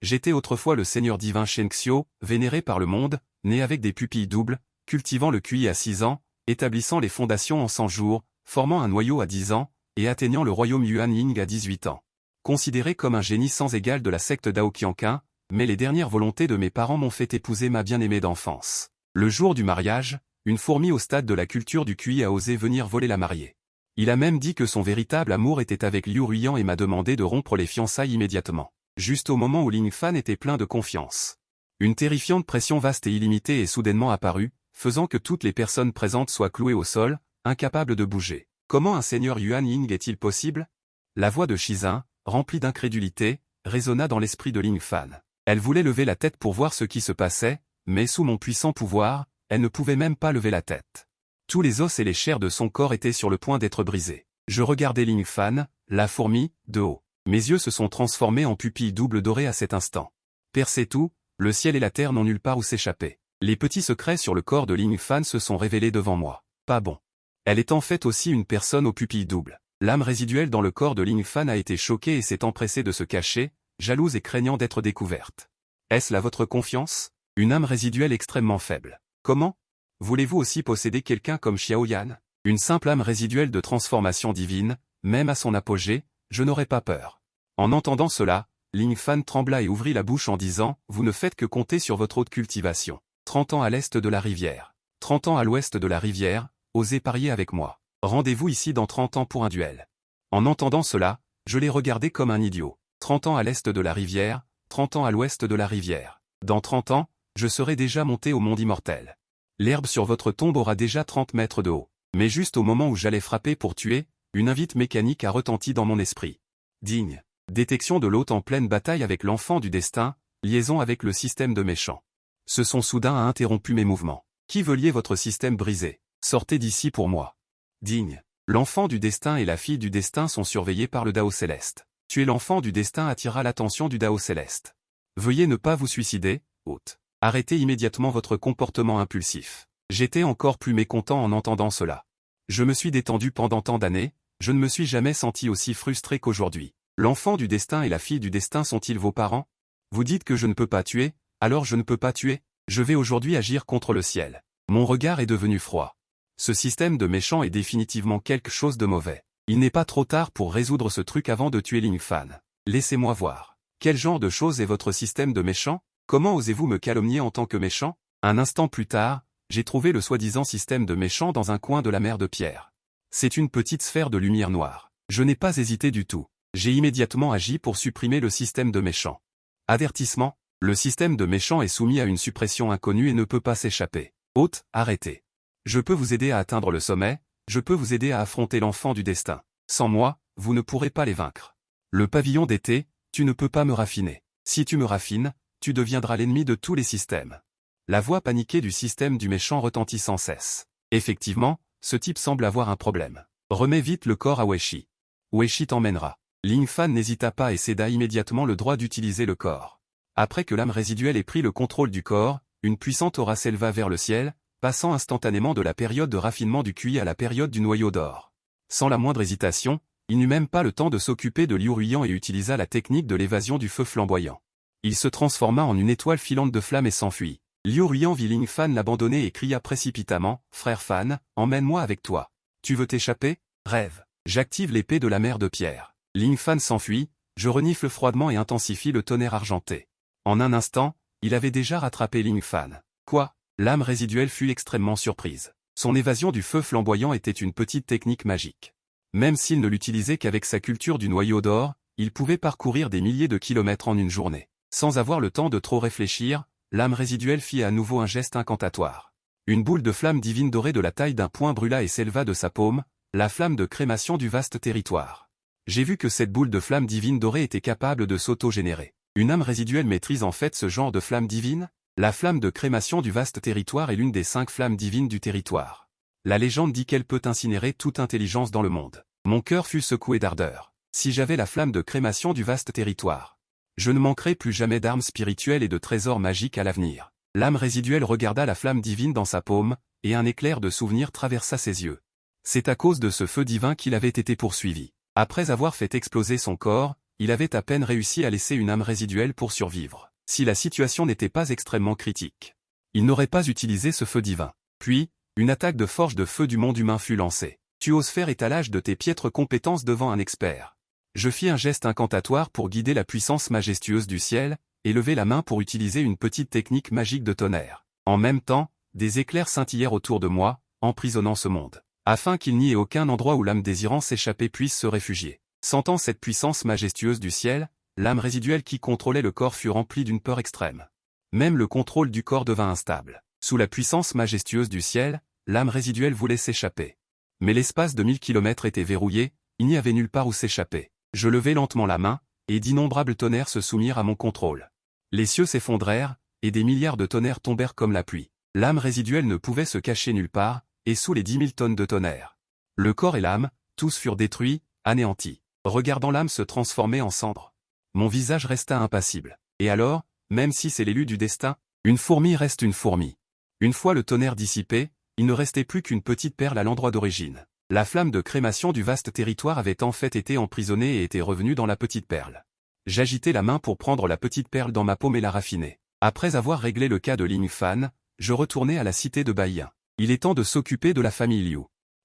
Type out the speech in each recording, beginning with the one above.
J'étais autrefois le seigneur divin Shenxio, vénéré par le monde, né avec des pupilles doubles, cultivant le QI à 6 ans, établissant les fondations en 100 jours, formant un noyau à 10 ans, et atteignant le royaume Yuan Ying à 18 ans. Considéré comme un génie sans égal de la secte Dao Qianqun, mais les dernières volontés de mes parents m'ont fait épouser ma bien-aimée d'enfance. Le jour du mariage, une fourmi au stade de la culture du QI a osé venir voler la mariée. Il a même dit que son véritable amour était avec Liu Ruiyan et m'a demandé de rompre les fiançailles immédiatement. Juste au moment où Ling Fan était plein de confiance. Une terrifiante pression vaste et illimitée est soudainement apparue, faisant que toutes les personnes présentes soient clouées au sol, incapables de bouger. Comment un seigneur Yuan Ying est-il possible? La voix de Shizun, remplie d'incrédulité, résonna dans l'esprit de Ling Fan. Elle voulait lever la tête pour voir ce qui se passait, mais sous mon puissant pouvoir, elle ne pouvait même pas lever la tête. Tous les os et les chairs de son corps étaient sur le point d'être brisés. Je regardais Ling Fan, la fourmi, de haut. Mes yeux se sont transformés en pupilles doubles dorées à cet instant. Percé tout, le ciel et la terre n'ont nulle part où s'échapper. Les petits secrets sur le corps de Ling Fan se sont révélés devant moi. Pas bon. Elle est en fait aussi une personne aux pupilles doubles. L'âme résiduelle dans le corps de Ling Fan a été choquée et s'est empressée de se cacher, jalouse et craignant d'être découverte. Est-ce là votre confiance? Une âme résiduelle extrêmement faible. Comment? Voulez-vous aussi posséder quelqu'un comme Xiaoyan? Une simple âme résiduelle de transformation divine, même à son apogée, je n'aurais pas peur. En entendant cela, Ling Fan trembla et ouvrit la bouche en disant « Vous ne faites que compter sur votre haute cultivation. 30 ans à l'est de la rivière. 30 ans à l'ouest de la rivière, osez parier avec moi. Rendez-vous ici dans 30 ans pour un duel. » En entendant cela, je l'ai regardé comme un idiot. 30 ans à l'est de la rivière, 30 ans à l'ouest de la rivière. Dans 30 ans, je serai déjà monté au monde immortel. L'herbe sur votre tombe aura déjà 30 mètres de haut. Mais juste au moment où j'allais frapper pour tuer, une invite mécanique a retenti dans mon esprit. Digne. Détection de l'hôte en pleine bataille avec l'enfant du destin, liaison avec le système de méchants. Ce son soudain a interrompu mes mouvements. Qui veut lier votre système brisé? Sortez d'ici pour moi. Digne. L'enfant du destin et la fille du destin sont surveillés par le Dao céleste. Tuer l'enfant du destin attirera l'attention du Dao céleste. Veuillez ne pas vous suicider, hôte. Arrêtez immédiatement votre comportement impulsif. J'étais encore plus mécontent en entendant cela. Je me suis détendu pendant tant d'années, je ne me suis jamais senti aussi frustré qu'aujourd'hui. L'enfant du destin et la fille du destin sont-ils vos parents? Vous dites que je ne peux pas tuer, alors je ne peux pas tuer. Je vais aujourd'hui agir contre le ciel. Mon regard est devenu froid. Ce système de méchants est définitivement quelque chose de mauvais. Il n'est pas trop tard pour résoudre ce truc avant de tuer Ling Fan. Laissez-moi voir. Quel genre de chose est votre système de méchants? Comment osez-vous me calomnier en tant que méchant? Un instant plus tard, j'ai trouvé le soi-disant système de méchants dans un coin de la mer de pierre. C'est une petite sphère de lumière noire. Je n'ai pas hésité du tout. J'ai immédiatement agi pour supprimer le système de méchants. Avertissement, le système de méchants est soumis à une suppression inconnue et ne peut pas s'échapper. Hôte, arrêtez. Je peux vous aider à atteindre le sommet, je peux vous aider à affronter l'enfant du destin. Sans moi, vous ne pourrez pas les vaincre. Le pavillon d'été, tu ne peux pas me raffiner. Si tu me raffines, tu deviendras l'ennemi de tous les systèmes. La voix paniquée du système du méchant retentit sans cesse. Effectivement, ce type semble avoir un problème. Remets vite le corps à Weishi. Weishi t'emmènera. Ling Fan n'hésita pas et céda immédiatement le droit d'utiliser le corps. Après que l'âme résiduelle ait pris le contrôle du corps, une puissante aura s'éleva vers le ciel, passant instantanément de la période de raffinement du QI à la période du noyau d'or. Sans la moindre hésitation, il n'eut même pas le temps de s'occuper de Liu Ruiyan et utilisa la technique de l'évasion du feu flamboyant. Il se transforma en une étoile filante de flammes et s'enfuit. Liu Ruiyan vit Ling Fan l'abandonner et cria précipitamment, « Frère Fan, emmène-moi avec toi. Tu veux t'échapper? Rêve. » J'active l'épée de la mer de pierre. Ling Fan s'enfuit, je renifle froidement et intensifie le tonnerre argenté. En un instant, il avait déjà rattrapé Ling Fan. Quoi? L'âme résiduelle fut extrêmement surprise. Son évasion du feu flamboyant était une petite technique magique. Même s'il ne l'utilisait qu'avec sa culture du noyau d'or, il pouvait parcourir des milliers de kilomètres en une journée. Sans avoir le temps de trop réfléchir, l'âme résiduelle fit à nouveau un geste incantatoire. Une boule de flamme divine dorée de la taille d'un poing brûla et s'éleva de sa paume, la flamme de crémation du vaste territoire. J'ai vu que cette boule de flamme divine dorée était capable de s'auto-générer. Une âme résiduelle maîtrise en fait ce genre de flamme divine? La flamme de crémation du vaste territoire est l'une des 5 flammes divines du territoire. La légende dit qu'elle peut incinérer toute intelligence dans le monde. Mon cœur fut secoué d'ardeur. Si j'avais la flamme de crémation du vaste territoire, je ne manquerais plus jamais d'armes spirituelles et de trésors magiques à l'avenir. L'âme résiduelle regarda la flamme divine dans sa paume, et un éclair de souvenir traversa ses yeux. C'est à cause de ce feu divin qu'il avait été poursuivi. Après avoir fait exploser son corps, il avait à peine réussi à laisser une âme résiduelle pour survivre. Si la situation n'était pas extrêmement critique, il n'aurait pas utilisé ce feu divin. Puis, une attaque de forge de feu du monde humain fut lancée. Tu oses faire étalage de tes piètres compétences devant un expert. Je fis un geste incantatoire pour guider la puissance majestueuse du ciel, et lever la main pour utiliser une petite technique magique de tonnerre. En même temps, des éclairs scintillèrent autour de moi, emprisonnant ce monde, afin qu'il n'y ait aucun endroit où l'âme désirant s'échapper puisse se réfugier. Sentant cette puissance majestueuse du ciel, l'âme résiduelle qui contrôlait le corps fut remplie d'une peur extrême. Même le contrôle du corps devint instable. Sous la puissance majestueuse du ciel, l'âme résiduelle voulait s'échapper. Mais l'espace de 1000 kilomètres était verrouillé, il n'y avait nulle part où s'échapper. Je levai lentement la main, et d'innombrables tonnerres se soumirent à mon contrôle. Les cieux s'effondrèrent, et des milliards de tonnerres tombèrent comme la pluie. L'âme résiduelle ne pouvait se cacher nulle part, et sous les 10 000 tonnes de tonnerres. Le corps et l'âme, tous furent détruits, anéantis. Regardant l'âme se transformer en cendres, mon visage resta impassible. Et alors, même si c'est l'élu du destin, une fourmi reste une fourmi. Une fois le tonnerre dissipé, il ne restait plus qu'une petite perle à l'endroit d'origine. La flamme de crémation du vaste territoire avait en fait été emprisonnée et était revenue dans la petite perle. J'agitai la main pour prendre la petite perle dans ma paume et la raffiner. Après avoir réglé le cas de Ling Fan, je retournai à la cité de Baiyin. Il est temps de s'occuper de la famille Liu.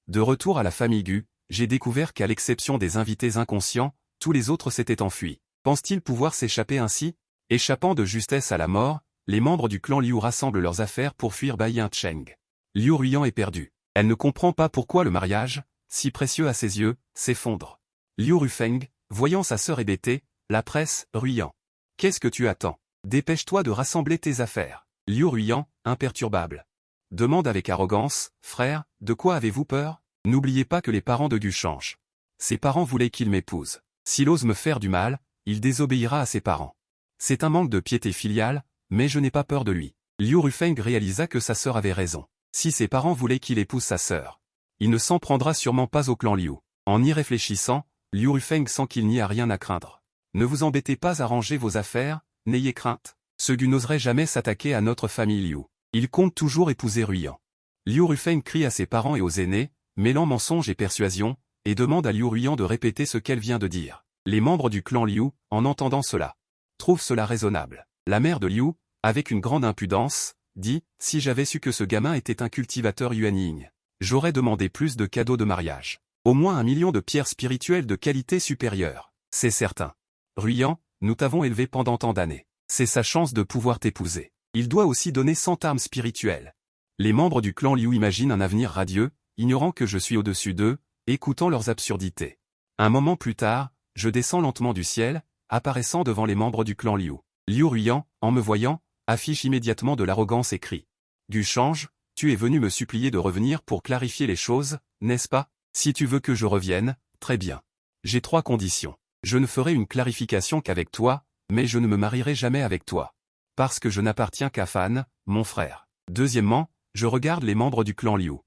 De retour à la famille Gu, j'ai découvert qu'à l'exception des invités inconscients, tous les autres s'étaient enfuis. Pense-t-il pouvoir s'échapper ainsi? Échappant de justesse à la mort, les membres du clan Liu rassemblent leurs affaires pour fuir Baiyin Cheng. Liu Ruyan est perdue. Elle ne comprend pas pourquoi le mariage, si précieux à ses yeux, s'effondre. Liu Rufeng, voyant sa sœur hébétée, la presse, Ruyan. Qu'est-ce que tu attends? Dépêche-toi de rassembler tes affaires. Liu Ruyan, imperturbable, demande avec arrogance, frère, de quoi avez-vous peur? N'oubliez pas que les parents de Gu changent. Ses parents voulaient qu'il m'épouse. S'il ose me faire du mal, il désobéira à ses parents. C'est un manque de piété filiale, mais je n'ai pas peur de lui. Liu Rufeng réalisa que sa sœur avait raison. Si ses parents voulaient qu'il épouse sa sœur, il ne s'en prendra sûrement pas au clan Liu. En y réfléchissant, Liu Rufeng sent qu'il n'y a rien à craindre. Ne vous embêtez pas à ranger vos affaires, n'ayez crainte. Ce Gu n'oserait jamais s'attaquer à notre famille Liu. Il compte toujours épouser Ruyan. Liu Rufeng crie à ses parents et aux aînés, mêlant mensonge et persuasion, et demande à Liu Ruyan de répéter ce qu'elle vient de dire. Les membres du clan Liu, en entendant cela, trouvent cela raisonnable. La mère de Liu, avec une grande impudence, dit « Si j'avais su que ce gamin était un cultivateur Yuanying, j'aurais demandé plus de cadeaux de mariage. Au moins 1 million de pierres spirituelles de qualité supérieure, c'est certain. Ruyan, nous t'avons élevé pendant tant d'années. C'est sa chance de pouvoir t'épouser. Il doit aussi donner 100 armes spirituelles. » Les membres du clan Liu imaginent un avenir radieux, ignorant que je suis au-dessus d'eux, écoutant leurs absurdités. Un moment plus tard, je descends lentement du ciel, apparaissant devant les membres du clan Liu. Liu Ruyan, en me voyant, affiche immédiatement de l'arrogance et crie. « Gu Change, tu es venu me supplier de revenir pour clarifier les choses, n'est-ce pas? Si tu veux que je revienne, très bien. J'ai 3 conditions. Je ne ferai une clarification qu'avec toi, mais je ne me marierai jamais avec toi. Parce que je n'appartiens qu'à Fan, mon frère. Deuxièmement, je regarde les membres du clan Liu.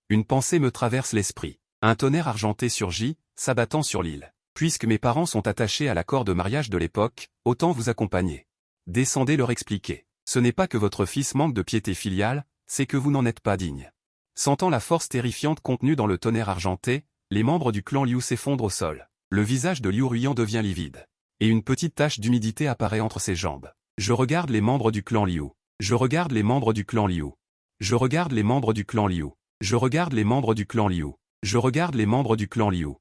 Une pensée me traverse l'esprit. Un tonnerre argenté surgit, s'abattant sur l'île. Puisque mes parents sont attachés à l'accord de mariage de l'époque, autant vous accompagner. Descendez leur expliquer. Ce n'est pas que votre fils manque de piété filiale, c'est que vous n'en êtes pas digne. Sentant la force terrifiante contenue dans le tonnerre argenté, les membres du clan Liu s'effondrent au sol. Le visage de Liu Ruyan devient livide. Et une petite tache d'humidité apparaît entre ses jambes. Je regarde les membres du clan Liu. Je regarde les membres du clan Liu. Je regarde les membres du clan Liu. Je regarde les membres du clan Liu. Je regarde les membres du clan Liu.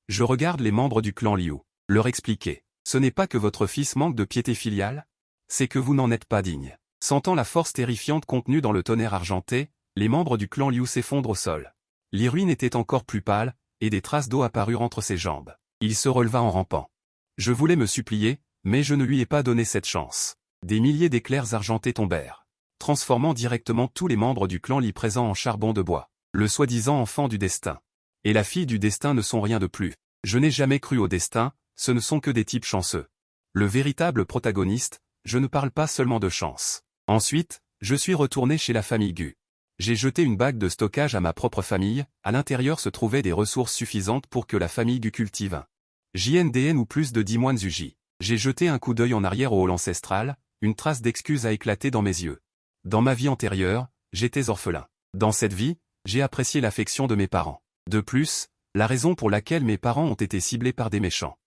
Je regarde les membres du clan Liu. Leur expliquer. Ce n'est pas que votre fils manque de piété filiale, c'est que vous n'en êtes pas digne. Sentant la force terrifiante contenue dans le tonnerre argenté, les membres du clan Liu s'effondrent au sol. L'Iruine était encore plus pâle, et des traces d'eau apparurent entre ses jambes. Il se releva en rampant. Je voulais me supplier, mais je ne lui ai pas donné cette chance. Des milliers d'éclairs argentés tombèrent, transformant directement tous les membres du clan Li présents en charbon de bois. Le soi-disant enfant du destin et la fille du destin ne sont rien de plus. Je n'ai jamais cru au destin, ce ne sont que des types chanceux. Le véritable protagoniste, je ne parle pas seulement de chance. Ensuite, je suis retourné chez la famille Gu. J'ai jeté une bague de stockage à ma propre famille, à l'intérieur se trouvaient des ressources suffisantes pour que la famille Gu cultive un JNDN ou plus de 10 moines Uji. J'ai jeté un coup d'œil en arrière au hall ancestral, une trace d'excuse a éclaté dans mes yeux. Dans ma vie antérieure, j'étais orphelin. Dans cette vie, j'ai apprécié l'affection de mes parents. De plus, la raison pour laquelle mes parents ont été ciblés par des méchants,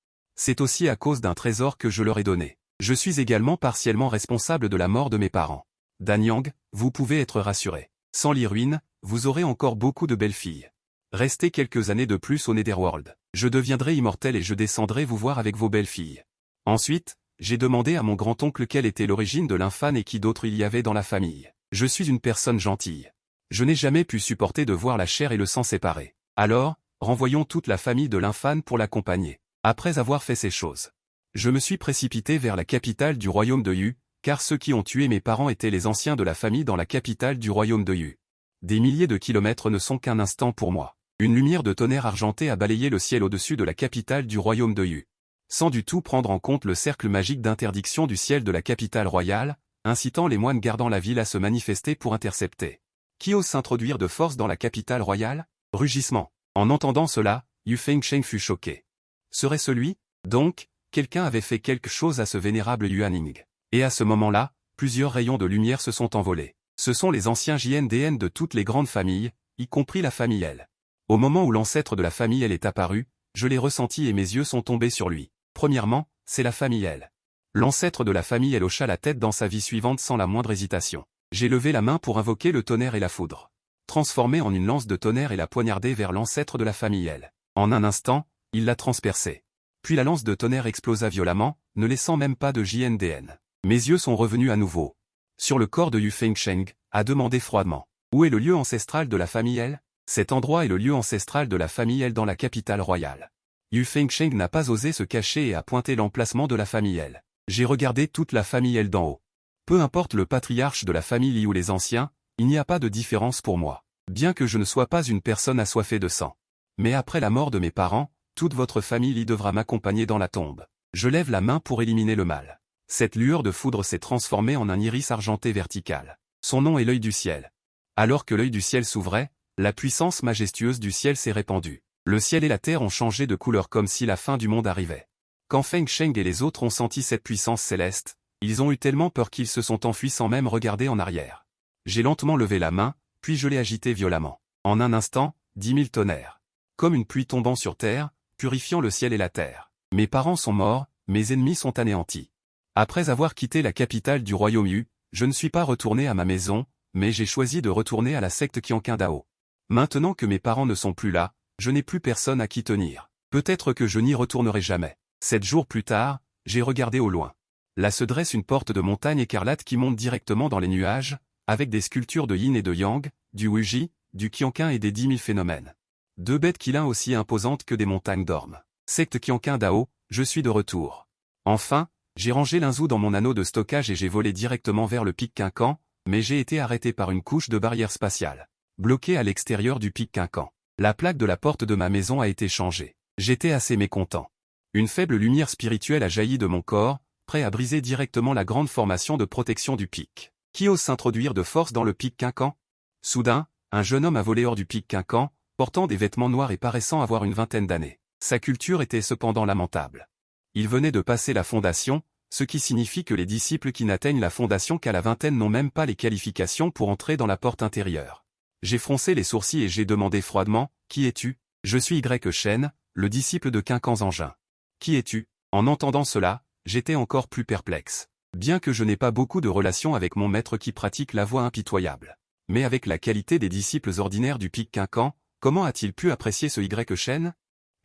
C'est aussi à cause d'un trésor que je leur ai donné. Je suis également partiellement responsable de la mort de mes parents. Dan Yang, vous pouvez être rassuré. Sans Li Ruin, vous aurez encore beaucoup de belles filles. Restez quelques années de plus au Netherworld. Je deviendrai immortel et je descendrai vous voir avec vos belles filles. Ensuite, j'ai demandé à mon grand-oncle quelle était l'origine de l'infâne et qui d'autre il y avait dans la famille. Je suis une personne gentille. Je n'ai jamais pu supporter de voir la chair et le sang séparés. Alors, renvoyons toute la famille de l'infâne pour l'accompagner. Après avoir fait ces choses, je me suis précipité vers la capitale du royaume de Yu, car ceux qui ont tué mes parents étaient les anciens de la famille dans la capitale du royaume de Yu. Des milliers de kilomètres ne sont qu'un instant pour moi. Une lumière de tonnerre argenté a balayé le ciel au-dessus de la capitale du royaume de Yu. Sans du tout prendre en compte le cercle magique d'interdiction du ciel de la capitale royale, incitant les moines gardant la ville à se manifester pour intercepter. Qui ose s'introduire de force dans la capitale royale? Rugissement. En entendant cela, Yu Fengcheng fut choqué. Serait-ce lui? Donc, quelqu'un avait fait quelque chose à ce vénérable Yuanning. Et à ce moment-là, plusieurs rayons de lumière se sont envolés. Ce sont les anciens JNDN de toutes les grandes familles, y compris la famille L. Au moment où l'ancêtre de la famille L est apparu, je l'ai ressenti et mes yeux sont tombés sur lui. Premièrement, c'est la famille L. L'ancêtre de la famille L hocha la tête dans sa vie suivante sans la moindre hésitation. J'ai levé la main pour invoquer le tonnerre et la foudre. Transformé en une lance de tonnerre et la poignarder vers l'ancêtre de la famille L. En un instant, il l'a transpercé. Puis la lance de tonnerre explosa violemment, ne laissant même pas de JNDN. Mes yeux sont revenus à nouveau. Sur le corps de Yu Fengcheng, a demandé froidement. Où est le lieu ancestral de la famille L? Cet endroit est le lieu ancestral de la famille L dans la capitale royale. Yu Fengcheng n'a pas osé se cacher et a pointé l'emplacement de la famille L. J'ai regardé toute la famille L d'en haut. Peu importe le patriarche de la famille Li ou les anciens, il n'y a pas de différence pour moi. Bien que je ne sois pas une personne assoiffée de sang. Mais après la mort de mes parents, toute votre famille Li devra m'accompagner dans la tombe. Je lève la main pour éliminer le mal. Cette lueur de foudre s'est transformée en un iris argenté vertical. Son nom est l'œil du ciel. Alors que l'œil du ciel s'ouvrait, la puissance majestueuse du ciel s'est répandue. Le ciel et la terre ont changé de couleur comme si la fin du monde arrivait. Quand Feng Sheng et les autres ont senti cette puissance céleste, ils ont eu tellement peur qu'ils se sont enfuis sans même regarder en arrière. J'ai lentement levé la main, puis je l'ai agitée violemment. En un instant, 10 000 tonnerres. Comme une pluie tombant sur terre, purifiant le ciel et la terre. Mes parents sont morts, mes ennemis sont anéantis. Après avoir quitté la capitale du royaume Yu, je ne suis pas retourné à ma maison, mais j'ai choisi de retourner à la secte Qianqing Dao. Maintenant que mes parents ne sont plus là, je n'ai plus personne à qui tenir. Peut-être que je n'y retournerai jamais. 7 jours plus tard, j'ai regardé au loin. Là se dresse une porte de montagne écarlate qui monte directement dans les nuages, avec des sculptures de yin et de yang, du Wuji, du Qianqing et des 10 000 phénomènes. 2 bêtes Qilin aussi imposantes que des montagnes dorment. Secte Qianqing Dao, je suis de retour. Enfin, j'ai rangé l'Inzou dans mon anneau de stockage et j'ai volé directement vers le pic Qinquan, mais j'ai été arrêté par une couche de barrière spatiale. Bloqué à l'extérieur du pic Qinquan. La plaque de la porte de ma maison a été changée. J'étais assez mécontent. Une faible lumière spirituelle a jailli de mon corps, prêt à briser directement la grande formation de protection du pic. Qui ose s'introduire de force dans le pic Qinquan? Soudain, un jeune homme a volé hors du pic Qinquan, portant des vêtements noirs et paraissant avoir une vingtaine d'années. Sa culture était cependant lamentable. Il venait de passer la fondation, ce qui signifie que les disciples qui n'atteignent la fondation qu'à la vingtaine n'ont même pas les qualifications pour entrer dans la porte intérieure. J'ai froncé les sourcils et j'ai demandé froidement, « Qui es-tu » ? Je suis Y Shen, le disciple de Qinquan Zangin. Qui es-tu ? En entendant cela, j'étais encore plus perplexe. Bien que je n'ai pas beaucoup de relations avec mon maître qui pratique la voie impitoyable. Mais avec la qualité des disciples ordinaires du pic Qinquan, comment a-t-il pu apprécier ce Y Shen ?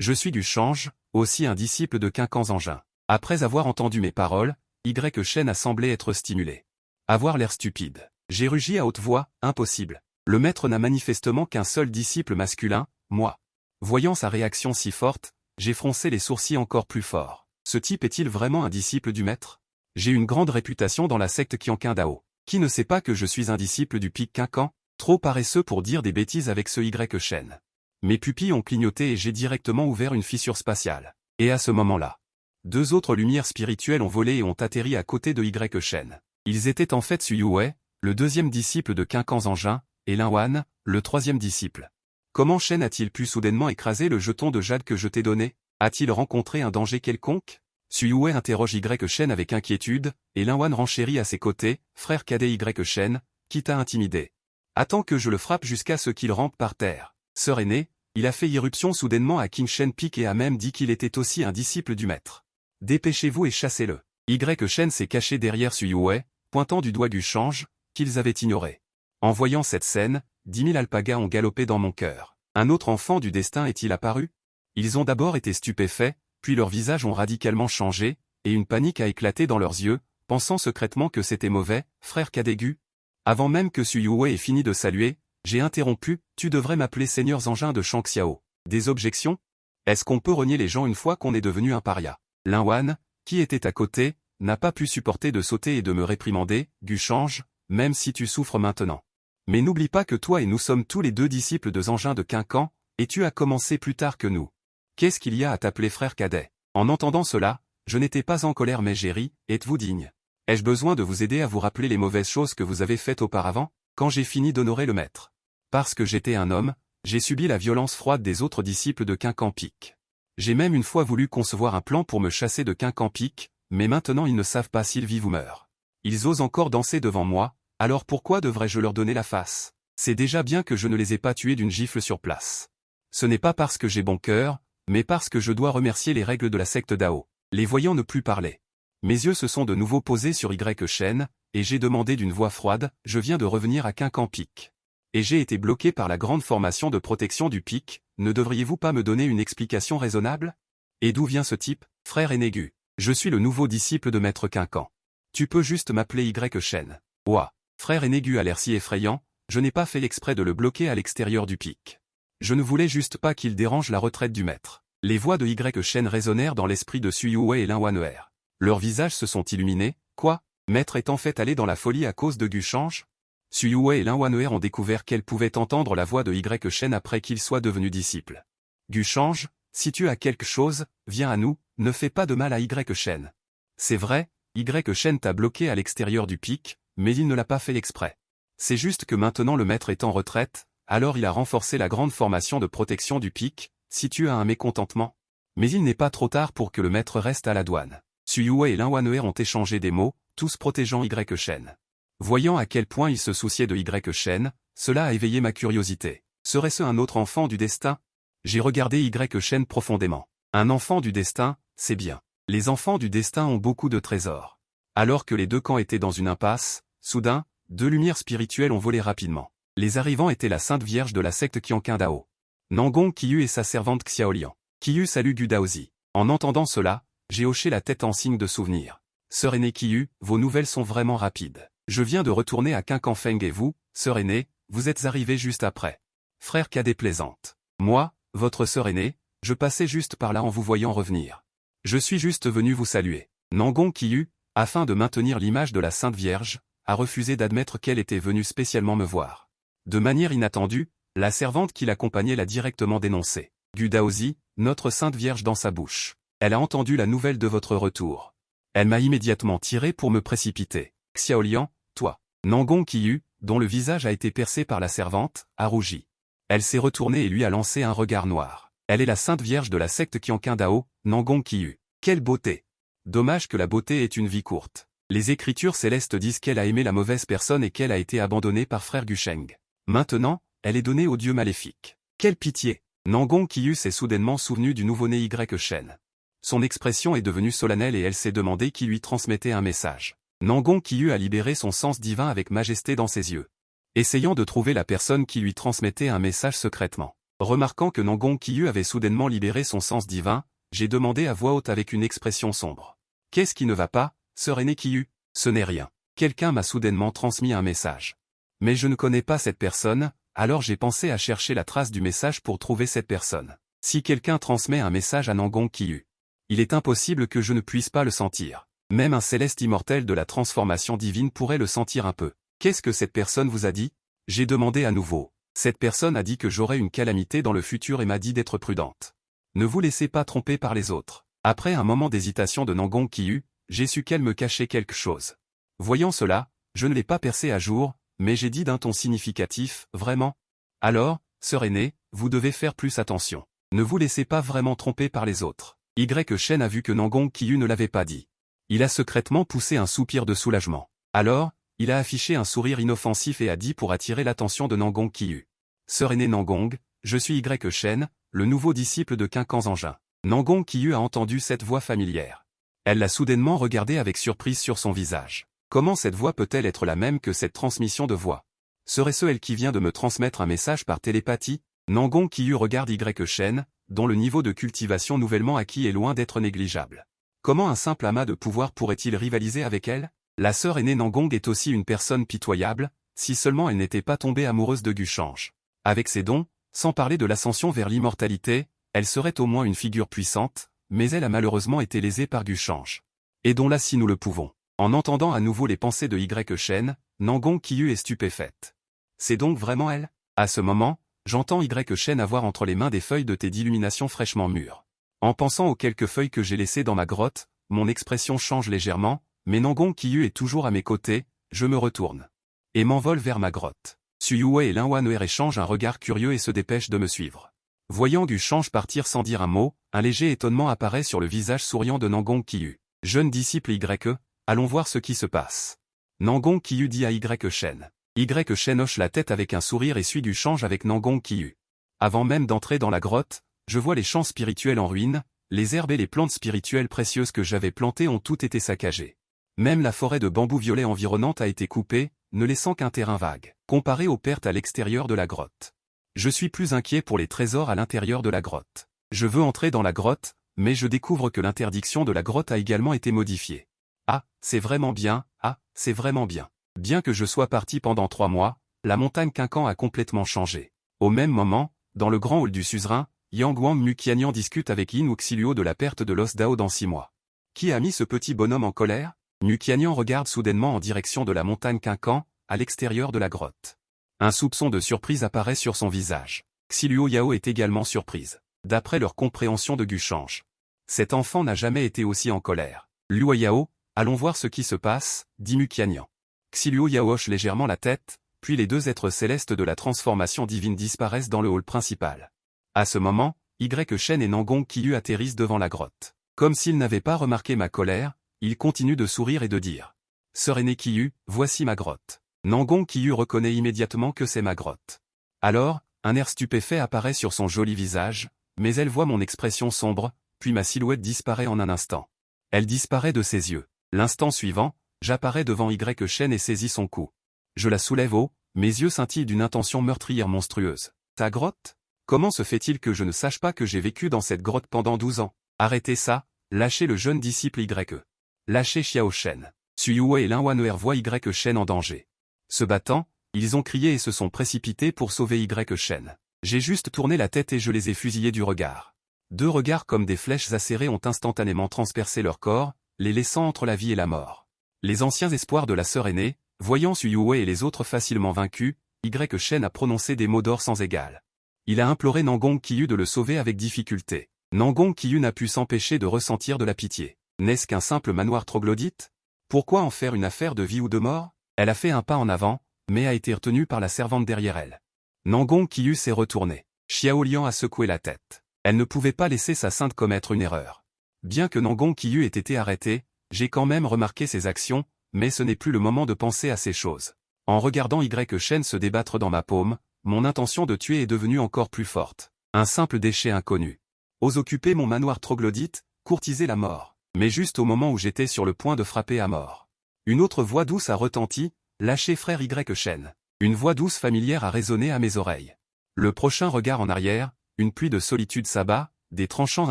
Je suis du Change, aussi un disciple de Qinquan Zangin. Après avoir entendu mes paroles, Y Shen a semblé être stimulé. Avoir l'air stupide. J'ai rugi à haute voix, impossible. Le maître n'a manifestement qu'un seul disciple masculin, moi. Voyant sa réaction si forte, j'ai froncé les sourcils encore plus fort. Ce type est-il vraiment un disciple du maître? J'ai une grande réputation dans la secte Qianqing Dao. Qui ne sait pas que je suis un disciple du pic Qinquan? Trop paresseux pour dire des bêtises avec ce Y Shen. Mes pupilles ont clignoté et j'ai directement ouvert une fissure spatiale. Et à ce moment-là, 2 autres lumières spirituelles ont volé et ont atterri à côté de Y Shen. Ils étaient en fait Su Yue, le 2e disciple de Qinquan Zangin, et Lin Wan, le 3e disciple. Comment Shen a-t-il pu soudainement écraser le jeton de jade que je t'ai donné? A-t-il rencontré un danger quelconque? Su Yue interroge Y Shen avec inquiétude, et Lin Wan renchérit à ses côtés, frère cadet Y Shen, qui t'a intimidé. Attends que je le frappe jusqu'à ce qu'il rampe par terre. Sœur aînée, il a fait irruption soudainement à King Shen Peak et a même dit qu'il était aussi un disciple du maître. Dépêchez-vous et chassez-le. Y Shen s'est caché derrière Suyue, pointant du doigt Guchange, qu'ils avaient ignoré. En voyant cette scène, 10 000 alpagas ont galopé dans mon cœur. Un autre enfant du destin est-il apparu? Ils ont d'abord été stupéfaits, puis leurs visages ont radicalement changé, et une panique a éclaté dans leurs yeux, pensant secrètement que c'était mauvais, frère Kadegu. Avant même que Suyue ait fini de saluer, j'ai interrompu, tu devrais m'appeler Seigneur Engin de Shangxiao. Des objections? Est-ce qu'on peut renier les gens une fois qu'on est devenu un paria? Lin Wan, qui était à côté, n'a pas pu supporter de sauter et de me réprimander, Guchange, même si tu souffres maintenant. Mais n'oublie pas que toi et nous sommes tous les deux disciples de Zengin de Quincan, et tu as commencé plus tard que nous. Qu'est-ce qu'il y a à t'appeler frère cadet? En entendant cela, je n'étais pas en colère mais j'ai ri, êtes-vous digne? Ai-je besoin de vous aider à vous rappeler les mauvaises choses que vous avez faites auparavant, quand j'ai fini d'honorer le maître? Parce que j'étais un homme, j'ai subi la violence froide des autres disciples de Quincampic. J'ai même une fois voulu concevoir un plan pour me chasser de Quincampic, mais maintenant ils ne savent pas s'ils vivent ou meurent. Ils osent encore danser devant moi, alors pourquoi devrais-je leur donner la face? C'est déjà bien que je ne les ai pas tués d'une gifle sur place. Ce n'est pas parce que j'ai bon cœur, mais parce que je dois remercier les règles de la secte Dao. Les voyant ne plus parler. Mes yeux se sont de nouveau posés sur Y Shen, et j'ai demandé d'une voix froide, je viens de revenir à Quincampic. Et j'ai été bloqué par la grande formation de protection du pic, ne devriez-vous pas me donner une explication raisonnable? Et d'où vient ce type, frère Enegu? Je suis le nouveau disciple de Maître Quincan. Tu peux juste m'appeler Y Shen. Ouah, frère Enegu a l'air si effrayant, je n'ai pas fait exprès de le bloquer à l'extérieur du pic. Je ne voulais juste pas qu'il dérange la retraite du maître. Les voix de Y Shen résonnèrent dans l'esprit de Suyue et Lin Wan'er. Leurs visages se sont illuminés, quoi? Maître est en fait allé dans la folie à cause de Guchange? Suyue et Lin Wan'er ont découvert qu'elles pouvaient entendre la voix de Y Shen après qu'ils soient devenus disciples. Guchange, si tu as quelque chose, viens à nous, ne fais pas de mal à Y Shen. C'est vrai, Y Shen t'a bloqué à l'extérieur du pic, mais il ne l'a pas fait exprès. C'est juste que maintenant le maître est en retraite, alors il a renforcé la grande formation de protection du pic, si tu as un mécontentement. Mais il n'est pas trop tard pour que le maître reste à la douane. Suyue et Lin Wan'er ont échangé des mots, tous protégeant Y Shen. Voyant à quel point il se souciait de Y Shen, cela a éveillé ma curiosité. Serait-ce un autre enfant du destin? J'ai regardé Y Shen profondément. Un enfant du destin, c'est bien. Les enfants du destin ont beaucoup de trésors. Alors que les deux camps étaient dans une impasse, soudain, deux lumières spirituelles ont volé rapidement. Les arrivants étaient la Sainte Vierge de la secte Qianqing Dao. Nangong Qiyu et sa servante Xiaolian. Qiyu salue Gu Daozi. En entendant cela, j'ai hoché la tête en signe de souvenir. Sœur aînée Qiyu, vos nouvelles sont vraiment rapides. Je viens de retourner à Quincamfeng et vous, sœur aînée, vous êtes arrivée juste après. Frère cadet plaisante. Moi, votre sœur aînée, je passais juste par là en vous voyant revenir. Je suis juste venu vous saluer. Nangong Qiyu, afin de maintenir l'image de la Sainte Vierge, a refusé d'admettre qu'elle était venue spécialement me voir. De manière inattendue, la servante qui l'accompagnait l'a directement dénoncé. Gu Daozi, notre Sainte Vierge dans sa bouche. Elle a entendu la nouvelle de votre retour. Elle m'a immédiatement tiré pour me précipiter. Xiaolian, toi. Nangong Qiyu, dont le visage a été percé par la servante, a rougi. Elle s'est retournée et lui a lancé un regard noir. Elle est la Sainte Vierge de la secte Qianqing Dao, Nangong Qiyu. Quelle beauté! Dommage que la beauté ait une vie courte. Les écritures célestes disent qu'elle a aimé la mauvaise personne et qu'elle a été abandonnée par frère Gusheng. Maintenant, elle est donnée au dieu maléfique. Quelle pitié! Nangong Qiyu s'est soudainement souvenu du nouveau-né Y Shen. Son expression est devenue solennelle et elle s'est demandé qui lui transmettait un message. Nangong Qiyu a libéré son sens divin avec majesté dans ses yeux. Essayant de trouver la personne qui lui transmettait un message secrètement. Remarquant que Nangong Qiyu avait soudainement libéré son sens divin, j'ai demandé à voix haute avec une expression sombre. Qu'est-ce qui ne va pas, sœur aînée Qiyu? Ce n'est rien. Quelqu'un m'a soudainement transmis un message. Mais je ne connais pas cette personne, alors j'ai pensé à chercher la trace du message pour trouver cette personne. Si quelqu'un transmet un message à Nangong Qiyu, il est impossible que je ne puisse pas le sentir. Même un céleste immortel de la transformation divine pourrait le sentir un peu. Qu'est-ce que cette personne vous a dit? J'ai demandé à nouveau. Cette personne a dit que j'aurais une calamité dans le futur et m'a dit d'être prudente. Ne vous laissez pas tromper par les autres. Après un moment d'hésitation de Nangong Qiyu, j'ai su qu'elle me cachait quelque chose. Voyant cela, je ne l'ai pas percé à jour, mais j'ai dit d'un ton significatif, vraiment. Alors, sœur aînée, vous devez faire plus attention. Ne vous laissez pas vraiment tromper par les autres. Y Shen a vu que Nangong Qiyu ne l'avait pas dit. Il a secrètement poussé un soupir de soulagement. Alors, il a affiché un sourire inoffensif et a dit pour attirer l'attention de Nangong Qiyu. Sœur aînée Nangong, je suis Y Shen, le nouveau disciple de Quincamfeng. Nangong Qiyu a entendu cette voix familière. Elle l'a soudainement regardé avec surprise sur son visage. Comment cette voix peut-elle être la même que cette transmission de voix? Serait-ce elle qui vient de me transmettre un message par télépathie? Nangon Qiyu regarde Y Shen, dont le niveau de cultivation nouvellement acquis est loin d'être négligeable. Comment un simple amas de pouvoir pourrait-il rivaliser avec elle? La sœur aînée Nangong est aussi une personne pitoyable, si seulement elle n'était pas tombée amoureuse de Guchange. Avec ses dons, sans parler de l'ascension vers l'immortalité, elle serait au moins une figure puissante, mais elle a malheureusement été lésée par Guchange. Aidons-la si nous le pouvons. En entendant à nouveau les pensées de Y Shen, Nangon Qiyu est stupéfaite. C'est donc vraiment elle? À ce moment, j'entends Y Shen avoir entre les mains des feuilles de thé d'illumination fraîchement mûres. En pensant aux quelques feuilles que j'ai laissées dans ma grotte, mon expression change légèrement, mais Nangon Qiyu est toujours à mes côtés, je me retourne. Et m'envole vers ma grotte. Suyue et Linwanwer échangent un regard curieux et se dépêchent de me suivre. Voyant Guchange partir sans dire un mot, un léger étonnement apparaît sur le visage souriant de Nangon Qiyu. Jeune disciple Y, allons voir ce qui se passe. Nangon Qiyu dit à Y Shen. Y Shen hoche la tête avec un sourire et suit Guchange avec Nangon Qiyu. Avant même d'entrer dans la grotte, je vois les champs spirituels en ruine, les herbes et les plantes spirituelles précieuses que j'avais plantées ont toutes été saccagées. Même la forêt de bambous violets environnante a été coupée, ne laissant qu'un terrain vague, comparé aux pertes à l'extérieur de la grotte. Je suis plus inquiet pour les trésors à l'intérieur de la grotte. Je veux entrer dans la grotte, mais je découvre que l'interdiction de la grotte a également été modifiée. Ah, c'est vraiment bien, ah, c'est vraiment bien. Bien que je sois parti pendant 3 mois, la montagne Quincan a complètement changé. Au même moment, dans le grand hall du suzerain, Yang Wang Muqianyan discute avec Yin Wuxiluo de la perte de l'os Dao dans 6 mois. Qui a mis ce petit bonhomme en colère? Muqianyan regarde soudainement en direction de la montagne Quincan, à l'extérieur de la grotte. Un soupçon de surprise apparaît sur son visage. Xiluo Yao est également surprise. D'après leur compréhension de Guchange. Cet enfant n'a jamais été aussi en colère. Luo Yao, allons voir ce qui se passe, dit Muqianyan. Xiluo Yao hoche légèrement la tête, puis les deux êtres célestes de la transformation divine disparaissent dans le hall principal. À ce moment, Y Shen et Nangon Qiyu atterrissent devant la grotte. Comme s'ils n'avaient pas remarqué ma colère, ils continuent de sourire et de dire. Sœur aînée Qiyu, voici ma grotte. Nangon Qiyu reconnaît immédiatement que c'est ma grotte. Alors, un air stupéfait apparaît sur son joli visage, mais elle voit mon expression sombre, puis ma silhouette disparaît en un instant. Elle disparaît de ses yeux. L'instant suivant, j'apparais devant Y Shen et saisis son cou. Je la soulève haut, mes yeux scintillent d'une intention meurtrière monstrueuse. Ta grotte? Comment se fait-il que je ne sache pas que j'ai vécu dans cette grotte pendant 12 ans? Arrêtez ça, lâchez le jeune disciple Y. Lâchez Xiao Shen. Suyue et Linwanwer voient Y Shen en danger. Se battant, ils ont crié et se sont précipités pour sauver Y Shen. J'ai juste tourné la tête et je les ai fusillés du regard. 2 regards comme des flèches acérées ont instantanément transpercé leur corps, les laissant entre la vie et la mort. Les anciens espoirs de la sœur aînée, voyant Suyue et les autres facilement vaincus, Y Shen a prononcé des mots d'or sans égal. Il a imploré Nangon Qiyu de le sauver avec difficulté. Nangon Qiyu n'a pu s'empêcher de ressentir de la pitié. N'est-ce qu'un simple manoir troglodyte? Pourquoi en faire une affaire de vie ou de mort? Elle a fait un pas en avant, mais a été retenue par la servante derrière elle. Nangon Qiyu s'est retournée. Xiao Liang a secoué la tête. Elle ne pouvait pas laisser sa sainte commettre une erreur. Bien que Nangon Qiyu ait été arrêté, j'ai quand même remarqué ses actions, mais ce n'est plus le moment de penser à ces choses. En regardant Y Shen se débattre dans ma paume, mon intention de tuer est devenue encore plus forte. Un simple déchet inconnu. Ose occuper mon manoir troglodyte, courtiser la mort. Mais juste au moment où j'étais sur le point de frapper à mort. Une autre voix douce a retenti, lâchez frère Y Shen. Une voix douce familière a résonné à mes oreilles. Le prochain regard en arrière, une pluie de solitude s'abat, des tranchants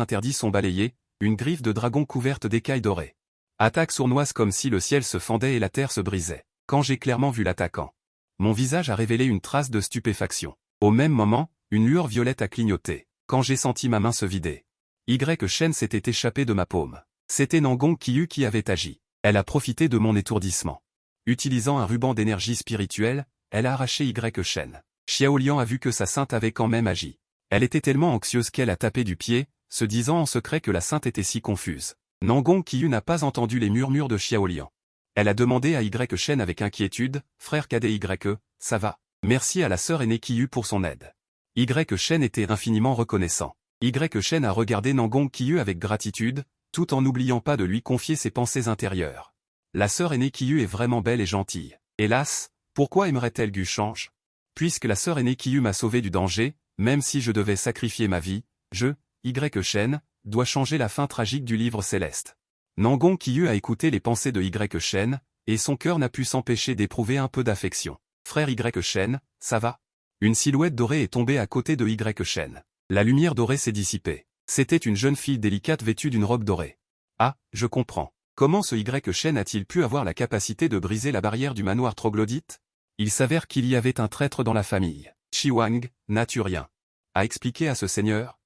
interdits sont balayés, une griffe de dragon couverte d'écailles dorées. Attaque sournoise comme si le ciel se fendait et la terre se brisait. Quand j'ai clairement vu l'attaquant. Mon visage a révélé une trace de stupéfaction. Au même moment, une lueur violette a clignoté. Quand j'ai senti ma main se vider. Y Shen s'était échappé de ma paume. C'était Nangon Qiyu qui avait agi. Elle a profité de mon étourdissement. Utilisant un ruban d'énergie spirituelle, elle a arraché Y Shen. Xiao Liang a vu que sa sainte avait quand même agi. Elle était tellement anxieuse qu'elle a tapé du pied, se disant en secret que la sainte était si confuse. Nangon Qiyu n'a pas entendu les murmures de Xiao Liang. Elle a demandé à Y Shen avec inquiétude, frère cadet Y, ça va. Merci à la sœur aînée Qiyu pour son aide. Y Shen était infiniment reconnaissant. Y Shen a regardé Nangon Qiyu avec gratitude, tout en n'oubliant pas de lui confier ses pensées intérieures. La sœur aînée Qiyu est vraiment belle et gentille. Hélas, pourquoi aimerait-elle Guchange? Puisque la sœur aînée Qiyu m'a sauvé du danger, même si je devais sacrifier ma vie, Y Shen, dois changer la fin tragique du livre céleste. Nangon Qiyu a écouté les pensées de Y Shen, et son cœur n'a pu s'empêcher d'éprouver un peu d'affection. Frère Y Shen, ça va? Une silhouette dorée est tombée à côté de Y Shen. La lumière dorée s'est dissipée. C'était une jeune fille délicate vêtue d'une robe dorée. Ah, je comprends. Comment ce Y Shen a-t-il pu avoir la capacité de briser la barrière du manoir troglodyte? Il s'avère qu'il y avait un traître dans la famille. Chi Wang, n'as-tu rien à expliquer à ce seigneur?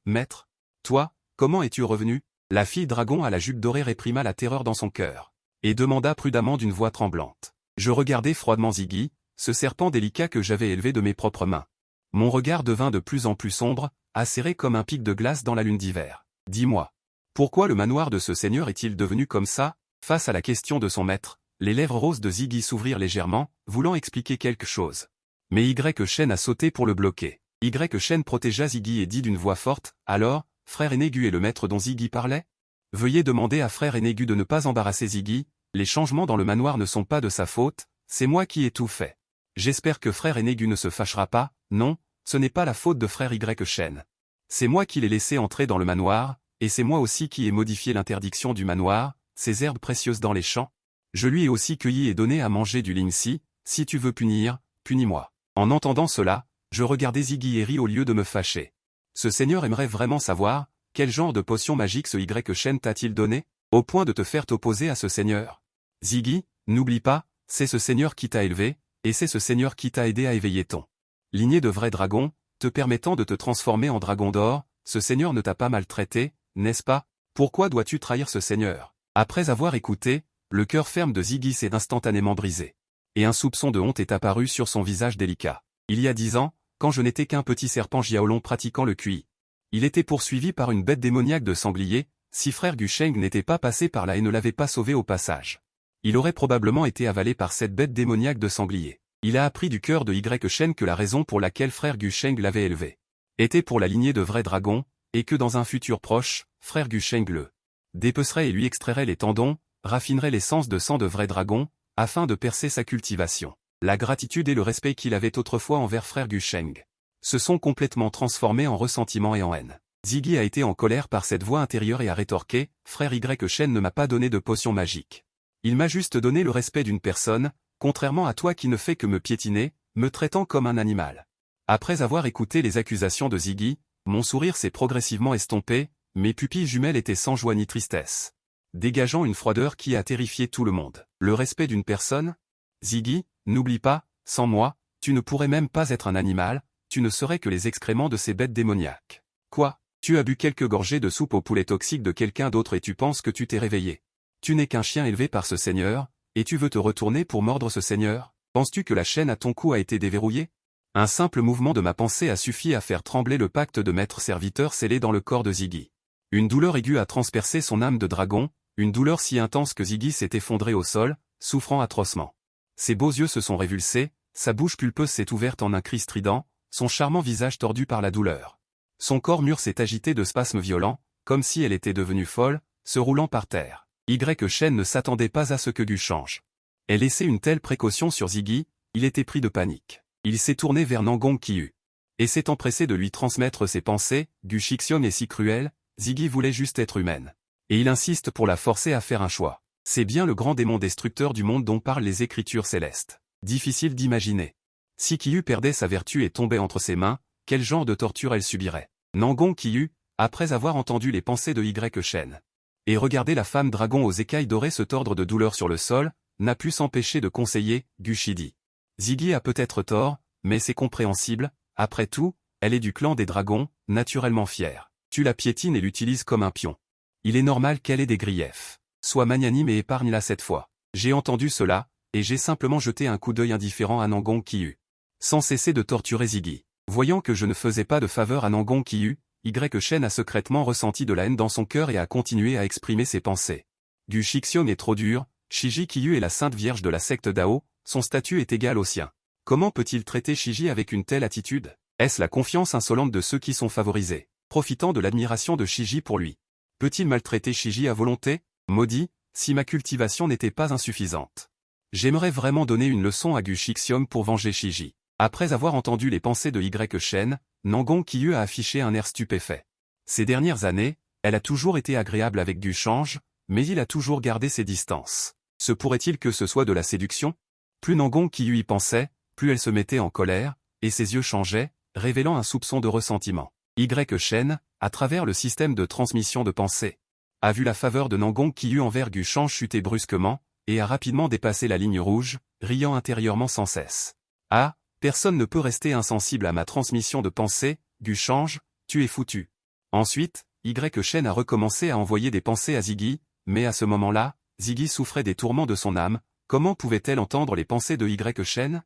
Maître. Toi, comment es-tu revenu? La fille dragon à la jupe dorée réprima la terreur dans son cœur, et demanda prudemment d'une voix tremblante. Je regardais froidement Ziggy, ce serpent délicat que j'avais élevé de mes propres mains. Mon regard devint de plus en plus sombre, acéré comme un pic de glace dans la lune d'hiver. Dis-moi, pourquoi le manoir de ce seigneur est-il devenu comme ça? Face à la question de son maître, les lèvres roses de Ziggy s'ouvrirent légèrement, voulant expliquer quelque chose. Mais Y Shen a sauté pour le bloquer. Y Shen protégea Ziggy et dit d'une voix forte, alors, frère Enegu est le maître dont Ziggy parlait? Veuillez demander à frère Enegu de ne pas embarrasser Ziggy, les changements dans le manoir ne sont pas de sa faute, c'est moi qui ai tout fait. J'espère que frère Enegu ne se fâchera pas, non, ce n'est pas la faute de frère Y Shen. C'est moi qui l'ai laissé entrer dans le manoir, et c'est moi aussi qui ai modifié l'interdiction du manoir, ces herbes précieuses dans les champs. Je lui ai aussi cueilli et donné à manger du lingxi, si tu veux punir, punis-moi. En entendant cela, je regardais Ziggy et ris au lieu de me fâcher. Ce seigneur aimerait vraiment savoir, quel genre de potion magique ce Y Shen t'a-t-il donné, au point de te faire t'opposer à ce seigneur? Ziggy, n'oublie pas, c'est ce seigneur qui t'a élevé, et c'est ce seigneur qui t'a aidé à éveiller ton lignée de vrai dragon, te permettant de te transformer en dragon d'or. Ce seigneur ne t'a pas maltraité, n'est-ce pas? Pourquoi dois-tu trahir ce seigneur? Après avoir écouté, le cœur ferme de Ziggy s'est instantanément brisé. Et un soupçon de honte est apparu sur son visage délicat. Il y a 10 ans, quand je n'étais qu'un petit serpent Jiaolong pratiquant le QI. Il était poursuivi par une bête démoniaque de sanglier, si frère Gusheng n'était pas passé par là et ne l'avait pas sauvé au passage. Il aurait probablement été avalé par cette bête démoniaque de sanglier. Il a appris du cœur de Y Shen que la raison pour laquelle frère Gusheng l'avait élevé était pour la lignée de vrais dragons, et que dans un futur proche, frère Gusheng le dépecerait et lui extrairait les tendons, raffinerait l'essence de sang de vrais dragons, afin de percer sa cultivation. La gratitude et le respect qu'il avait autrefois envers frère Gusheng se sont complètement transformés en ressentiment et en haine. Ziggy a été en colère par cette voix intérieure et a rétorqué, frère Y Shen ne m'a pas donné de potion magique. Il m'a juste donné le respect d'une personne, contrairement à toi qui ne fais que me piétiner, me traitant comme un animal. Après avoir écouté les accusations de Ziggy, mon sourire s'est progressivement estompé, mes pupilles jumelles étaient sans joie ni tristesse, dégageant une froideur qui a terrifié tout le monde. Le respect d'une personne? Ziggy, n'oublie pas, sans moi, tu ne pourrais même pas être un animal, tu ne serais que les excréments de ces bêtes démoniaques. Quoi? Tu as bu quelques gorgées de soupe au poulet toxique de quelqu'un d'autre et tu penses que tu t'es réveillé. Tu n'es qu'un chien élevé par ce seigneur, et tu veux te retourner pour mordre ce seigneur? Penses-tu que la chaîne à ton cou a été déverrouillée? Un simple mouvement de ma pensée a suffi à faire trembler le pacte de maître-serviteur scellé dans le corps de Ziggy. Une douleur aiguë a transpercé son âme de dragon, une douleur si intense que Ziggy s'est effondré au sol, souffrant atrocement. Ses beaux yeux se sont révulsés, sa bouche pulpeuse s'est ouverte en un cri strident, son charmant visage tordu par la douleur. Son corps mûr s'est agité de spasmes violents, comme si elle était devenue folle, se roulant par terre. Y Shen ne s'attendait pas à ce que Gu change. Elle laissait une telle précaution sur Ziggy, il était pris de panique. Il s'est tourné vers Nangon Qiyu. Et s'est empressé de lui transmettre ses pensées, Gu Shixiong est si cruel, Ziggy voulait juste être humaine. Et il insiste pour la forcer à faire un choix. C'est bien le grand démon destructeur du monde dont parlent les écritures célestes. Difficile d'imaginer. Si Qiyu perdait sa vertu et tombait entre ses mains, quel genre de torture elle subirait? Nangon Qiyu, après avoir entendu les pensées de Y Shen, et regardé la femme dragon aux écailles dorées se tordre de douleur sur le sol, n'a pu s'empêcher de conseiller, Gu Shidi. Ziggy a peut-être tort, mais c'est compréhensible, après tout, elle est du clan des dragons, naturellement fière. Tu la piétines et l'utilises comme un pion. Il est normal qu'elle ait des griefs. Sois magnanime et épargne-la cette fois. J'ai entendu cela, et j'ai simplement jeté un coup d'œil indifférent à Nangon Qiyu. Sans cesser de torturer Ziggy. Voyant que je ne faisais pas de faveur à Nangon Qiyu, Y Shen a secrètement ressenti de la haine dans son cœur et a continué à exprimer ses pensées. Gu Shixiong est trop dur, Shiji Qiyu est la sainte vierge de la secte Dao, son statut est égal au sien. Comment peut-il traiter Shiji avec une telle attitude? Est-ce la confiance insolente de ceux qui sont favorisés, profitant de l'admiration de Shiji pour lui? Peut-il maltraiter Shiji à volonté? Maudit, si ma cultivation n'était pas insuffisante. J'aimerais vraiment donner une leçon à Gu Shixiong pour venger Shiji. Après avoir entendu les pensées de Y Shen, Nangon Qiyu a affiché un air stupéfait. Ces dernières années, elle a toujours été agréable avec Gu Change, mais il a toujours gardé ses distances. Se pourrait-il que ce soit de la séduction? Plus Nangong Qiyu y pensait, plus elle se mettait en colère, et ses yeux changeaient, révélant un soupçon de ressentiment. Y Shen, à travers le système de transmission de pensée, a vu la faveur de Nangong Qiyu envers Gu Shang chuter brusquement, et a rapidement dépassé la ligne rouge, riant intérieurement sans cesse. Ah, personne ne peut rester insensible à ma transmission de pensée, Gu Shang, tu es foutu. Ensuite, Y Shen a recommencé à envoyer des pensées à Ziggy, mais à ce moment-là, Ziggy souffrait des tourments de son âme. Comment pouvait-elle entendre les pensées de Y Shen?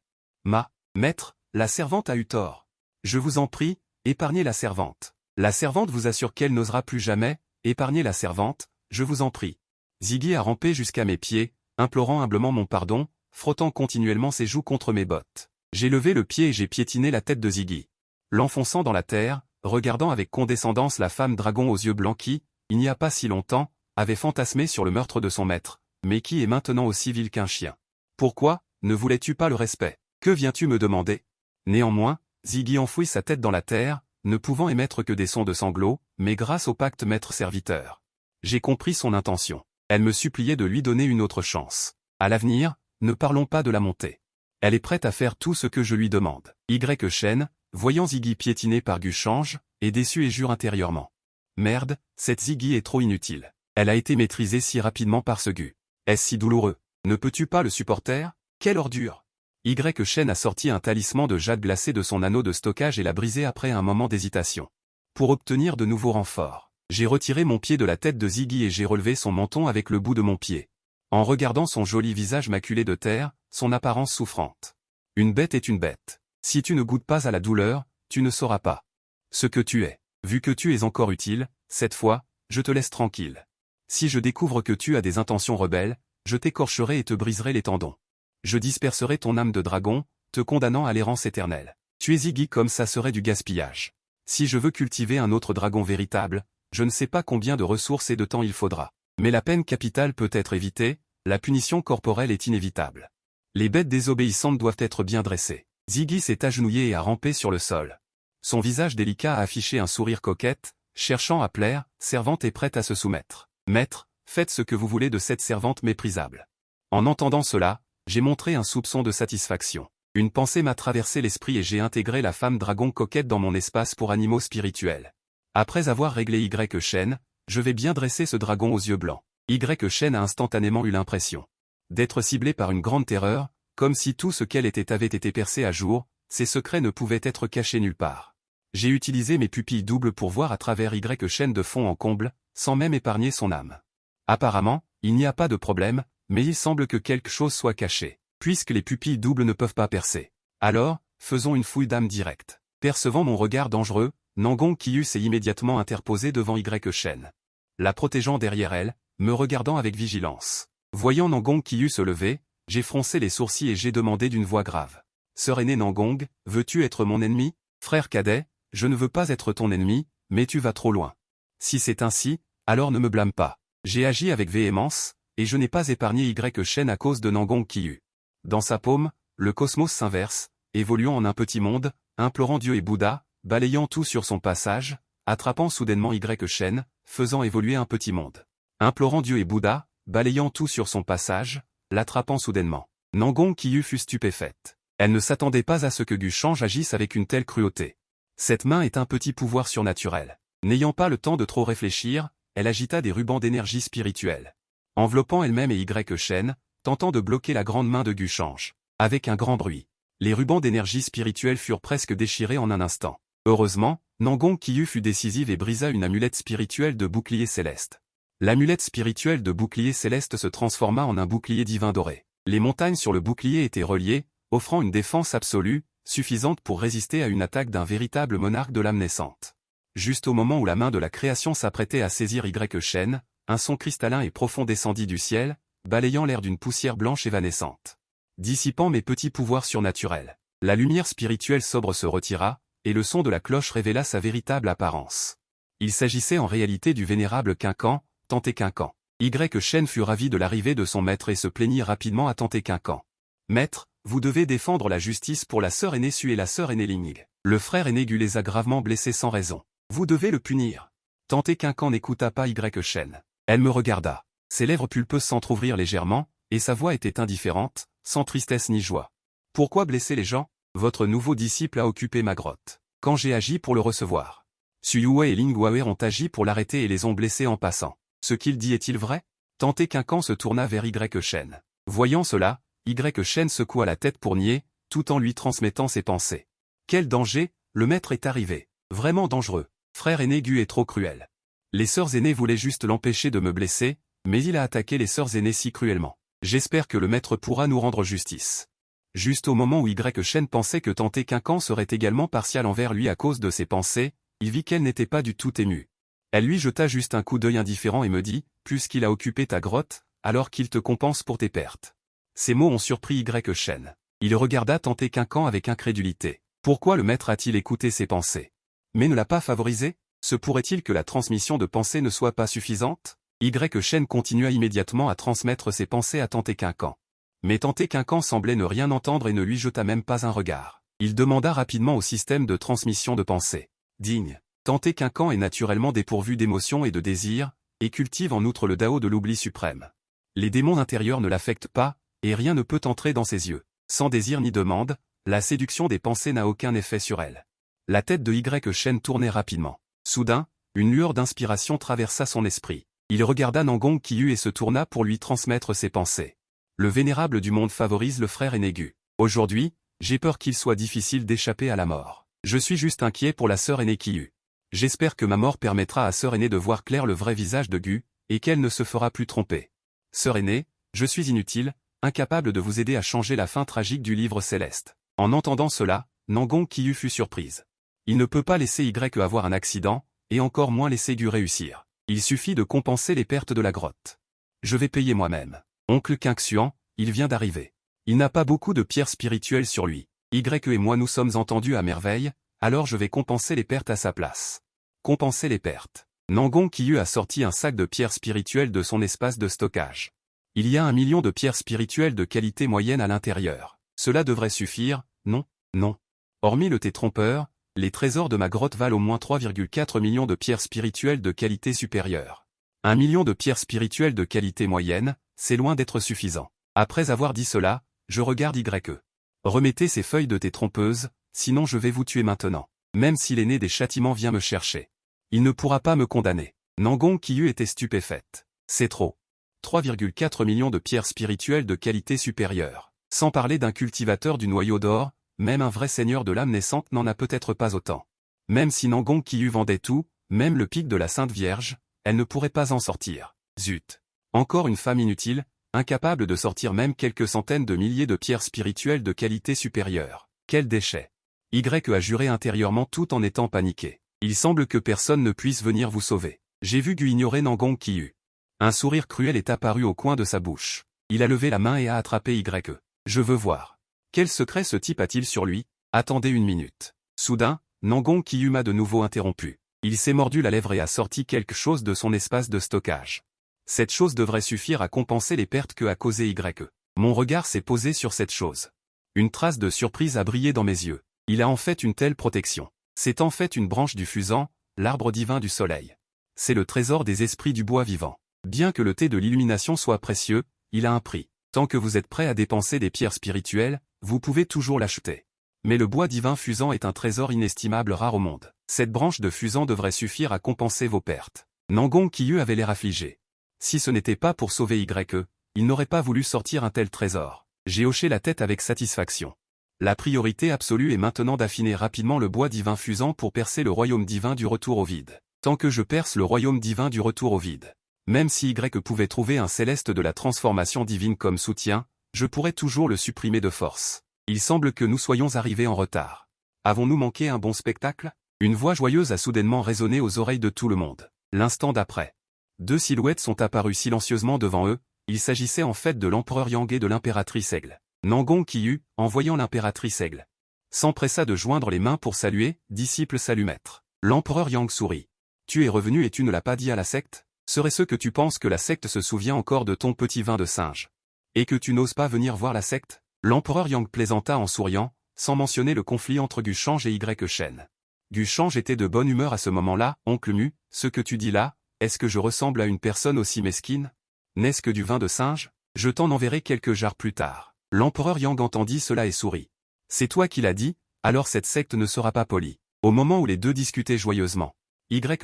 Maître, la servante a eu tort. Je vous en prie, épargnez la servante. La servante vous assure qu'elle n'osera plus jamais, épargnez la servante, je vous en prie. Ziggy a rampé jusqu'à mes pieds, implorant humblement mon pardon, frottant continuellement ses joues contre mes bottes. J'ai levé le pied et j'ai piétiné la tête de Ziggy. L'enfonçant dans la terre, regardant avec condescendance la femme dragon aux yeux blancs qui, il n'y a pas si longtemps, avait fantasmé sur le meurtre de son maître, mais qui est maintenant aussi vil qu'un chien. Pourquoi, ne voulais-tu pas le respect? Que viens-tu me demander? Néanmoins, Ziggy enfouit sa tête dans la terre, ne pouvant émettre que des sons de sanglots, mais grâce au pacte maître-serviteur. J'ai compris son intention. Elle me suppliait de lui donner une autre chance. À l'avenir, ne parlons pas de la montée. Elle est prête à faire tout ce que je lui demande. Y Shen, voyant Ziggy piétiné par Gu Shang, est déçu et jure intérieurement. Merde, cette Ziggy est trop inutile. Elle a été maîtrisée si rapidement par ce Gu. Est-ce si douloureux? Ne peux-tu pas le supporter? Quelle ordure! Y Shen a sorti un talisman de jade glacé de son anneau de stockage et l'a brisé après un moment d'hésitation. Pour obtenir de nouveaux renforts, j'ai retiré mon pied de la tête de Ziggy et j'ai relevé son menton avec le bout de mon pied. En regardant son joli visage maculé de terre, son apparence souffrante. Une bête est une bête. Si tu ne goûtes pas à la douleur, tu ne sauras pas ce que tu es. Vu que tu es encore utile, cette fois, je te laisse tranquille. Si je découvre que tu as des intentions rebelles, je t'écorcherai et te briserai les tendons. Je disperserai ton âme de dragon, te condamnant à l'errance éternelle. Tu es Ziggy comme ça serait du gaspillage. Si je veux cultiver un autre dragon véritable, je ne sais pas combien de ressources et de temps il faudra. Mais la peine capitale peut être évitée, la punition corporelle est inévitable. Les bêtes désobéissantes doivent être bien dressées. Ziggy s'est agenouillé et a rampé sur le sol. Son visage délicat a affiché un sourire coquette, cherchant à plaire, servante est prête à se soumettre. Maître, faites ce que vous voulez de cette servante méprisable. En entendant cela, j'ai montré un soupçon de satisfaction. Une pensée m'a traversé l'esprit et j'ai intégré la femme dragon coquette dans mon espace pour animaux spirituels. Après avoir réglé Y Shen, je vais bien dresser ce dragon aux yeux blancs. Y Shen a instantanément eu l'impression d'être ciblé par une grande terreur, comme si tout ce qu'elle était avait été percé à jour, ses secrets ne pouvaient être cachés nulle part. J'ai utilisé mes pupilles doubles pour voir à travers Y Shen de fond en comble, sans même épargner son âme. Apparemment, il n'y a pas de problème, mais il semble que quelque chose soit caché, puisque les pupilles doubles ne peuvent pas percer. Alors, faisons une fouille d'âme directe. Percevant mon regard dangereux, Nangong Qiyu s'est immédiatement interposé devant Y Shen. La protégeant derrière elle, me regardant avec vigilance. Voyant Nangong Qiyu se lever, j'ai froncé les sourcils et j'ai demandé d'une voix grave. Sœur aînée Nangong, veux-tu être mon ennemi? Frère cadet, je ne veux pas être ton ennemi, mais tu vas trop loin. Si c'est ainsi, alors ne me blâme pas. J'ai agi avec véhémence, et je n'ai pas épargné Y Shen à cause de Nangong Qiyu. Dans sa paume, le cosmos s'inverse, évoluant en un petit monde, implorant Dieu et Bouddha, balayant tout sur son passage, attrapant soudainement Y Shen, faisant évoluer un petit monde. Implorant Dieu et Bouddha, balayant tout sur son passage, l'attrapant soudainement. Nangong Qiyu fut stupéfaite. Elle ne s'attendait pas à ce que Gu Shang agisse avec une telle cruauté. Cette main est un petit pouvoir surnaturel. N'ayant pas le temps de trop réfléchir, elle agita des rubans d'énergie spirituelle. Enveloppant elle-même et Y Shen, tentant de bloquer la grande main de Gu Shang. Avec un grand bruit. Les rubans d'énergie spirituelle furent presque déchirés en un instant. Heureusement, Nangong Qiyu fut décisive et brisa une amulette spirituelle de bouclier céleste. L'amulette spirituelle de bouclier céleste se transforma en un bouclier divin doré. Les montagnes sur le bouclier étaient reliées, offrant une défense absolue, suffisante pour résister à une attaque d'un véritable monarque de l'âme naissante. Juste au moment où la main de la création s'apprêtait à saisir Y Shen, un son cristallin et profond descendit du ciel, balayant l'air d'une poussière blanche évanescente. Dissipant mes petits pouvoirs surnaturels. La lumière spirituelle sobre se retira, et le son de la cloche révéla sa véritable apparence. Il s'agissait en réalité du vénérable Quincan, Tante Quincan. Y Shen fut ravi de l'arrivée de son maître et se plaignit rapidement à Tante Quincan. Maître, vous devez défendre la justice pour la sœur aînée Su et la sœur aînée Ling. Le frère aîné Gu les a gravement blessés sans raison. Vous devez le punir. Tante Quincan n'écouta pas Y Shen. Elle me regarda. Ses lèvres pulpeuses s'entr'ouvrirent légèrement, et sa voix était indifférente, sans tristesse ni joie. Pourquoi blesser les gens? Votre nouveau disciple a occupé ma grotte. Quand j'ai agi pour le recevoir. Suyue et Ling Wei ont agi pour l'arrêter et les ont blessés en passant. Ce qu'il dit est-il vrai? Tante Quincan se tourna vers Y Shen. Voyant cela, Y Shen secoua la tête pour nier, tout en lui transmettant ses pensées. Quel danger, le maître est arrivé. Vraiment dangereux. Frère aîné Gu est trop cruel. Les sœurs aînées voulaient juste l'empêcher de me blesser, mais il a attaqué les sœurs aînées si cruellement. J'espère que le maître pourra nous rendre justice. Juste au moment où Y Shen pensait que Tante Quincan serait également partiale envers lui à cause de ses pensées, il vit qu'elle n'était pas du tout émue. Elle lui jeta juste un coup d'œil indifférent et me dit, puisqu'il a occupé ta grotte, alors qu'il te compense pour tes pertes. Ces mots ont surpris Y Shen. Il regarda Tante Quincan avec incrédulité. Pourquoi le maître a-t-il écouté ses pensées? Mais ne l'a pas favorisé? Se pourrait-il que la transmission de pensées ne soit pas suffisante? Y Shen continua immédiatement à transmettre ses pensées à Tante Quincan. Mais Tante Quincan semblait ne rien entendre et ne lui jeta même pas un regard. Il demanda rapidement au système de transmission de pensées. Digne. Tante Quincan est naturellement dépourvu d'émotions et de désirs, et cultive en outre le Dao de l'oubli suprême. Les démons intérieurs ne l'affectent pas, et rien ne peut entrer dans ses yeux. Sans désir ni demande, la séduction des pensées n'a aucun effet sur elle. La tête de Y Shen tournait rapidement. Soudain, une lueur d'inspiration traversa son esprit. Il regarda Nangong Qiyu et se tourna pour lui transmettre ses pensées. Le vénérable du monde favorise le frère aîné Gu. Aujourd'hui, j'ai peur qu'il soit difficile d'échapper à la mort. Je suis juste inquiet pour la sœur aînée Qiyu. J'espère que ma mort permettra à sœur aînée de voir clair le vrai visage de Gu, et qu'elle ne se fera plus tromper. Sœur aînée, je suis inutile, incapable de vous aider à changer la fin tragique du livre céleste. En entendant cela, Nangong Qiyu fut surprise. Il ne peut pas laisser Y avoir un accident, et encore moins laisser Gu réussir. Il suffit de compenser les pertes de la grotte. Je vais payer moi-même. Oncle Qingxuan, il vient d'arriver. Il n'a pas beaucoup de pierres spirituelles sur lui. Y et moi nous sommes entendus à merveille, alors je vais compenser les pertes à sa place. Compenser les pertes. Nangong Qiyu a sorti un sac de pierres spirituelles de son espace de stockage. Il y a 1 million de pierres spirituelles de qualité moyenne à l'intérieur. Cela devrait suffire, non, non. Hormis le thé trompeur, les trésors de ma grotte valent au moins 3,4 millions de pierres spirituelles de qualité supérieure. 1 million de pierres spirituelles de qualité moyenne, c'est loin d'être suffisant. Après avoir dit cela, je regarde Y. Remettez ces feuilles de thé trompeuse, sinon je vais vous tuer maintenant. Même si l'aîné des châtiments vient me chercher. Il ne pourra pas me condamner. Nangong Qiyu était stupéfaite. C'est trop. 3,4 millions de pierres spirituelles de qualité supérieure. Sans parler d'un cultivateur du noyau d'or, même un vrai seigneur de l'âme naissante n'en a peut-être pas autant. Même si Nangong Qiyu vendait tout, même le pic de la Sainte Vierge, elle ne pourrait pas en sortir. Zut. Encore une femme inutile, incapable de sortir même quelques centaines de milliers de pierres spirituelles de qualité supérieure. Quel déchet. Y a juré intérieurement tout en étant paniqué. Il semble que personne ne puisse venir vous sauver. J'ai vu Gu ignorer Nangong Qiyu. Un sourire cruel est apparu au coin de sa bouche. Il a levé la main et a attrapé Y. Je veux voir. Quel secret ce type a-t-il sur lui? Attendez une minute. Soudain, Nangong Qiyu m'a de nouveau interrompu. Il s'est mordu la lèvre et a sorti quelque chose de son espace de stockage. Cette chose devrait suffire à compenser les pertes que a causées Y. Mon regard s'est posé sur cette chose. Une trace de surprise a brillé dans mes yeux. Il a en fait une telle protection. C'est en fait une branche du fusan, l'arbre divin du soleil. C'est le trésor des esprits du bois vivant. Bien que le thé de l'illumination soit précieux, il a un prix. Tant que vous êtes prêt à dépenser des pierres spirituelles, vous pouvez toujours l'acheter. Mais le bois divin fusan est un trésor inestimable rare au monde. Cette branche de fusan devrait suffire à compenser vos pertes. Nangong Qiyu avait l'air affligé. Si ce n'était pas pour sauver Y, il n'aurait pas voulu sortir un tel trésor. J'ai hoché la tête avec satisfaction. La priorité absolue est maintenant d'affiner rapidement le bois divin fusan pour percer le royaume divin du retour au vide. Tant que je perce le royaume divin du retour au vide. Même si Y pouvait trouver un céleste de la transformation divine comme soutien, je pourrais toujours le supprimer de force. Il semble que nous soyons arrivés en retard. Avons-nous manqué un bon spectacle? Une voix joyeuse a soudainement résonné aux oreilles de tout le monde. L'instant d'après. 2 silhouettes sont apparues silencieusement devant eux, il s'agissait en fait de l'empereur Yang et de l'impératrice Aigle. Nangong Qiyu, en voyant l'impératrice Aigle, s'empressa de joindre les mains pour saluer, disciple salut maître. L'empereur Yang sourit. Tu es revenu et tu ne l'as pas dit à la secte? Serait-ce que tu penses que la secte se souvient encore de ton petit vin de singe? Et que tu n'oses pas venir voir la secte? L'empereur Yang plaisanta en souriant, sans mentionner le conflit entre Gu Shang et Y Shen. Gu Shang était de bonne humeur à ce moment-là. Oncle Mu, ce que tu dis là, est-ce que je ressemble à une personne aussi mesquine? N'est-ce que du vin de singe? Je t'en enverrai quelques jarres plus tard. L'empereur Yang entendit cela et sourit. C'est toi qui l'as dit, alors cette secte ne sera pas polie. Au moment où les deux discutaient joyeusement,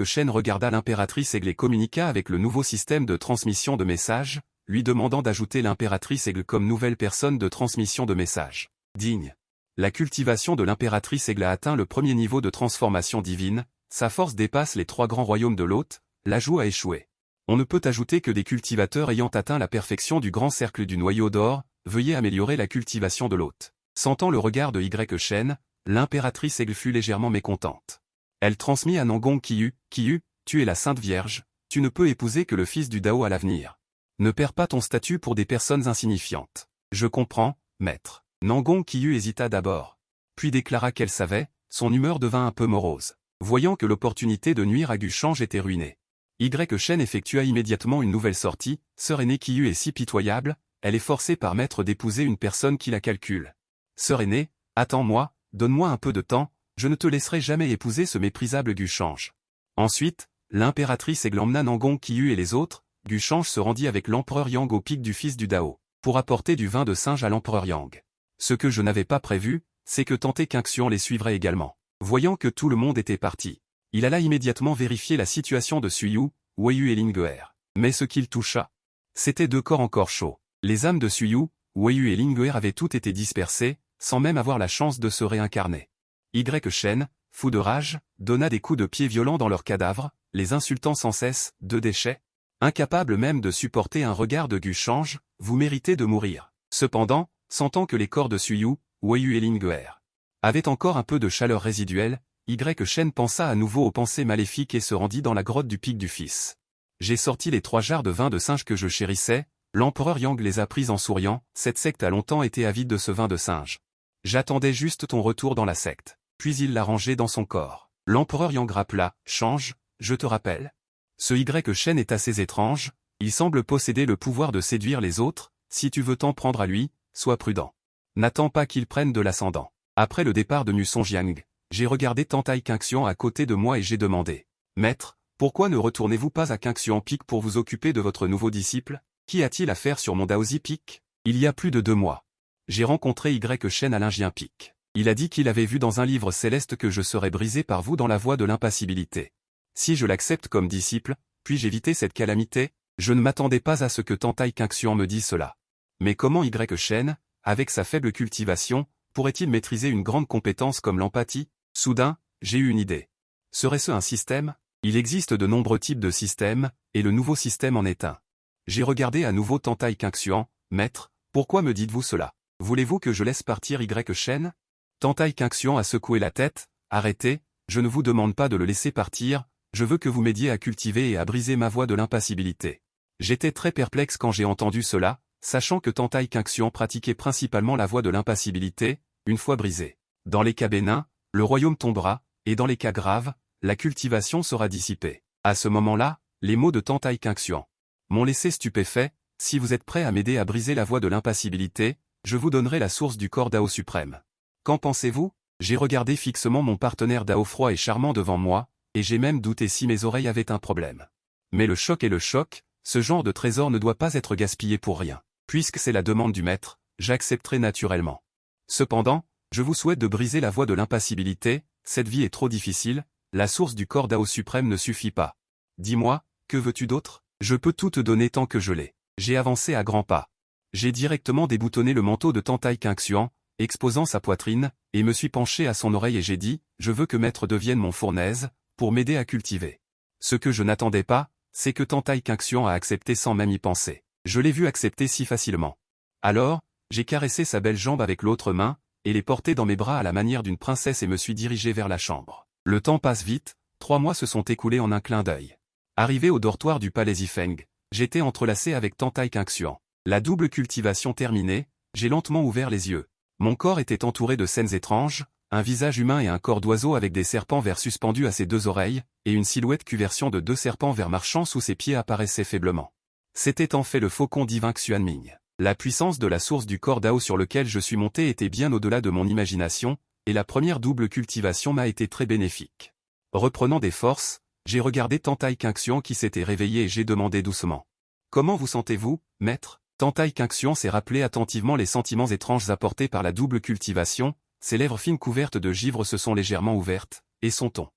Shen regarda l'impératrice Aigle et communiqua avec le nouveau système de transmission de messages, lui demandant d'ajouter l'impératrice Aigle comme nouvelle personne de transmission de messages. Digne. La cultivation de l'impératrice Aigle a atteint le premier niveau de transformation divine, sa force dépasse les 3 grands royaumes de l'hôte, l'ajout a échoué. On ne peut ajouter que des cultivateurs ayant atteint la perfection du grand cercle du noyau d'or, veuillez améliorer la cultivation de l'hôte. Sentant le regard de Shen, l'impératrice Aigle fut légèrement mécontente. Elle transmit à Nangong Qiyu, tu es la Sainte Vierge, tu ne peux épouser que le fils du Dao à l'avenir. Ne perds pas ton statut pour des personnes insignifiantes. Je comprends, maître. Nangong Qiyu hésita d'abord. Puis déclara qu'elle savait, son humeur devint un peu morose. Voyant que l'opportunité de nuire à Guchange était ruinée. Shen effectua immédiatement une nouvelle sortie, sœur aînée Qiyu est si pitoyable, elle est forcée par maître d'épouser une personne qui la calcule. Sœur aînée, attends-moi, donne-moi un peu de temps, je ne te laisserai jamais épouser ce méprisable Guchange. Ensuite, l'impératrice Aigle emmena Nangong Qiyu et les autres, Guchange se rendit avec l'empereur Yang au pic du fils du Dao, pour apporter du vin de singe à l'empereur Yang. Ce que je n'avais pas prévu, c'est que Tante Qingxuan les suivrait également. Voyant que tout le monde était parti, il alla immédiatement vérifier la situation de Suyu, Weiyu et Linguer. Mais ce qu'il toucha, c'était 2 corps encore chauds. Les âmes de Suyu, Weiyu et Linguer avaient toutes été dispersées, sans même avoir la chance de se réincarner. Shen, fou de rage, donna des coups de pied violents dans leurs cadavres, les insultant sans cesse, 2 déchets. Incapable même de supporter un regard de Guchange, vous méritez de mourir. Cependant, sentant que les corps de Suyu, Weiyu et Linguer avaient encore un peu de chaleur résiduelle, Shen pensa à nouveau aux pensées maléfiques et se rendit dans la grotte du pic du fils. J'ai sorti les 3 jarres de vin de singe que je chérissais, l'empereur Yang les a prises en souriant, cette secte a longtemps été avide de ce vin de singe. J'attendais juste ton retour dans la secte. Puis il l'a rangé dans son corps. L'empereur Yang rappela, change, je te rappelle. Ce Shen est assez étrange, il semble posséder le pouvoir de séduire les autres, si tu veux t'en prendre à lui, sois prudent. N'attends pas qu'il prenne de l'ascendant. Après le départ de Musonjiang, j'ai regardé Tante Qingxuan à côté de moi et j'ai demandé. Maître, pourquoi ne retournez-vous pas à Qingxuan Peak pour vous occuper de votre nouveau disciple? Qu'y a-t-il à faire sur mon Daozi Peak? Il y a plus de 2 mois. J'ai rencontré Shen à l'Ingien Peak. Il a dit qu'il avait vu dans un livre céleste que je serais brisé par vous dans la voie de l'impassibilité. Si je l'accepte comme disciple, puis-je éviter cette calamité? Je ne m'attendais pas à ce que Tante Qingxuan me dise cela. Mais comment Shen, avec sa faible cultivation, pourrait-il maîtriser une grande compétence comme l'empathie? Soudain, j'ai eu une idée. Serait-ce un système? Il existe de nombreux types de systèmes, et le nouveau système en est un. J'ai regardé à nouveau Tante Qingxuan, maître, pourquoi me dites-vous cela? Voulez-vous que je laisse partir Shen? Tante Qingxuan a secoué la tête, arrêtez, je ne vous demande pas de le laisser partir, je veux que vous m'aidiez à cultiver et à briser ma voie de l'impassibilité. J'étais très perplexe quand j'ai entendu cela, sachant que Tante Qingxuan pratiquait principalement la voie de l'impassibilité, une fois brisée. Dans les cas bénins, le royaume tombera, et dans les cas graves, la cultivation sera dissipée. À ce moment-là, les mots de Tante Qingxuan m'ont laissé stupéfait, si vous êtes prêt à m'aider à briser la voie de l'impassibilité, je vous donnerai la source du corps Dao suprême. Qu'en pensez-vous? J'ai regardé fixement mon partenaire Dao froid et charmant devant moi, et j'ai même douté si mes oreilles avaient un problème. Mais le choc est le choc, ce genre de trésor ne doit pas être gaspillé pour rien. Puisque c'est la demande du maître, j'accepterai naturellement. Cependant, je vous souhaite de briser la voie de l'impassibilité, cette vie est trop difficile, la source du corps Dao suprême ne suffit pas. Dis-moi, que veux-tu d'autre? Je peux tout te donner tant que je l'ai. J'ai avancé à grands pas. J'ai directement déboutonné le manteau de Tante Qingxuan, exposant sa poitrine, et me suis penché à son oreille et j'ai dit, je veux que maître devienne mon fournaise, pour m'aider à cultiver. Ce que je n'attendais pas, c'est que Tante Qingxuan a accepté sans même y penser. Je l'ai vu accepter si facilement. Alors, j'ai caressé sa belle jambe avec l'autre main, et l'ai portée dans mes bras à la manière d'une princesse et me suis dirigé vers la chambre. Le temps passe vite, 3 mois se sont écoulés en un clin d'œil. Arrivé au dortoir du palais Zifeng, j'étais entrelacé avec Tante Qingxuan. La double cultivation terminée, j'ai lentement ouvert les yeux. Mon corps était entouré de scènes étranges, un visage humain et un corps d'oiseau avec des serpents verts suspendus à ses 2 oreilles, et une silhouette cuversion de 2 serpents verts marchant sous ses pieds apparaissait faiblement. C'était en fait le faucon divin Xuanming. La puissance de la source du corps Dao sur lequel je suis monté était bien au-delà de mon imagination, et la première double cultivation m'a été très bénéfique. Reprenant des forces, j'ai regardé Tante Qingxuan qui s'était réveillée et j'ai demandé doucement. Comment vous sentez-vous, maître? Tantai Qingxian s'est rappelé attentivement les sentiments étranges apportés par la double cultivation, ses lèvres fines couvertes de givre se sont légèrement ouvertes, et son ton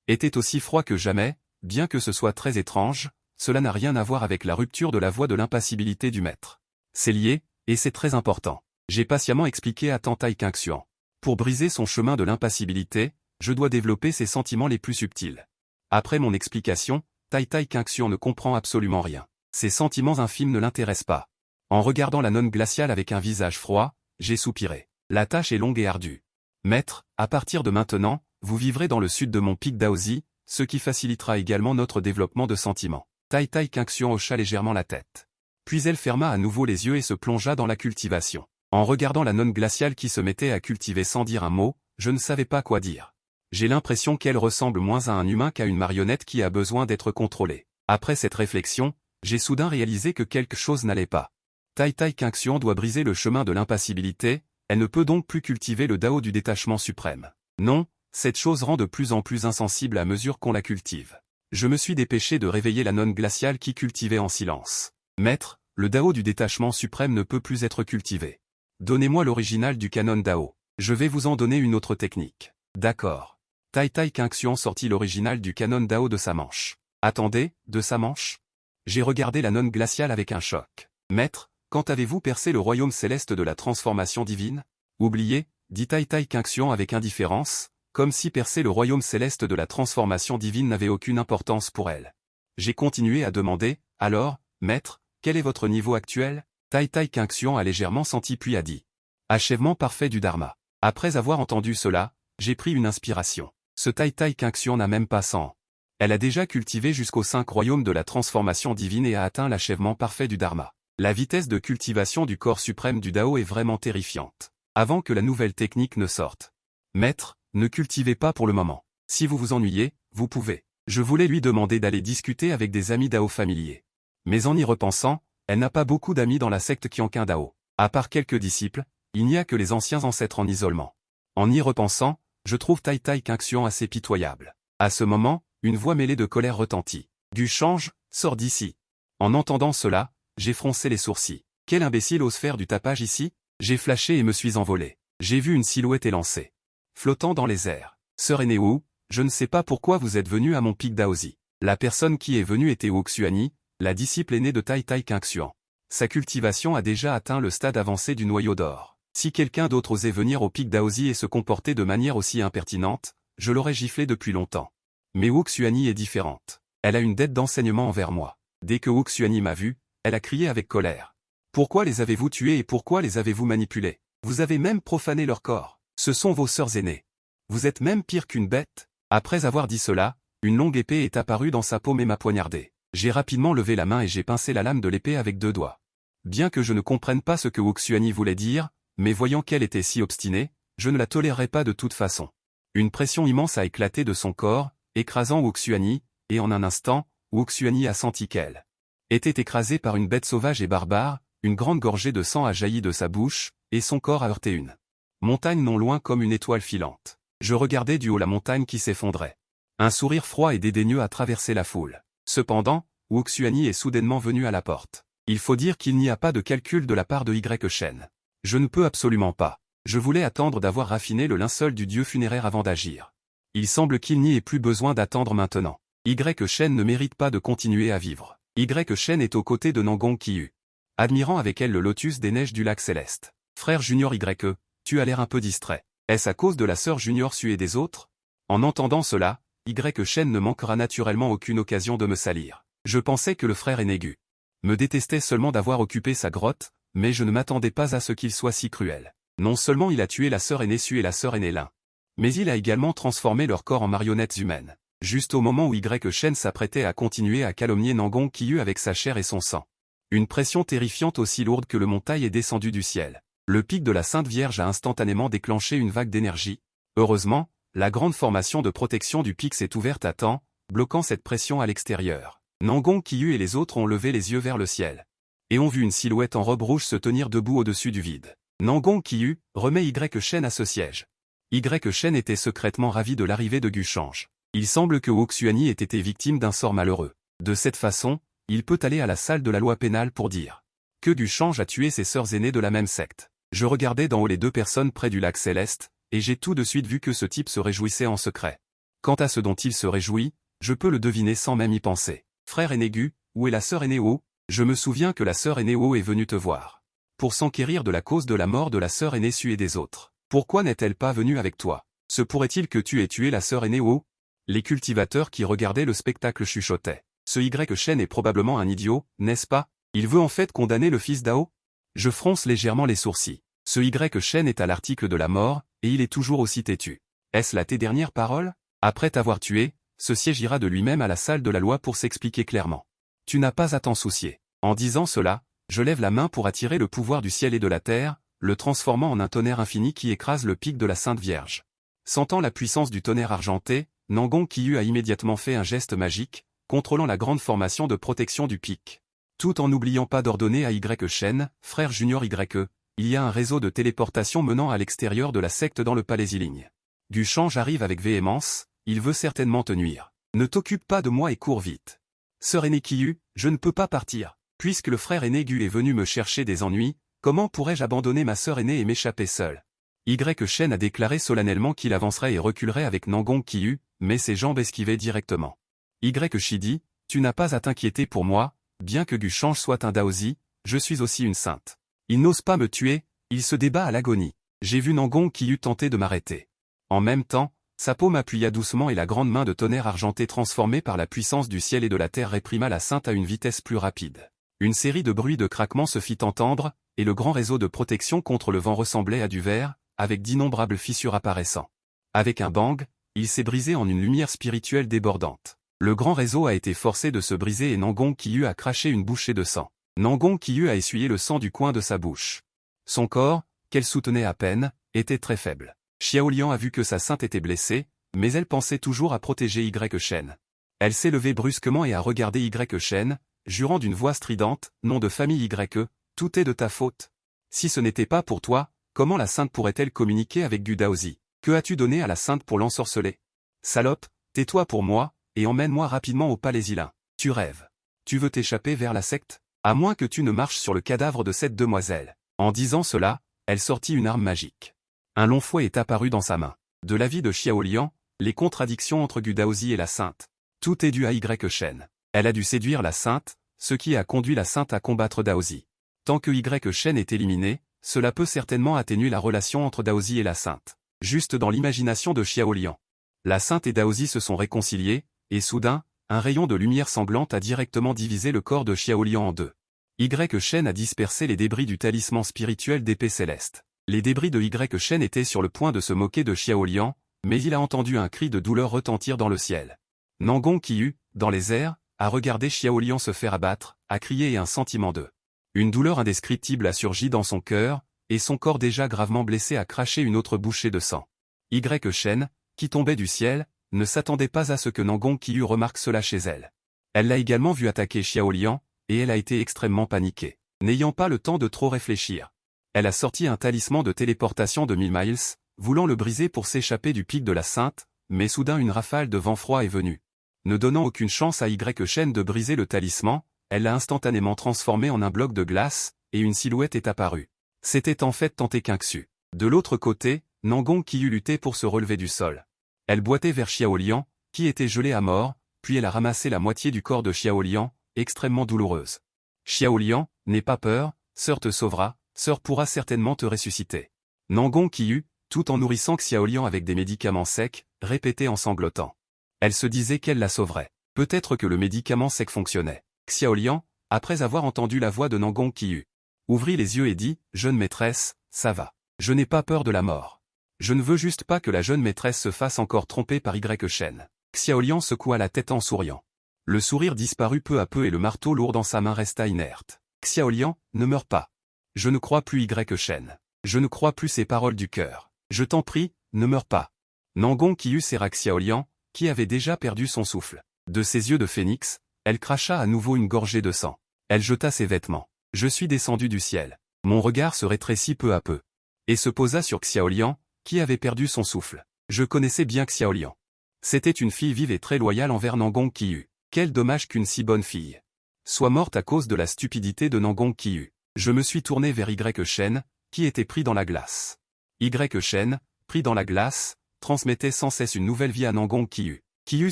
était aussi froid que jamais, bien que ce soit très étrange, cela n'a rien à voir avec la rupture de la voie de l'impassibilité du maître. C'est lié, et c'est très important. J'ai patiemment expliqué à Tantai Qingxian. Pour briser son chemin de l'impassibilité, je dois développer ses sentiments les plus subtils. Après mon explication, Tantai Qingxian ne comprend absolument rien. Ses sentiments infimes ne l'intéressent pas. En regardant la nonne glaciale avec un visage froid, j'ai soupiré. La tâche est longue et ardue. Maître, à partir de maintenant, vous vivrez dans le sud de mon pic d'Aozi, ce qui facilitera également notre développement de sentiments. Tantai Qingxian hocha légèrement la tête. Puis elle ferma à nouveau les yeux et se plongea dans la cultivation. En regardant la nonne glaciale qui se mettait à cultiver sans dire un mot, je ne savais pas quoi dire. J'ai l'impression qu'elle ressemble moins à un humain qu'à une marionnette qui a besoin d'être contrôlée. Après cette réflexion, j'ai soudain réalisé que quelque chose n'allait pas. Tantai Qingxian doit briser le chemin de l'impassibilité, elle ne peut donc plus cultiver le Dao du détachement suprême. Non, cette chose rend de plus en plus insensible à mesure qu'on la cultive. Je me suis dépêché de réveiller la nonne glaciale qui cultivait en silence. Maître, le Dao du détachement suprême ne peut plus être cultivé. Donnez-moi l'original du canon Dao. Je vais vous en donner une autre technique. D'accord. Tantai Qingxian sortit l'original du canon Dao de sa manche. Attendez, de sa manche? J'ai regardé la nonne glaciale avec un choc. Maître, quand avez-vous percé le royaume céleste de la transformation divine? Oubliez, dit Tantai Qingxian avec indifférence, comme si percer le royaume céleste de la transformation divine n'avait aucune importance pour elle. J'ai continué à demander, alors, maître, quel est votre niveau actuel? Tantai Qingxian a légèrement senti puis a dit. Achèvement parfait du Dharma. Après avoir entendu cela, j'ai pris une inspiration. Ce Tantai Qingxian n'a même pas 100 ans. Elle a déjà cultivé jusqu'aux 5 royaumes de la transformation divine et a atteint l'achèvement parfait du Dharma. La vitesse de cultivation du corps suprême du Dao est vraiment terrifiante. Avant que la nouvelle technique ne sorte. Maître, ne cultivez pas pour le moment. Si vous vous ennuyez, vous pouvez. Je voulais lui demander d'aller discuter avec des amis Dao familiers. Mais en y repensant, elle n'a pas beaucoup d'amis dans la secte Qianqun Dao. À part quelques disciples, il n'y a que les anciens ancêtres en isolement. En y repensant, je trouve Tantai Qingxian assez pitoyable. À ce moment, une voix mêlée de colère retentit. Guchange, sors d'ici. En entendant cela, j'ai froncé les sourcils. Quel imbécile ose faire du tapage ici? J'ai flashé et me suis envolé. J'ai vu une silhouette élancée. Flottant dans les airs. Sœur aînée Wu, je ne sais pas pourquoi vous êtes venu à mon pic d'Aozi. La personne qui est venue était Wu Xuanyi, la disciple aînée de Tantai Qingxian. Sa cultivation a déjà atteint le stade avancé du noyau d'or. Si quelqu'un d'autre osait venir au pic d'Aozi et se comporter de manière aussi impertinente, je l'aurais giflé depuis longtemps. Mais Wu Xuanyi est différente. Elle a une dette d'enseignement envers moi. Dès que Wu Xuanyi m'a vu, elle a crié avec colère. Pourquoi les avez-vous tués et pourquoi les avez-vous manipulés? Vous avez même profané leur corps. Ce sont vos sœurs aînées. Vous êtes même pire qu'une bête. Après avoir dit cela, une longue épée est apparue dans sa paume et m'a poignardé. J'ai rapidement levé la main et j'ai pincé la lame de l'épée avec 2 doigts. Bien que je ne comprenne pas ce que Wu Xuanyi voulait dire, mais voyant qu'elle était si obstinée, je ne la tolérerai pas de toute façon. Une pression immense a éclaté de son corps, écrasant Wu Xuanyi, et en un instant, Wu Xuanyi a senti qu'elle était écrasée par une bête sauvage et barbare, une grande gorgée de sang a jailli de sa bouche, et son corps a heurté une montagne non loin comme une étoile filante. Je regardais du haut la montagne qui s'effondrait. Un sourire froid et dédaigneux a traversé la foule. Cependant, Wu Xuanyi est soudainement venu à la porte. Il faut dire qu'il n'y a pas de calcul de la part de Y Shen. Je ne peux absolument pas. Je voulais attendre d'avoir raffiné le linceul du dieu funéraire avant d'agir. Il semble qu'il n'y ait plus besoin d'attendre maintenant. Y Shen ne mérite pas de continuer à vivre. Y Shen est aux côtés de Nangong Qiyu, admirant avec elle le lotus des neiges du lac céleste. Frère junior Y, tu as l'air un peu distrait. Est-ce à cause de la sœur junior Su et des autres? En entendant cela, Y Shen ne manquera naturellement aucune occasion de me salir. Je pensais que le frère aîné Gu me détestait seulement d'avoir occupé sa grotte, mais je ne m'attendais pas à ce qu'il soit si cruel. Non seulement il a tué la sœur aînée Su et la sœur aînée Lin, mais il a également transformé leur corps en marionnettes humaines. Juste au moment où Y Shen s'apprêtait à continuer à calomnier Nangong Qiyu avec sa chair et son sang. Une pression terrifiante aussi lourde que le montagne est descendue du ciel. Le pic de la Sainte Vierge a instantanément déclenché une vague d'énergie. Heureusement, la grande formation de protection du pic s'est ouverte à temps, bloquant cette pression à l'extérieur. Nangong Qiyu et les autres ont levé les yeux vers le ciel. Et ont vu une silhouette en robe rouge se tenir debout au-dessus du vide. Nangong Qiyu remet Y Shen à ce siège. Y Shen était secrètement ravi de l'arrivée de Guchange. Il semble que Wu Xuanyi ait été victime d'un sort malheureux. De cette façon, il peut aller à la salle de la loi pénale pour dire que Guchange a tué ses sœurs aînées de la même secte. Je regardais d'en haut les deux personnes près du lac Céleste, et j'ai tout de suite vu que ce type se réjouissait en secret. Quant à ce dont il se réjouit, je peux le deviner sans même y penser. Frère Aîné, où est la sœur aînée O? Je me souviens que la sœur aînée O est venue te voir. Pour s'enquérir de la cause de la mort de la sœur aînée Su et des autres. Pourquoi n'est-elle pas venue avec toi? Se pourrait-il que tu aies tué la sœur aînée O? Les cultivateurs qui regardaient le spectacle chuchotaient. Ce Y Shen est probablement un idiot, n'est-ce pas? Il veut en fait condamner le fils d'Ao? Je fronce légèrement les sourcils. Ce Y Shen est à l'article de la mort, et il est toujours aussi têtu. Est-ce là tes dernières paroles? Après t'avoir tué, ce siège ira de lui-même à la salle de la loi pour s'expliquer clairement. Tu n'as pas à t'en soucier. En disant cela, je lève la main pour attirer le pouvoir du ciel et de la terre, le transformant en un tonnerre infini qui écrase le pic de la Sainte Vierge. Sentant la puissance du tonnerre argenté, Nangon Qiyu a immédiatement fait un geste magique, contrôlant la grande formation de protection du pic. Tout en n'oubliant pas d'ordonner à Y Shen, frère junior YE, il y a un réseau de téléportation menant à l'extérieur de la secte dans le palais Ziling. Guchange arrive avec véhémence, il veut certainement te nuire. Ne t'occupe pas de moi et cours vite. Sœur aînée Qiyu, je ne peux pas partir. Puisque le frère aîné Gu est venu me chercher des ennuis, comment pourrais-je abandonner ma sœur aînée et m'échapper seul? Y Shen a déclaré solennellement qu'il avancerait et reculerait avec Nangon Qiyu, mais ses jambes esquivaient directement. Y Shi dit, tu n'as pas à t'inquiéter pour moi, bien que Guchange soit un Daozi, je suis aussi une sainte. Il n'ose pas me tuer, il se débat à l'agonie. J'ai vu Nangon Qiyu tenter de m'arrêter. En même temps, sa paume appuya doucement et la grande main de tonnerre argenté transformée par la puissance du ciel et de la terre réprima la sainte à une vitesse plus rapide. Une série de bruits de craquements se fit entendre, et le grand réseau de protection contre le vent ressemblait à du verre, avec d'innombrables fissures apparaissant. Avec un bang, il s'est brisé en une lumière spirituelle débordante. Le grand réseau a été forcé de se briser et Nangon Qiyu a craché une bouchée de sang. Nangon Qiyu a essuyé le sang du coin de sa bouche. Son corps, qu'elle soutenait à peine, était très faible. Xiaolian a vu que sa sainte était blessée, mais elle pensait toujours à protéger Y Shen. Elle s'est levée brusquement et a regardé Y Shen, jurant d'une voix stridente, nom de famille YE, tout est de ta faute. Si ce n'était pas pour toi, comment la sainte pourrait-elle communiquer avec Gu Daozi? Que as-tu donné à la sainte pour l'ensorceler? Salope, tais-toi pour moi, et emmène-moi rapidement au palais Ziling. Tu rêves. Tu veux t'échapper vers la secte? À moins que tu ne marches sur le cadavre de cette demoiselle. En disant cela, elle sortit une arme magique. Un long fouet est apparu dans sa main. De l'avis de Xiaolian, les contradictions entre Gu Daozi et la sainte. Tout est dû à Y Shen. Elle a dû séduire la sainte, ce qui a conduit la sainte à combattre Daozi. Tant que Y Shen est éliminé, cela peut certainement atténuer la relation entre Daozi et la sainte. Juste dans l'imagination de Xiaolian. La sainte et Daozi se sont réconciliés, et soudain, un rayon de lumière sanglante a directement divisé le corps de Xiaolian en deux. Y Shen a dispersé les débris du talisman spirituel d'épée céleste. Les débris de Y Shen étaient sur le point de se moquer de Xiaolian, mais il a entendu un cri de douleur retentir dans le ciel. Nangon Qiyu, dans les airs, a regardé Xiaolian se faire abattre, a crié et un sentiment de une douleur indescriptible a surgi dans son cœur, et son corps déjà gravement blessé a craché une autre bouchée de sang. Y Shen, qui tombait du ciel, ne s'attendait pas à ce que Nangon Qiyu remarque cela chez elle. Elle l'a également vu attaquer Xiaolian, et elle a été extrêmement paniquée. N'ayant pas le temps de trop réfléchir, elle a sorti un talisman de téléportation de 1000 miles, voulant le briser pour s'échapper du pic de la Sainte, mais soudain une rafale de vent froid est venue. Ne donnant aucune chance à Y Shen de briser le talisman, elle l'a instantanément transformé en un bloc de glace, et une silhouette est apparue. C'était en fait Tantekinksu. De l'autre côté, Nangon Qiyu luttait pour se relever du sol. Elle boitait vers Xiaolian, qui était gelé à mort, puis elle a ramassé la moitié du corps de Xiaolian, extrêmement douloureuse. Xiaolian, n'aie pas peur, sœur te sauvera, sœur pourra certainement te ressusciter. Nangon Qiyu, tout en nourrissant Xiaolian avec des médicaments secs, répétait en sanglotant. Elle se disait qu'elle la sauverait. Peut-être que le médicament sec fonctionnait. Xiaolian, après avoir entendu la voix de Nangon Qiyu, ouvrit les yeux et dit, « Jeune maîtresse, ça va. Je n'ai pas peur de la mort. Je ne veux juste pas que la jeune maîtresse se fasse encore tromper par Y Shen. » Xiaolian secoua la tête en souriant. Le sourire disparut peu à peu et le marteau lourd dans sa main resta inerte. Xiaolian, ne meurs pas. Je ne crois plus Y Shen. Je ne crois plus ces paroles du cœur. Je t'en prie, ne meurs pas. Nangon Qiyu serra Xiaolian, qui avait déjà perdu son souffle. De ses yeux de phénix, elle cracha à nouveau une gorgée de sang. Elle jeta ses vêtements. Je suis descendu du ciel. Mon regard se rétrécit peu à peu. Et se posa sur Xiaolian, qui avait perdu son souffle. Je connaissais bien Xiaolian. C'était une fille vive et très loyale envers Nangon Qiyu. Quel dommage qu'une si bonne fille soit morte à cause de la stupidité de Nangong Qiyu. Je me suis tourné vers Y Shen, qui était pris dans la glace. Y Shen, pris dans la glace, transmettait sans cesse une nouvelle vie à Nangong Qiyu. Qiyu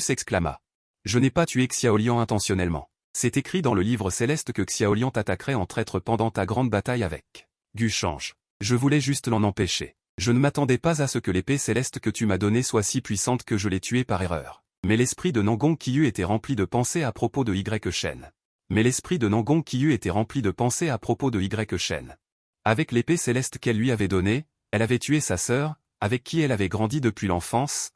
s'exclama. Je n'ai pas tué Xiaolian intentionnellement. C'est écrit dans le livre céleste que Xiaolian t'attaquerait en traître pendant ta grande bataille avec Gu Change. Je voulais juste l'en empêcher. Je ne m'attendais pas à ce que l'épée céleste que tu m'as donnée soit si puissante que je l'ai tuée par erreur. Mais l'esprit de Nangong Qiyu était rempli de pensées à propos de Y Shen. Avec l'épée céleste qu'elle lui avait donnée, elle avait tué sa sœur, avec qui elle avait grandi depuis l'enfance,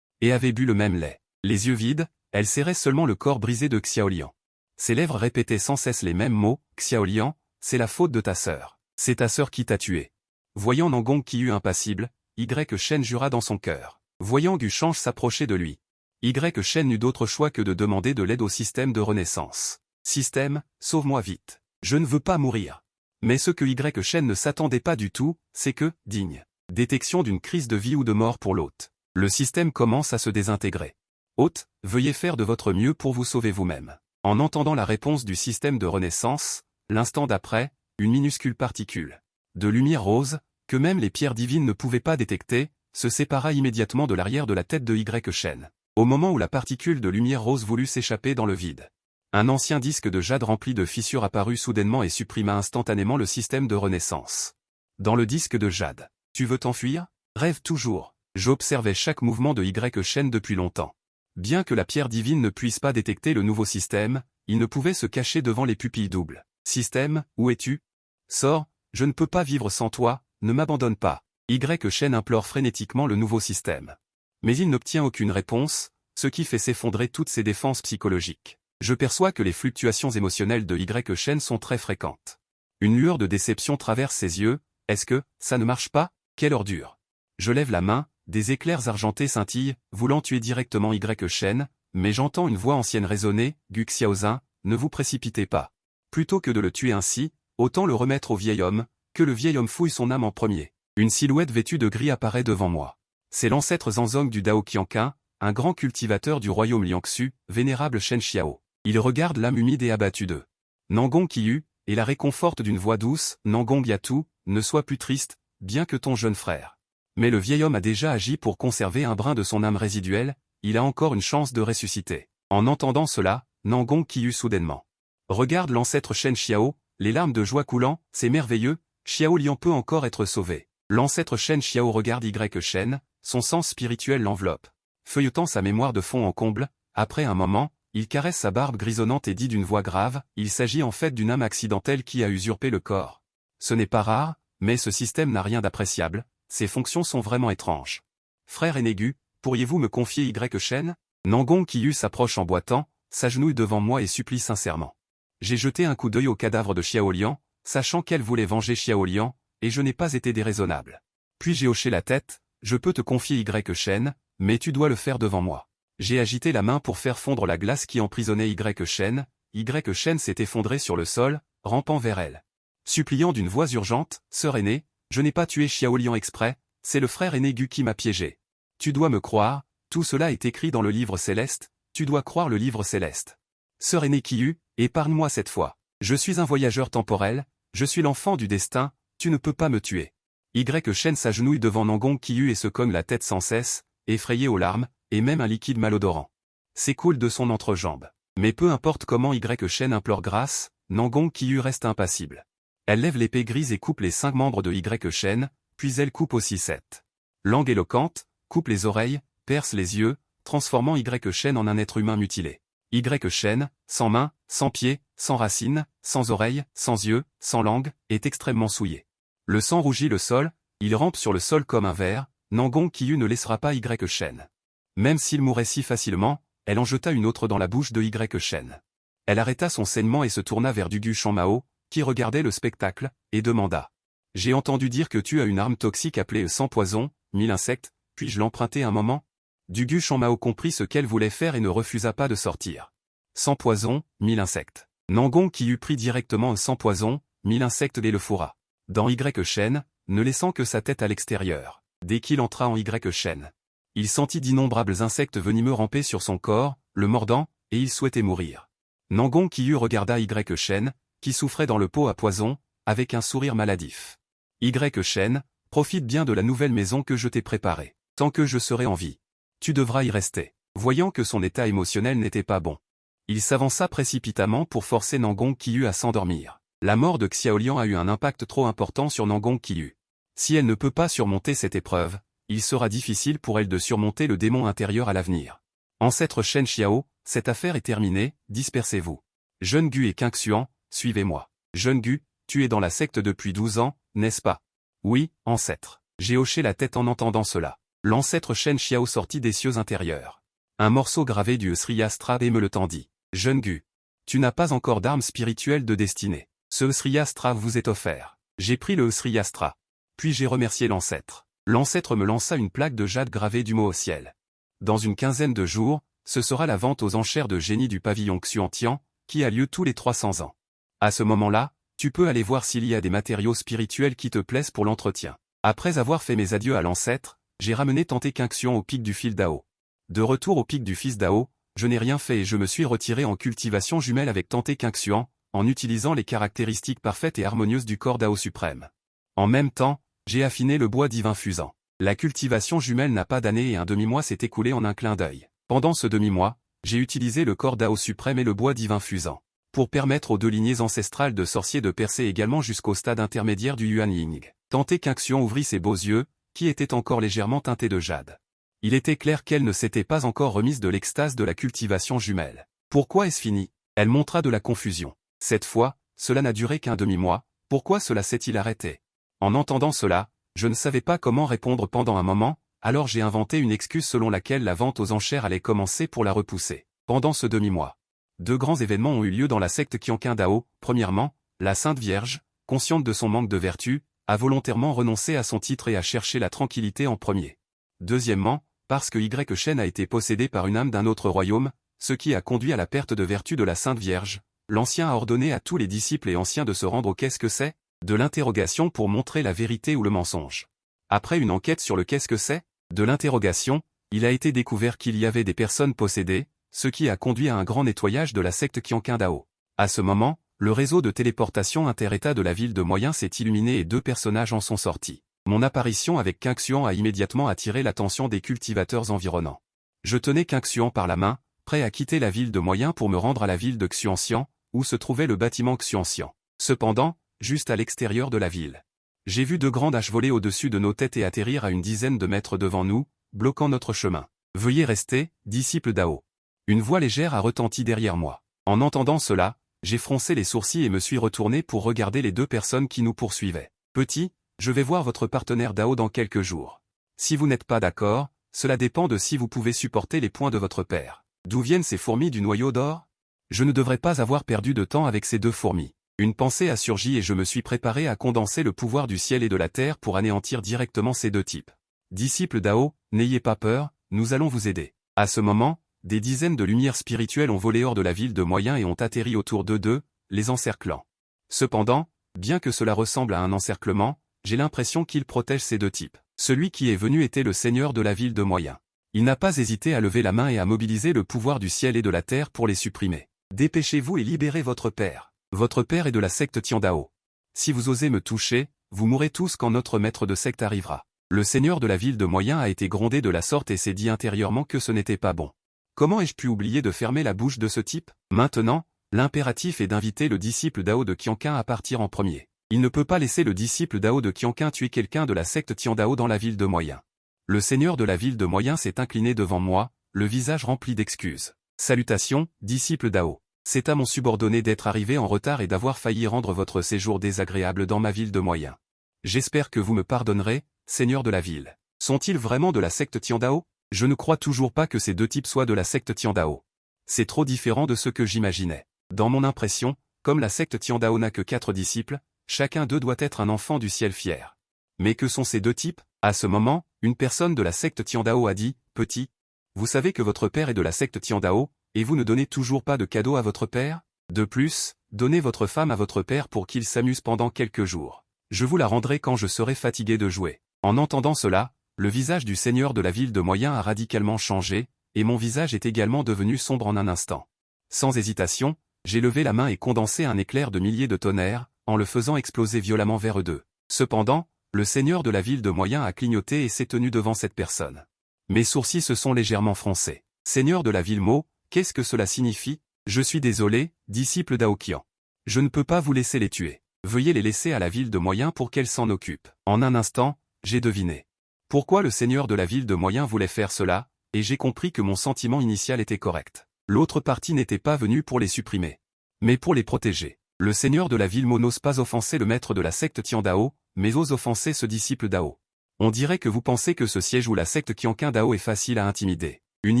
et avait bu le même lait. Les yeux vides, elle serrait seulement le corps brisé de Xiaolian. Ses lèvres répétaient sans cesse les mêmes mots, Xiaolian, c'est la faute de ta sœur. C'est ta sœur qui t'a tué. Voyant Nangong Qiyu impassible, Y Shen jura dans son cœur. Voyant Gu Change s'approcher de lui, Y Shen n'eut d'autre choix que de demander de l'aide au système de renaissance. Système, sauve-moi vite. Je ne veux pas mourir. Mais ce que Y Shen ne s'attendait pas du tout, c'est que, digne détection d'une crise de vie ou de mort pour l'hôte, le système commence à se désintégrer. Hôte, veuillez faire de votre mieux pour vous sauver vous-même. En entendant la réponse du système de renaissance, l'instant d'après, une minuscule particule de lumière rose, que même les pierres divines ne pouvaient pas détecter, se sépara immédiatement de l'arrière de la tête de Y Shen. Au moment où la particule de lumière rose voulut s'échapper dans le vide, un ancien disque de jade rempli de fissures apparut soudainement et supprima instantanément le système de renaissance. Dans le disque de jade, tu veux t'enfuir? Rêve toujours. J'observais chaque mouvement de Y Shen depuis longtemps. Bien que la pierre divine ne puisse pas détecter le nouveau système, il ne pouvait se cacher devant les pupilles doubles. Système, où es-tu? Sors, je ne peux pas vivre sans toi, ne m'abandonne pas. Y Shen implore frénétiquement le nouveau système. Mais il n'obtient aucune réponse, ce qui fait s'effondrer toutes ses défenses psychologiques. Je perçois que les fluctuations émotionnelles de Y Shen sont très fréquentes. Une lueur de déception traverse ses yeux, est-ce que, ça ne marche pas? Quelle ordure! Je lève la main, des éclairs argentés scintillent, voulant tuer directement Y Shen, mais j'entends une voix ancienne résonner, Gu Xiaozin, ne vous précipitez pas. Plutôt que de le tuer ainsi, autant le remettre au vieil homme, que le vieil homme fouille son âme en premier. Une silhouette vêtue de gris apparaît devant moi. C'est l'ancêtre Zanzong du Dao Qianqun, un grand cultivateur du royaume Liangxu, vénérable Shen Xiao. Il regarde l'âme humide et abattue de Nangong Qiyu, et la réconforte d'une voix douce, Nangong Biatu, ne sois plus triste, bien que ton jeune frère. Mais le vieil homme a déjà agi pour conserver un brin de son âme résiduelle, il a encore une chance de ressusciter. En entendant cela, Nangong Qiyu soudainement regarde l'ancêtre Shen Xiao, les larmes de joie coulant, c'est merveilleux, Xiao Liang peut encore être sauvé. L'ancêtre Shen Xiao regarde Y Shen, son sens spirituel l'enveloppe. Feuilletant sa mémoire de fond en comble, après un moment, il caresse sa barbe grisonnante et dit d'une voix grave, il s'agit en fait d'une âme accidentelle qui a usurpé le corps. Ce n'est pas rare, mais ce système n'a rien d'appréciable, ses fonctions sont vraiment étranges. Frère Enegu, pourriez-vous me confier Y Shen? Nangong Qiyu s'approche en boitant, s'agenouille devant moi et supplie sincèrement. J'ai jeté un coup d'œil au cadavre de Xiaolian, sachant qu'elle voulait venger Xiaolian, et je n'ai pas été déraisonnable. Puis j'ai hoché la tête, je peux te confier Y Shen, mais tu dois le faire devant moi. J'ai agité la main pour faire fondre la glace qui emprisonnait Y Shen s'est effondré sur le sol, rampant vers elle. Suppliant d'une voix urgente, sœur aînée, je n'ai pas tué Xiaolian exprès, c'est le frère aîné Gu qui m'a piégé. Tu dois me croire, tout cela est écrit dans le livre céleste, tu dois croire le livre céleste. Sœur aînée Qiyu, épargne-moi cette fois. Je suis un voyageur temporel, je suis l'enfant du destin, tu ne peux pas me tuer. Y Shen s'agenouille devant Nangong Qiyu et se cogne la tête sans cesse, effrayé aux larmes, et même un liquide malodorant s'écoule de son entrejambe. Mais peu importe comment Y Shen implore grâce, Nangong Qiyu reste impassible. Elle lève l'épée grise et coupe les 5 membres de Y Shen, puis elle coupe aussi 7. Langue éloquente, coupe les oreilles, perce les yeux, transformant Y Shen en un être humain mutilé. Y Shen, sans mains, sans pieds, sans racines, sans oreilles, sans yeux, sans langue, est extrêmement souillé. Le sang rougit le sol, il rampe sur le sol comme un ver, Nangong Qiyu ne laissera pas Y Shen. Même s'il mourait si facilement, elle en jeta une autre dans la bouche de Y Shen. Elle arrêta son saignement et se tourna vers Dugu Shanmao, qui regardait le spectacle, et demanda. J'ai entendu dire que tu as une arme toxique appelée sans poison, 1000 insectes, puis-je l'emprunter un moment? Dugu Shanmao comprit ce qu'elle voulait faire et ne refusa pas de sortir. Sans poison, 1000 insectes. Nangong Qiyu prit directement un sans poison, 1000 insectes et le fourra dans Y Shen, ne laissant que sa tête à l'extérieur. Dès qu'il entra en Y Shen, il sentit d'innombrables insectes venimeux ramper sur son corps, le mordant, et il souhaitait mourir. Nangon Qiyu regarda Y Shen, qui souffrait dans le pot à poison, avec un sourire maladif. Y Shen, profite bien de la nouvelle maison que je t'ai préparée. Tant que je serai en vie, tu devras y rester. Voyant que son état émotionnel n'était pas bon, il s'avança précipitamment pour forcer Nangon Qiyu à s'endormir. La mort de Xiaoliang a eu un impact trop important sur Nangon Qiyu. Si elle ne peut pas surmonter cette épreuve, il sera difficile pour elle de surmonter le démon intérieur à l'avenir. Ancêtre Shen Xiao, cette affaire est terminée, dispersez-vous. Jeune Gu et Qingxuan, suivez-moi. Jeune Gu, tu es dans la secte depuis 12 ans, n'est-ce pas? Oui, ancêtre. J'ai hoché la tête en entendant cela. L'ancêtre Shen Xiao sortit des cieux intérieurs. Un morceau gravé du Sri Astra et me le tendit. Jeune Gu, tu n'as pas encore d'arme spirituelle de destinée. Ce Sri Astra vous est offert. J'ai pris le Sri Astra. Puis j'ai remercié l'ancêtre. L'ancêtre me lança une plaque de jade gravée du mot au ciel. Dans une quinzaine de jours, ce sera la vente aux enchères de génie du pavillon Xuantian, qui a lieu tous les 300 ans. À ce moment-là, tu peux aller voir s'il y a des matériaux spirituels qui te plaisent pour l'entretien. Après avoir fait mes adieux à l'ancêtre, j'ai ramené Tante Qingxuan au pic du fil Dao. De retour au pic du fils Dao, je n'ai rien fait et je me suis retiré en cultivation jumelle avec Tante Qingxuan, en utilisant les caractéristiques parfaites et harmonieuses du corps Dao suprême. En même temps, j'ai affiné le bois divin fusant. La cultivation jumelle n'a pas d'année et un demi-mois s'est écoulé en un clin d'œil. Pendant ce demi-mois, j'ai utilisé le corps Dao suprême et le bois divin fusant, pour permettre aux deux lignées ancestrales de sorciers de percer également jusqu'au stade intermédiaire du Yuan Ying. Tante Qingxuan ouvrit ses beaux yeux, qui étaient encore légèrement teintés de jade. Il était clair qu'elle ne s'était pas encore remise de l'extase de la cultivation jumelle. Pourquoi est-ce fini? Elle montra de la confusion. Cette fois, cela n'a duré qu'un demi-mois, pourquoi cela s'est-il arrêté? En entendant cela, je ne savais pas comment répondre pendant un moment, alors j'ai inventé une excuse selon laquelle la vente aux enchères allait commencer pour la repousser. Pendant ce demi-mois, deux grands événements ont eu lieu dans la secte Qianqing Dao. Premièrement, la Sainte Vierge, consciente de son manque de vertu, a volontairement renoncé à son titre et a cherché la tranquillité en premier. Deuxièmement, parce que Y Shen a été possédé par une âme d'un autre royaume, ce qui a conduit à la perte de vertu de la Sainte Vierge, l'ancien a ordonné à tous les disciples et anciens de se rendre au qu'est-ce que c'est, de l'interrogation pour montrer la vérité ou le mensonge. Après une enquête sur le qu'est-ce que c'est, de l'interrogation, il a été découvert qu'il y avait des personnes possédées, ce qui a conduit à un grand nettoyage de la secte Qianqing Dao. À ce moment, le réseau de téléportation inter-État de la ville de Moyen s'est illuminé et deux personnages en sont sortis. Mon apparition avec Qingxuan a immédiatement attiré l'attention des cultivateurs environnants. Je tenais Qingxuan par la main, prêt à quitter la ville de Moyen pour me rendre à la ville de Xuanxian, où se trouvait le bâtiment Xuanxian. Cependant, juste à l'extérieur de la ville, j'ai vu deux grandes haches voler au-dessus de nos têtes et atterrir à une dizaine de mètres devant nous, bloquant notre chemin. Veuillez rester, disciple Dao. Une voix légère a retenti derrière moi. En entendant cela, j'ai froncé les sourcils et me suis retourné pour regarder les deux personnes qui nous poursuivaient. Petit, je vais voir votre partenaire Dao dans quelques jours. Si vous n'êtes pas d'accord, cela dépend de si vous pouvez supporter les points de votre père. D'où viennent ces fourmis du noyau d'or? Je ne devrais pas avoir perdu de temps avec ces deux fourmis. Une pensée a surgi et je me suis préparé à condenser le pouvoir du ciel et de la terre pour anéantir directement ces deux types. Disciples Dao, n'ayez pas peur, nous allons vous aider. À ce moment, des dizaines de lumières spirituelles ont volé hors de la ville de Moyen et ont atterri autour d'eux, les encerclant. Cependant, bien que cela ressemble à un encerclement, j'ai l'impression qu'il protège ces deux types. Celui qui est venu était le seigneur de la ville de Moyen. Il n'a pas hésité à lever la main et à mobiliser le pouvoir du ciel et de la terre pour les supprimer. Dépêchez-vous et libérez votre père. Votre père est de la secte Tiandao. Si vous osez me toucher, vous mourrez tous quand notre maître de secte arrivera. Le seigneur de la ville de Moyen a été grondé de la sorte et s'est dit intérieurement que ce n'était pas bon. Comment ai-je pu oublier de fermer la bouche de ce type? Maintenant, l'impératif est d'inviter le disciple Dao de Qianqing à partir en premier. Il ne peut pas laisser le disciple Dao de Qianqing tuer quelqu'un de la secte Tiandao dans la ville de Moyen. Le seigneur de la ville de Moyen s'est incliné devant moi, le visage rempli d'excuses. Salutations, disciple Dao. C'est à mon subordonné d'être arrivé en retard et d'avoir failli rendre votre séjour désagréable dans ma ville de Moyen. J'espère que vous me pardonnerez, seigneur de la ville. Sont-ils vraiment de la secte Tiandao? Je ne crois toujours pas que ces deux types soient de la secte Tiandao. C'est trop différent de ce que j'imaginais. Dans mon impression, comme la secte Tiandao n'a que 4 disciples, chacun d'eux doit être un enfant du ciel fier. Mais que sont ces deux types? À ce moment, une personne de la secte Tiandao a dit, « Petit, vous savez que votre père est de la secte Tiandao, et vous ne donnez toujours pas de cadeau à votre père? De plus, donnez votre femme à votre père pour qu'il s'amuse pendant quelques jours. Je vous la rendrai quand je serai fatigué de jouer. » En entendant cela, le visage du seigneur de la ville de Moyen a radicalement changé, et mon visage est également devenu sombre en un instant. Sans hésitation, j'ai levé la main et condensé un éclair de milliers de tonnerres, en le faisant exploser violemment vers eux deux. Cependant, le seigneur de la ville de Moyen a clignoté et s'est tenu devant cette personne. Mes sourcils se sont légèrement froncés. Seigneur de la ville Mo, qu'est-ce que cela signifie? Je suis désolé, disciple d'Aokian. Je ne peux pas vous laisser les tuer. Veuillez les laisser à la ville de Moyen pour qu'elle s'en occupe. En un instant, j'ai deviné pourquoi le seigneur de la ville de Moyen voulait faire cela, et j'ai compris que mon sentiment initial était correct. L'autre partie n'était pas venue pour les supprimer, mais pour les protéger. Le seigneur de la ville Mo n'ose pas offenser le maître de la secte Tian Dao, mais ose offenser ce disciple Dao. On dirait que vous pensez que ce siège ou la secte Qianqing Dao est facile à intimider. Une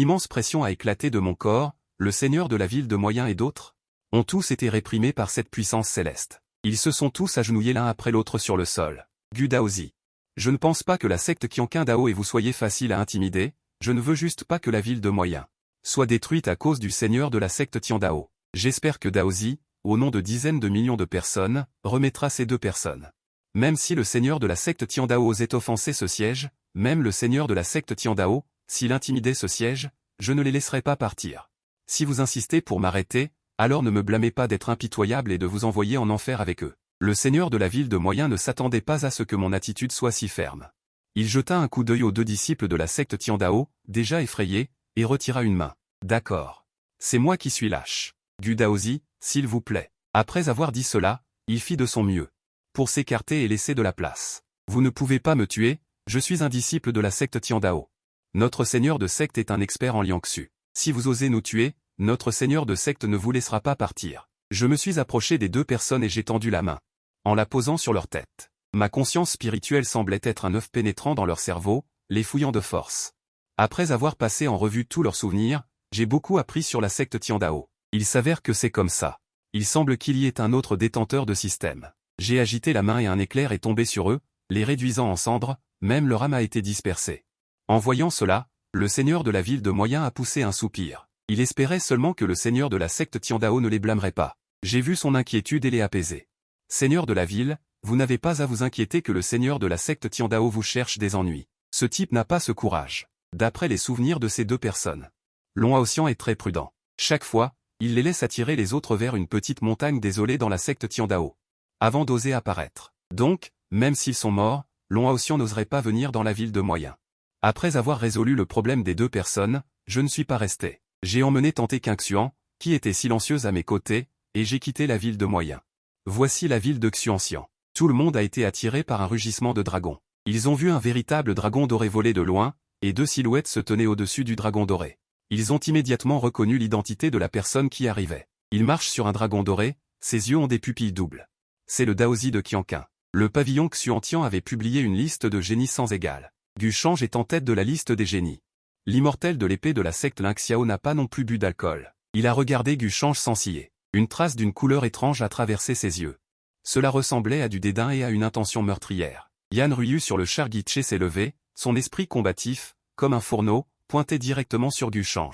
immense pression a éclaté de mon corps, le seigneur de la ville de Moyen et d'autres ont tous été réprimés par cette puissance céleste. Ils se sont tous agenouillés l'un après l'autre sur le sol. Gu Daozi. Je ne pense pas que la secte Qianqing Dao et vous soyez facile à intimider, je ne veux juste pas que la ville de Moyen soit détruite à cause du seigneur de la secte Tian Dao. J'espère que Daozi, au nom de dizaines de millions de personnes, remettra ces deux personnes. Même si le seigneur de la secte Tian Dao osait offenser ce siège, même le seigneur de la secte Tian Dao, s'il intimidait ce siège, je ne les laisserai pas partir. Si vous insistez pour m'arrêter, alors ne me blâmez pas d'être impitoyable et de vous envoyer en enfer avec eux. Le seigneur de la ville de Moyen ne s'attendait pas à ce que mon attitude soit si ferme. Il jeta un coup d'œil aux deux disciples de la secte Tian Dao, déjà effrayés, et retira une main. D'accord. C'est moi qui suis lâche. Gu Daozi, s'il vous plaît. Après avoir dit cela, il fit de son mieux pour s'écarter et laisser de la place. Vous ne pouvez pas me tuer, je suis un disciple de la secte Tian Dao. Notre seigneur de secte est un expert en liangxu. Si vous osez nous tuer, notre seigneur de secte ne vous laissera pas partir. Je me suis approché des deux personnes et j'ai tendu la main, en la posant sur leur tête. Ma conscience spirituelle semblait être un œuf pénétrant dans leur cerveau, les fouillant de force. Après avoir passé en revue tous leurs souvenirs, j'ai beaucoup appris sur la secte Tian Dao. Il s'avère que c'est comme ça. Il semble qu'il y ait un autre détenteur de système. J'ai agité la main et un éclair est tombé sur eux, les réduisant en cendres, même leur âme a été dispersée. En voyant cela, le seigneur de la ville de Moyen a poussé un soupir. Il espérait seulement que le seigneur de la secte Tian Dao ne les blâmerait pas. J'ai vu son inquiétude et l'ai apaisé. Seigneur de la ville, vous n'avez pas à vous inquiéter que le seigneur de la secte Tian Dao vous cherche des ennuis. Ce type n'a pas ce courage. D'après les souvenirs de ces deux personnes, Long Haoxian est très prudent. Chaque fois, il les laisse attirer les autres vers une petite montagne désolée dans la secte Tian Dao, avant d'oser apparaître. Donc, même s'ils sont morts, Long Haoxian n'oserait pas venir dans la ville de Moyen. Après avoir résolu le problème des deux personnes, je ne suis pas resté. J'ai emmené tante Qingxuan, qui était silencieuse à mes côtés, et j'ai quitté la ville de Moyen. Voici la ville de Xuanxian. Tout le monde a été attiré par un rugissement de dragon. Ils ont vu un véritable dragon doré voler de loin, et deux silhouettes se tenaient au-dessus du dragon doré. Ils ont immédiatement reconnu l'identité de la personne qui arrivait. Il marche sur un dragon doré, ses yeux ont des pupilles doubles. C'est le Daozi de Qianqing. Le pavillon Xuantian avait publié une liste de génies sans égal. Gu Shang est en tête de la liste des génies. L'immortel de l'épée de la secte Ling Xiao n'a pas non plus bu d'alcool. Il a regardé Gu Shang sans ciller. Une trace d'une couleur étrange a traversé ses yeux. Cela ressemblait à du dédain et à une intention meurtrière. Yan Ruyu sur le char Guiche s'est levé, son esprit combatif, comme un fourneau, pointait directement sur Gu Shang.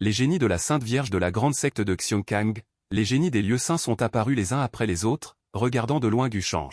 Les génies de la Sainte Vierge de la grande secte de Xiongkang, les génies des lieux saints sont apparus les uns après les autres, regardant de loin Gu Shang.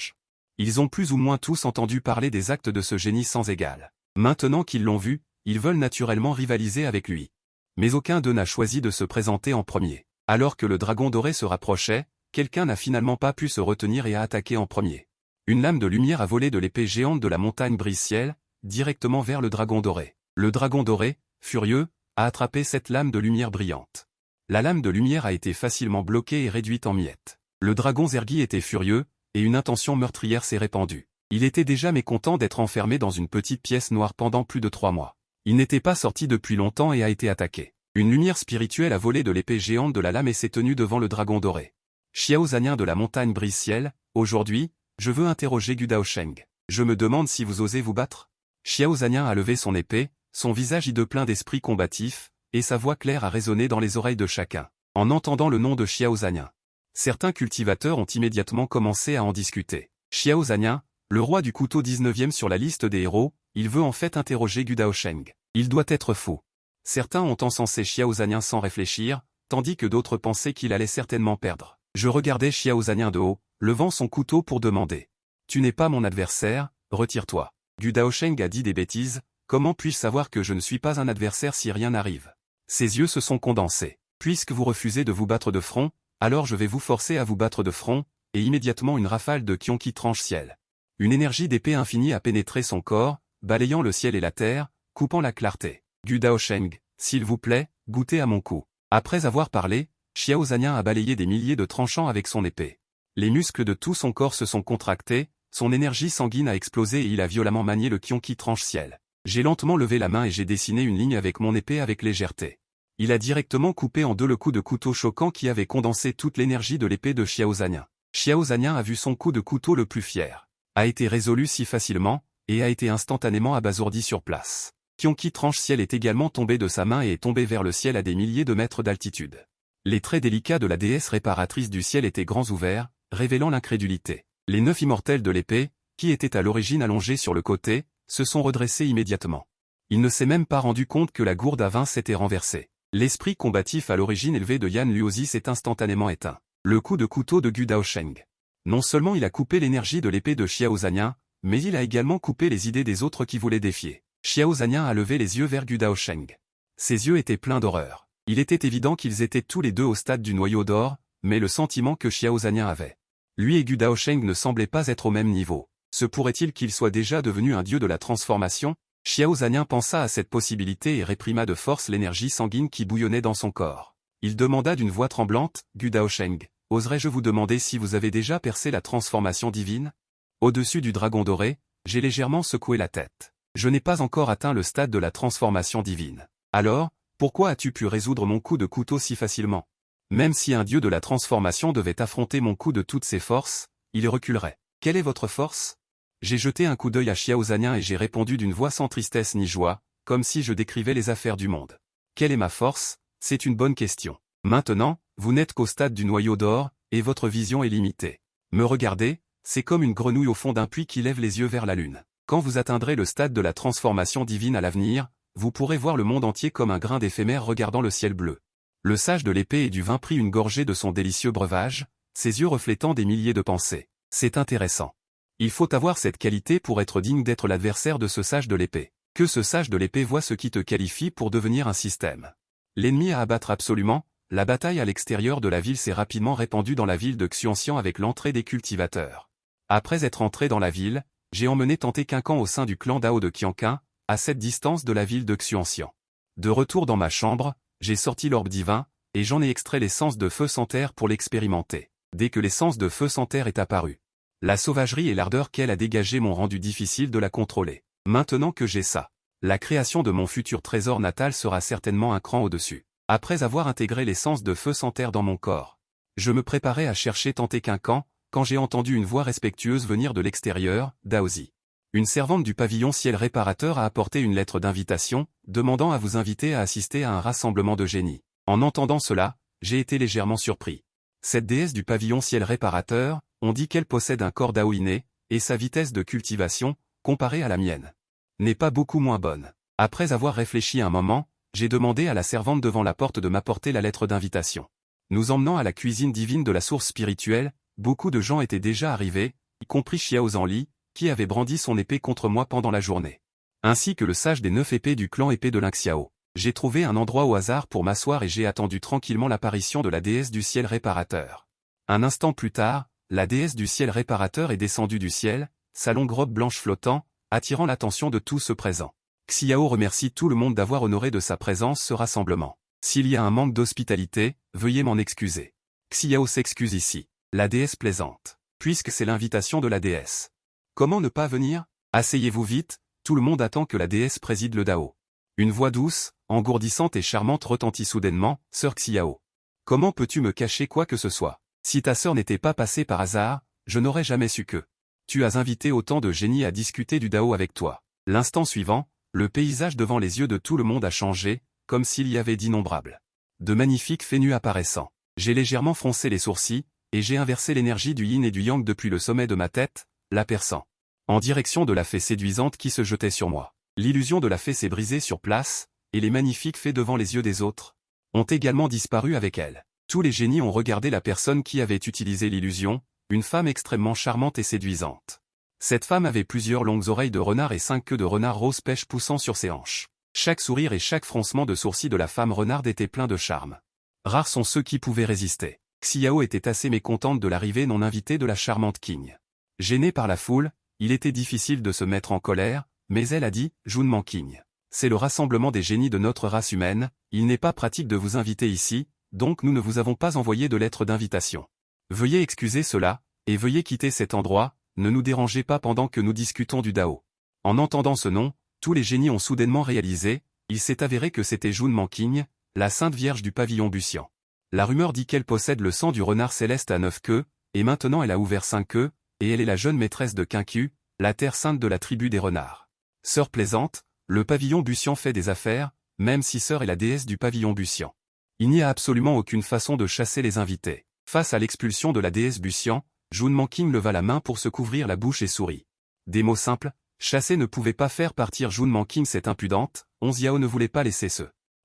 Ils ont plus ou moins tous entendu parler des actes de ce génie sans égal. Maintenant qu'ils l'ont vu, ils veulent naturellement rivaliser avec lui. Mais aucun d'eux n'a choisi de se présenter en premier. Alors que le dragon doré se rapprochait, quelqu'un n'a finalement pas pu se retenir et a attaqué en premier. Une lame de lumière a volé de l'épée géante de la montagne brise-ciel, directement vers le dragon doré. Le dragon doré, furieux, a attrapé cette lame de lumière brillante. La lame de lumière a été facilement bloquée et réduite en miettes. Le dragon Zergi était furieux, et une intention meurtrière s'est répandue. Il était déjà mécontent d'être enfermé dans une petite pièce noire pendant plus de 3 mois. Il n'était pas sorti depuis longtemps et a été attaqué. Une lumière spirituelle a volé de l'épée géante de la lame et s'est tenue devant le dragon doré. Xiao Zanyan de la montagne brise-ciel, aujourd'hui, je veux interroger Gu Daosheng. Je me demande si vous osez vous battre. Xiao Zanyan a levé son épée, son visage hideux plein d'esprit combatif, et sa voix claire a résonné dans les oreilles de chacun, en entendant le nom de Xiao Zanyan. Certains cultivateurs ont immédiatement commencé à en discuter. Xiao Zanyan, le roi du couteau 19e sur la liste des héros, il veut en fait interroger Gu Daosheng. Il doit être fou. Certains ont encensé Xiao Zanyan sans réfléchir, tandis que d'autres pensaient qu'il allait certainement perdre. Je regardais Xiao Zanyan de haut, levant son couteau pour demander. « Tu n'es pas mon adversaire, retire-toi. » Gu Daosheng a dit des bêtises, comment puis-je savoir que je ne suis pas un adversaire si rien n'arrive? Ses yeux se sont condensés. Puisque vous refusez de vous battre de front, alors je vais vous forcer à vous battre de front, et immédiatement une rafale de Kyonki tranche ciel. Une énergie d'épée infinie a pénétré son corps, balayant le ciel et la terre, coupant la clarté. Gu Daosheng, s'il vous plaît, goûtez à mon coup. Après avoir parlé, Xiao Zanyan a balayé des milliers de tranchants avec son épée. Les muscles de tout son corps se sont contractés, son énergie sanguine a explosé et il a violemment manié le Kyonki tranche ciel. J'ai lentement levé la main et j'ai dessiné une ligne avec mon épée avec légèreté. Il a directement coupé en deux le coup de couteau choquant qui avait condensé toute l'énergie de l'épée de Xiao Zanyan. Xiao Zanyan a vu son coup de couteau le plus fier. A été résolu si facilement, et a été instantanément abasourdi sur place. Kyonki tranche ciel est également tombé de sa main et est tombé vers le ciel à des milliers de mètres d'altitude. Les traits délicats de la déesse réparatrice du ciel étaient grands ouverts, révélant l'incrédulité. Les 9 immortels de l'épée, qui étaient à l'origine allongés sur le côté, se sont redressés immédiatement. Il ne s'est même pas rendu compte que la gourde à vin s'était renversée. L'esprit combatif à l'origine élevée de Yan Luozi s'est instantanément éteint. Le coup de couteau de Gu Daosheng. Non seulement il a coupé l'énergie de l'épée de Xiao Zanyan, mais il a également coupé les idées des autres qui voulaient défier. Xiao Zanyan a levé les yeux vers Gu Daosheng. Ses yeux étaient pleins d'horreur. Il était évident qu'ils étaient tous les deux au stade du noyau d'or, mais le sentiment que Xiao Zanyan avait. Lui et Gu Daosheng ne semblaient pas être au même niveau. Se pourrait-il qu'il soit déjà devenu un dieu de la transformation? Xiao Zanyan pensa à cette possibilité et réprima de force l'énergie sanguine qui bouillonnait dans son corps. Il demanda d'une voix tremblante, Gu Daosheng, oserais-je vous demander si vous avez déjà percé la transformation divine? Au-dessus du dragon doré, j'ai légèrement secoué la tête. Je n'ai pas encore atteint le stade de la transformation divine. Alors, pourquoi as-tu pu résoudre mon coup de couteau si facilement? Même si un dieu de la transformation devait affronter mon coup de toutes ses forces, il reculerait. Quelle est votre force? J'ai jeté un coup d'œil à Xiao Zanyan et j'ai répondu d'une voix sans tristesse ni joie, comme si je décrivais les affaires du monde. Quelle est ma force? C'est une bonne question. Maintenant, vous n'êtes qu'au stade du noyau d'or, et votre vision est limitée. Me regardez, c'est comme une grenouille au fond d'un puits qui lève les yeux vers la lune. Quand vous atteindrez le stade de la transformation divine à l'avenir, vous pourrez voir le monde entier comme un grain d'éphémère regardant le ciel bleu. Le sage de l'épée et du vin prit une gorgée de son délicieux breuvage, ses yeux reflétant des milliers de pensées. C'est intéressant. Il faut avoir cette qualité pour être digne d'être l'adversaire de ce sage de l'épée. Que ce sage de l'épée voit ce qui te qualifie pour devenir un système. L'ennemi à abattre absolument, la bataille à l'extérieur de la ville s'est rapidement répandue dans la ville de Xuanxian avec l'entrée des cultivateurs. Après être entré dans la ville, j'ai emmené Tante Quincan au sein du clan Dao de Qianqin, à cette distance de la ville de Xuanxian. De retour dans ma chambre, j'ai sorti l'orbe divin, et j'en ai extrait l'essence de feu sans terre pour l'expérimenter. Dès que l'essence de feu sans terre est apparue, la sauvagerie et l'ardeur qu'elle a dégagée m'ont rendu difficile de la contrôler. Maintenant que j'ai ça, la création de mon futur trésor natal sera certainement un cran au-dessus. Après avoir intégré l'essence de feu sans terre dans mon corps, je me préparais à chercher Tante Quincan, quand j'ai entendu une voix respectueuse venir de l'extérieur, Daozi. Une servante du pavillon ciel réparateur a apporté une lettre d'invitation, demandant à vous inviter à assister à un rassemblement de génies. En entendant cela, j'ai été légèrement surpris. Cette déesse du pavillon ciel réparateur, on dit qu'elle possède un corps Dao inné, et sa vitesse de cultivation, comparée à la mienne, n'est pas beaucoup moins bonne. Après avoir réfléchi un moment, j'ai demandé à la servante devant la porte de m'apporter la lettre d'invitation. Nous emmenant à la cuisine divine de la source spirituelle, beaucoup de gens étaient déjà arrivés, y compris Xiao Zanli, qui avait brandi son épée contre moi pendant la journée. Ainsi que le sage des 9 épées du clan épée de Lingxiao. J'ai trouvé un endroit au hasard pour m'asseoir et j'ai attendu tranquillement l'apparition de la déesse du ciel réparateur. Un instant plus tard, la déesse du ciel réparateur est descendue du ciel, sa longue robe blanche flottant, attirant l'attention de tous ceux présents. Xiao remercie tout le monde d'avoir honoré de sa présence ce rassemblement. S'il y a un manque d'hospitalité, veuillez m'en excuser. Xiao s'excuse ici. La déesse plaisante. Puisque c'est l'invitation de la déesse. Comment ne pas venir? Asseyez-vous vite, tout le monde attend que la déesse préside le Dao. Une voix douce, engourdissante et charmante retentit soudainement, Sœur Xiao. Comment peux-tu me cacher quoi que ce soit? Si ta sœur n'était pas passée par hasard, je n'aurais jamais su que. Tu as invité autant de génies à discuter du Dao avec toi. L'instant suivant, le paysage devant les yeux de tout le monde a changé, comme s'il y avait d'innombrables. De magnifiques fées apparaissant. J'ai légèrement froncé les sourcils, et j'ai inversé l'énergie du yin et du yang depuis le sommet de ma tête, la perçant. En direction de la fée séduisante qui se jetait sur moi. L'illusion de la fée s'est brisée sur place, et les magnifiques fées devant les yeux des autres ont également disparu avec elle. Tous les génies ont regardé la personne qui avait utilisé l'illusion, une femme extrêmement charmante et séduisante. Cette femme avait plusieurs longues oreilles de renard et 5 queues de renard rose pêche poussant sur ses hanches. Chaque sourire et chaque froncement de sourcils de la femme renarde était plein de charme. Rares sont ceux qui pouvaient résister. Xiao était assez mécontente de l'arrivée non invitée de la charmante Qing. Gênée par la foule, il était difficile de se mettre en colère, mais elle a dit « Junman Qing. C'est le rassemblement des génies de notre race humaine, il n'est pas pratique de vous inviter ici, donc nous ne vous avons pas envoyé de lettre d'invitation. Veuillez excuser cela, et veuillez quitter cet endroit, ne nous dérangez pas pendant que nous discutons du Dao. » En entendant ce nom, tous les génies ont soudainement réalisé, il s'est avéré que c'était Junman Qing, la Sainte Vierge du pavillon Bussian. La rumeur dit qu'elle possède le sang du renard céleste à 9 queues, et maintenant elle a ouvert 5 queues, et elle est la jeune maîtresse de Qingqiu, la terre sainte de la tribu des renards. Sœur plaisante, le pavillon Bussian fait des affaires, même si Sœur est la déesse du pavillon Bussian. Il n'y a absolument aucune façon de chasser les invités. Face à l'expulsion de la déesse Bussian, Junman Qing leva la main pour se couvrir la bouche et sourit. Des mots simples, chasser ne pouvait pas faire partir Junman Qing cette impudente, Onziao ne voulait pas laisser ce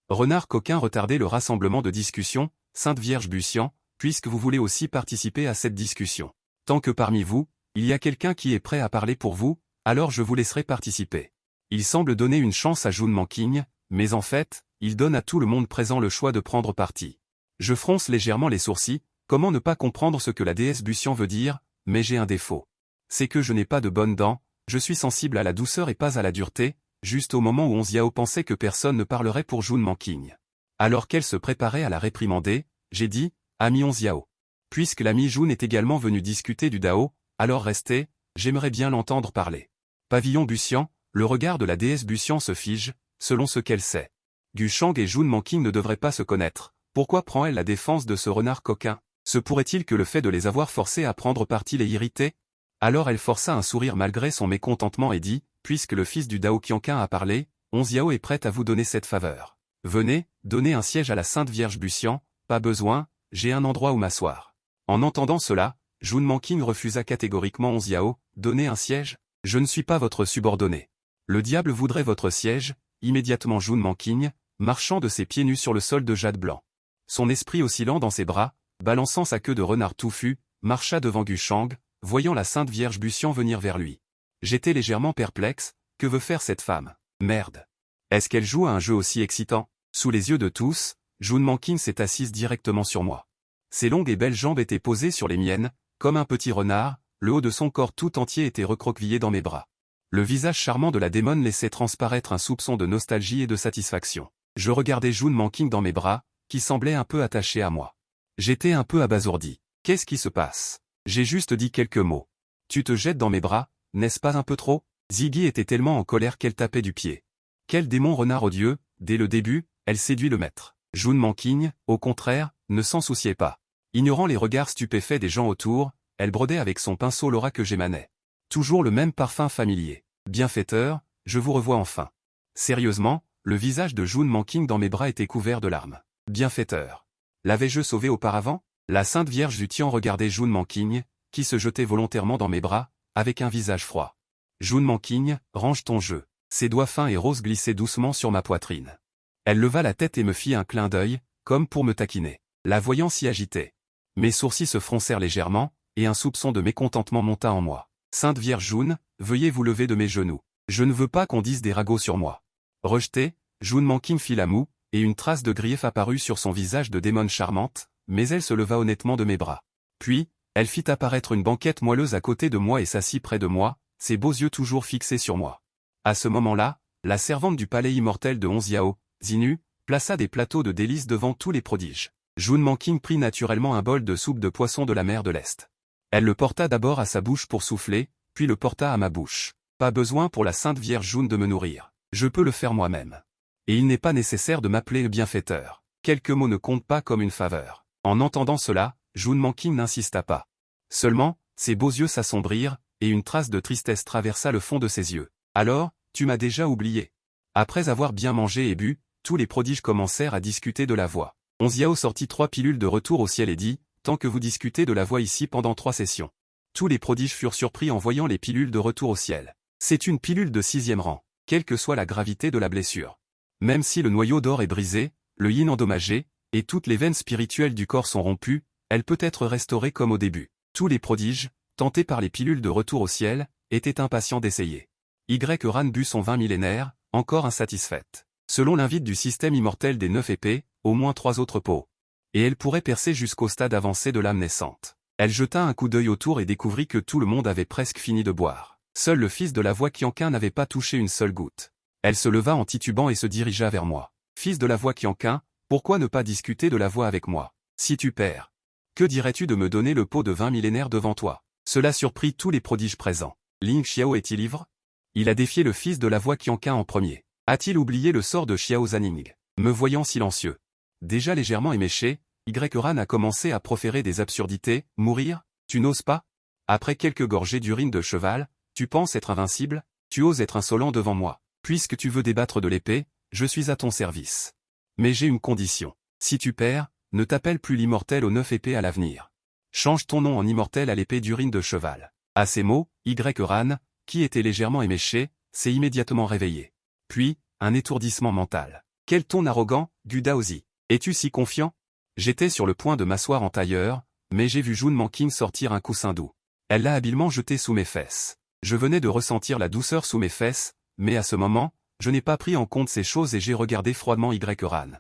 renard coquin retarder le rassemblement de discussion, Sainte Vierge Bussian, puisque vous voulez aussi participer à cette discussion. Tant que parmi vous, il y a quelqu'un qui est prêt à parler pour vous, alors je vous laisserai participer. Il semble donner une chance à Junman Qing, mais en fait, il donne à tout le monde présent le choix de prendre parti. Je fronce légèrement les sourcils, comment ne pas comprendre ce que la déesse Bussian veut dire, mais j'ai un défaut. C'est que je n'ai pas de bonnes dents, je suis sensible à la douceur et pas à la dureté, juste au moment où Onziao pensait que personne ne parlerait pour Junman Qing. Alors qu'elle se préparait à la réprimander, j'ai dit, ami Onziao. Puisque l'ami Jun est également venu discuter du Dao, alors restez, j'aimerais bien l'entendre parler. Pavillon Bussian, le regard de la déesse Bussian se fige, selon ce qu'elle sait. Gushang et Junman Qing ne devraient pas se connaître, pourquoi prend-elle la défense de ce renard coquin? Se pourrait-il que le fait de les avoir forcés à prendre parti les irritait? Alors elle força un sourire malgré son mécontentement et dit, puisque le fils du Dao Qianqun a parlé, Onziao est prête à vous donner cette faveur. Venez, donnez un siège à la Sainte Vierge Bussian, pas besoin, j'ai un endroit où m'asseoir. En entendant cela, Junman Qing refusa catégoriquement Onziao, donnez un siège? Je ne suis pas votre subordonné. Le diable voudrait votre siège, immédiatement Junman Qing, marchant de ses pieds nus sur le sol de jade blanc. Son esprit oscillant dans ses bras, balançant sa queue de renard touffu, marcha devant Gushang, voyant la Sainte Vierge Bussian venir vers lui. J'étais légèrement perplexe, que veut faire cette femme? Merde. Est-ce qu'elle joue à un jeu aussi excitant? Sous les yeux de tous, Junman Qing s'est assise directement sur moi. Ses longues et belles jambes étaient posées sur les miennes, comme un petit renard, le haut de son corps tout entier était recroquevillé dans mes bras. Le visage charmant de la démone laissait transparaître un soupçon de nostalgie et de satisfaction. Je regardais Junman Qing dans mes bras, qui semblait un peu attaché à moi. J'étais un peu abasourdi. Qu'est-ce qui se passe? J'ai juste dit quelques mots. Tu te jettes dans mes bras, n'est-ce pas un peu trop? Ziggy était tellement en colère qu'elle tapait du pied. Quel démon renard odieux, dès le début, elle séduit le maître. Junman Qing, au contraire, ne s'en souciait pas. Ignorant les regards stupéfaits des gens autour, elle brodait avec son pinceau l'aura que j'émanais. Toujours le même parfum familier. Bienfaiteur, je vous revois enfin. Sérieusement, le visage de Junman Qing dans mes bras était couvert de larmes. Bienfaiteur. L'avais-je sauvé auparavant? La Sainte Vierge du Tian regardait Junman Qing, qui se jetait volontairement dans mes bras, avec un visage froid. Junman Qing, range ton jeu. Ses doigts fins et roses glissaient doucement sur ma poitrine. Elle leva la tête et me fit un clin d'œil, comme pour me taquiner. La voyant si agitée. Mes sourcils se froncèrent légèrement, et un soupçon de mécontentement monta en moi. Sainte Vierge Jun, veuillez vous lever de mes genoux. Je ne veux pas qu'on dise des ragots sur moi. Rejeté, Junman Qing fit la moue, et une trace de grief apparut sur son visage de démone charmante, mais elle se leva honnêtement de mes bras. Puis, elle fit apparaître une banquette moelleuse à côté de moi et s'assit près de moi, ses beaux yeux toujours fixés sur moi. À ce moment-là, la servante du palais immortel de Onziao, Xinu, plaça des plateaux de délices devant tous les prodiges. Junman Qing prit naturellement un bol de soupe de poisson de la mer de l'Est. Elle le porta d'abord à sa bouche pour souffler, puis le porta à ma bouche. Pas besoin pour la Sainte Vierge Jun de me nourrir. Je peux le faire moi-même. Et il n'est pas nécessaire de m'appeler le bienfaiteur. Quelques mots ne comptent pas comme une faveur. En entendant cela, Junman Qing n'insista pas. Seulement, ses beaux yeux s'assombrirent, et une trace de tristesse traversa le fond de ses yeux. Alors, tu m'as déjà oublié. Après avoir bien mangé et bu, tous les prodiges commencèrent à discuter de la voix. Onziao sortit 3 pilules de retour au ciel et dit, tant que vous discutez de la voix ici pendant 3 sessions. Tous les prodiges furent surpris en voyant les pilules de retour au ciel. C'est une pilule de 6e rang, quelle que soit la gravité de la blessure. Même si le noyau d'or est brisé, le yin endommagé, et toutes les veines spirituelles du corps sont rompues, elle peut être restaurée comme au début. Tous les prodiges, tentés par les pilules de retour au ciel, étaient impatients d'essayer. Ran but son vin millénaire, encore insatisfaite. Selon l'invite du système immortel des 9 épées, au moins 3 autres pots Et elle pourrait percer jusqu'au stade avancé de l'âme naissante. Elle jeta un coup d'œil autour et découvrit que tout le monde avait presque fini de boire. Seul le fils de la voix Qianqun n'avait pas touché une seule goutte. Elle se leva en titubant et se dirigea vers moi. Fils de la voix Qianqun, pourquoi ne pas discuter de la voix avec moi? Si tu perds, que dirais-tu de me donner le pot de vin millénaire devant toi? Cela surprit tous les prodiges présents. Ling Xiao est-il ivre? Il a défié le fils de la voix Qianqun en premier. A-t-il oublié le sort de Xiao Zaning? Me voyant silencieux, déjà légèrement éméché, Y-Ran a commencé à proférer des absurdités. Mourir? Tu n'oses pas? Après quelques gorgées d'urine de cheval, tu penses être invincible? Tu oses être insolent devant moi. Puisque tu veux débattre de l'épée, je suis à ton service. Mais j'ai une condition. Si tu perds, ne t'appelle plus l'immortel aux 9 épées à l'avenir. Change ton nom en immortel à l'épée d'urine de cheval. À ces mots, Y-Ran, qui était légèrement éméché, s'est immédiatement réveillé. Puis, un étourdissement mental. Quel ton arrogant, Gu Daozi. Es-tu si confiant? J'étais sur le point de m'asseoir en tailleur, mais j'ai vu Jun Manqing sortir un coussin doux. Elle l'a habilement jeté sous mes fesses. Je venais de ressentir la douceur sous mes fesses, mais à ce moment, je n'ai pas pris en compte ces choses et j'ai regardé froidement Y-Ran.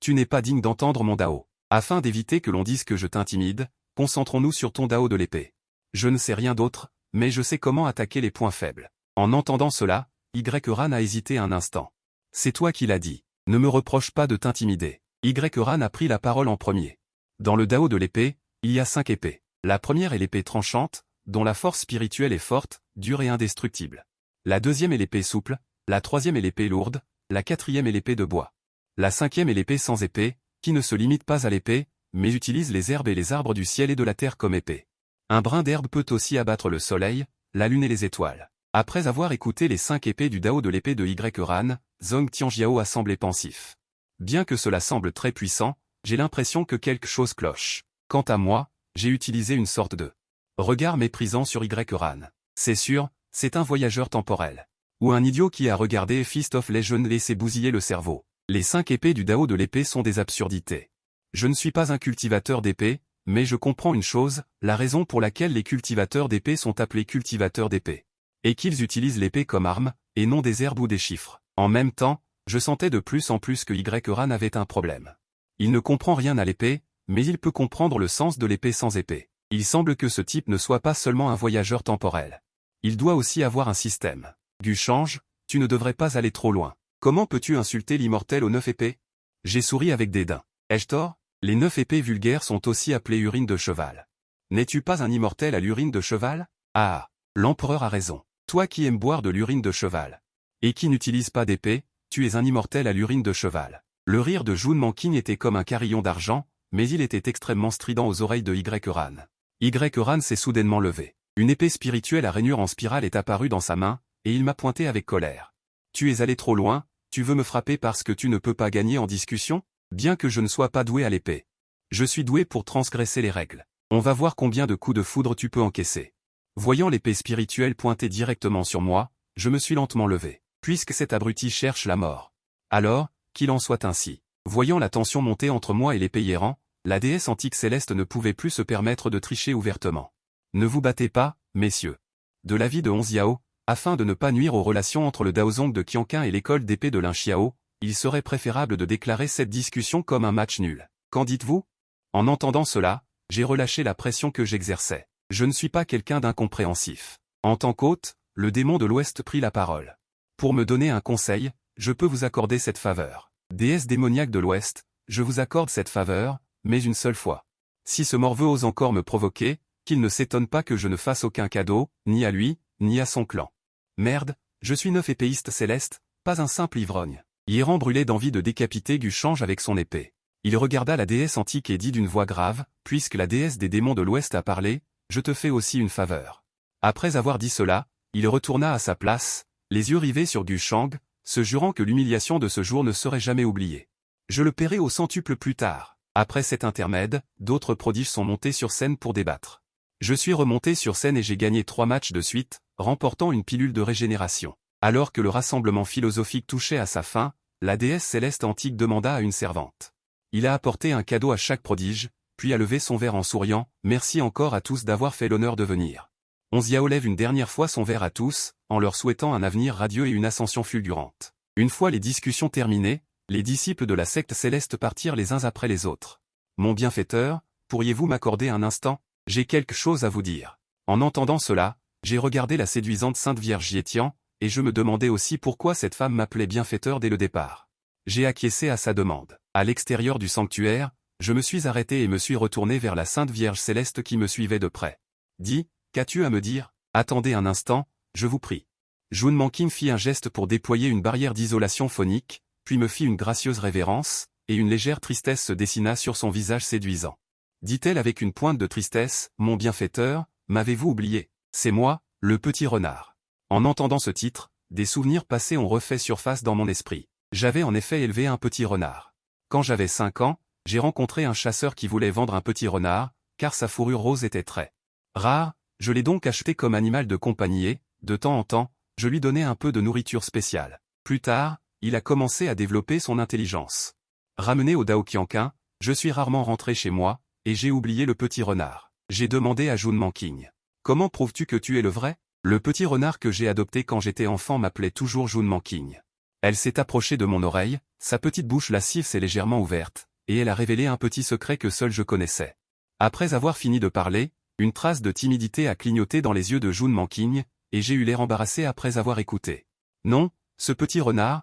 Tu n'es pas digne d'entendre mon Dao. Afin d'éviter que l'on dise que je t'intimide, concentrons-nous sur ton Dao de l'épée. Je ne sais rien d'autre, mais je sais comment attaquer les points faibles. En entendant cela, Y-Ran a hésité un instant. C'est toi qui l'as dit. Ne me reproche pas de t'intimider. Y-Ran a pris la parole en premier. Dans le Dao de l'épée, il y a 5 épées. La première est l'épée tranchante, dont la force spirituelle est forte, dure et indestructible. La deuxième est l'épée souple, la troisième est l'épée lourde, la quatrième est l'épée de bois. La cinquième est l'épée sans épée, qui ne se limite pas à l'épée, mais utilise les herbes et les arbres du ciel et de la terre comme épée. Un brin d'herbe peut aussi abattre le soleil, la lune et les étoiles. Après avoir écouté les 5 épées du Dao de l'épée de Y-Ran, Zhong Tianjiao a semblé pensif. Bien que cela semble très puissant, j'ai l'impression que quelque chose cloche. Quant à moi, j'ai utilisé une sorte de regard méprisant sur Y-Ran. C'est sûr, c'est un voyageur temporel. Ou un idiot qui a regardé Fist of Legend laisser bousiller le cerveau. Les 5 épées du Dao de l'épée sont des absurdités. Je ne suis pas un cultivateur d'épée, mais je comprends une chose, la raison pour laquelle les cultivateurs d'épée sont appelés cultivateurs d'épée. Et qu'ils utilisent l'épée comme arme, et non des herbes ou des chiffres. En même temps, je sentais de plus en plus que Y-Ran avait un problème. Il ne comprend rien à l'épée, mais il peut comprendre le sens de l'épée sans épée. Il semble que ce type ne soit pas seulement un voyageur temporel. Il doit aussi avoir un système. Gu Change, tu ne devrais pas aller trop loin. Comment peux-tu insulter l'immortel aux 9 épées? J'ai souri avec dédain. Ai-je tort? Les 9 épées vulgaires sont aussi appelées urine de cheval. N'es-tu pas un immortel à l'urine de cheval? Ah, l'empereur a raison. Toi qui aimes boire de l'urine de cheval. Et qui n'utilise pas d'épée, tu es un immortel à l'urine de cheval. Le rire de Jun Manqing était comme un carillon d'argent, mais il était extrêmement strident aux oreilles de Y-Ran. Y-Ran s'est soudainement levé. Une épée spirituelle à rainure en spirale est apparue dans sa main, et il m'a pointé avec colère. Tu es allé trop loin, tu veux me frapper parce que tu ne peux pas gagner en discussion? Bien que je ne sois pas doué à l'épée. Je suis doué pour transgresser les règles. On va voir combien de coups de foudre tu peux encaisser. Voyant l'épée spirituelle pointer directement sur moi, je me suis lentement levé. Puisque cet abruti cherche la mort. Alors, qu'il en soit ainsi. Voyant la tension monter entre moi et l'épée errant, la déesse antique céleste ne pouvait plus se permettre de tricher ouvertement. Ne vous battez pas, messieurs. De l'avis de Onziao, afin de ne pas nuire aux relations entre le Daozong de Qianqun et l'école d'épée de Linxiao, il serait préférable de déclarer cette discussion comme un match nul. Qu'en dites-vous? En entendant cela, j'ai relâché la pression que j'exerçais. Je ne suis pas quelqu'un d'incompréhensif. En tant qu'hôte, le démon de l'Ouest prit la parole. Pour me donner un conseil, je peux vous accorder cette faveur. Déesse démoniaque de l'Ouest, je vous accorde cette faveur, mais une seule fois. Si ce morveux ose encore me provoquer, qu'il ne s'étonne pas que je ne fasse aucun cadeau, ni à lui, ni à son clan. Merde, je suis 9 épéiste céleste, pas un simple ivrogne. Hieran brûlait d'envie de décapiter Gu Change avec son épée. Il regarda la déesse antique et dit d'une voix grave, puisque la déesse des démons de l'Ouest a parlé, je te fais aussi une faveur. Après avoir dit cela, il retourna à sa place, les yeux rivés sur Gu Shang, se jurant que l'humiliation de ce jour ne serait jamais oubliée. Je le paierai au centuple plus tard. Après cet intermède, d'autres prodiges sont montés sur scène pour débattre. Je suis remonté sur scène et j'ai gagné 3 matchs de suite, remportant une pilule de régénération. Alors que le rassemblement philosophique touchait à sa fin, la déesse céleste antique demanda à une servante. Il a apporté un cadeau à chaque prodige, puis a levé son verre en souriant, merci encore à tous d'avoir fait l'honneur de venir. Onziao lève une dernière fois son verre à tous, en leur souhaitant un avenir radieux et une ascension fulgurante. Une fois les discussions terminées, les disciples de la secte céleste partirent les uns après les autres. Mon bienfaiteur, pourriez-vous m'accorder un instant? J'ai quelque chose à vous dire. En entendant cela, j'ai regardé la séduisante Sainte Vierge Jietian, et je me demandais aussi pourquoi cette femme m'appelait bienfaiteur dès le départ. J'ai acquiescé à sa demande. À l'extérieur du sanctuaire, je me suis arrêté et me suis retourné vers la Sainte Vierge Céleste qui me suivait de près. Dis, qu'as-tu à me dire? Attendez un instant, je vous prie. Jun Manqing fit un geste pour déployer une barrière d'isolation phonique, puis me fit une gracieuse révérence, et une légère tristesse se dessina sur son visage séduisant. Dit-elle avec une pointe de tristesse, « Mon bienfaiteur, m'avez-vous oublié? C'est moi, le petit renard. » En entendant ce titre, des souvenirs passés ont refait surface dans mon esprit. J'avais en effet élevé un petit renard. Quand j'avais 5 ans, j'ai rencontré un chasseur qui voulait vendre un petit renard, car sa fourrure rose était très rare, je l'ai donc acheté comme animal de compagnie et, de temps en temps, je lui donnais un peu de nourriture spéciale. Plus tard, il a commencé à développer son intelligence. Ramené au Daoqianquin, je suis rarement rentré chez moi, et j'ai oublié le petit renard. J'ai demandé à Jun Manqing. « Comment prouves-tu que tu es le vrai? » Le petit renard que j'ai adopté quand j'étais enfant m'appelait toujours Jun Manqing. Elle s'est approchée de mon oreille, sa petite bouche lascive s'est légèrement ouverte, et elle a révélé un petit secret que seul je connaissais. Après avoir fini de parler, une trace de timidité a clignoté dans les yeux de Jun Manqing, et j'ai eu l'air embarrassé après avoir écouté. Non, ce petit renard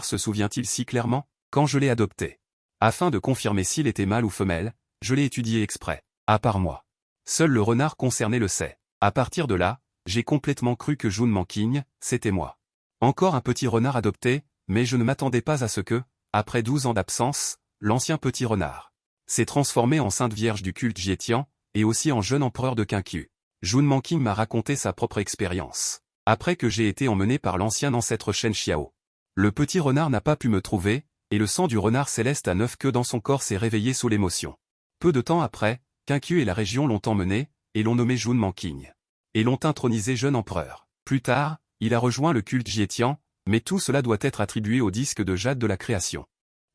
se souvient-il si clairement? Quand je l'ai adopté. Afin de confirmer s'il était mâle ou femelle, je l'ai étudié exprès. À part moi. Seul le renard concerné le sait. À partir de là, j'ai complètement cru que Jun Manqing, c'était moi. Encore un petit renard adopté, mais je ne m'attendais pas à ce que, après 12 ans d'absence, l'ancien petit renard s'est transformé en Sainte Vierge du culte Jietian, et aussi en jeune empereur de Qingqiu. Jun Manqing m'a raconté sa propre expérience. Après que j'ai été emmené par l'ancien ancêtre Shen Xiao. Le petit renard n'a pas pu me trouver, et le sang du renard céleste à 9 queues dans son corps s'est réveillé sous l'émotion. Peu de temps après, Qingqiu et la région l'ont emmené, et l'ont nommé Jun Manqing. Et l'ont intronisé jeune empereur. Plus tard, il a rejoint le culte Jietian, mais tout cela doit être attribué au disque de jade de la création.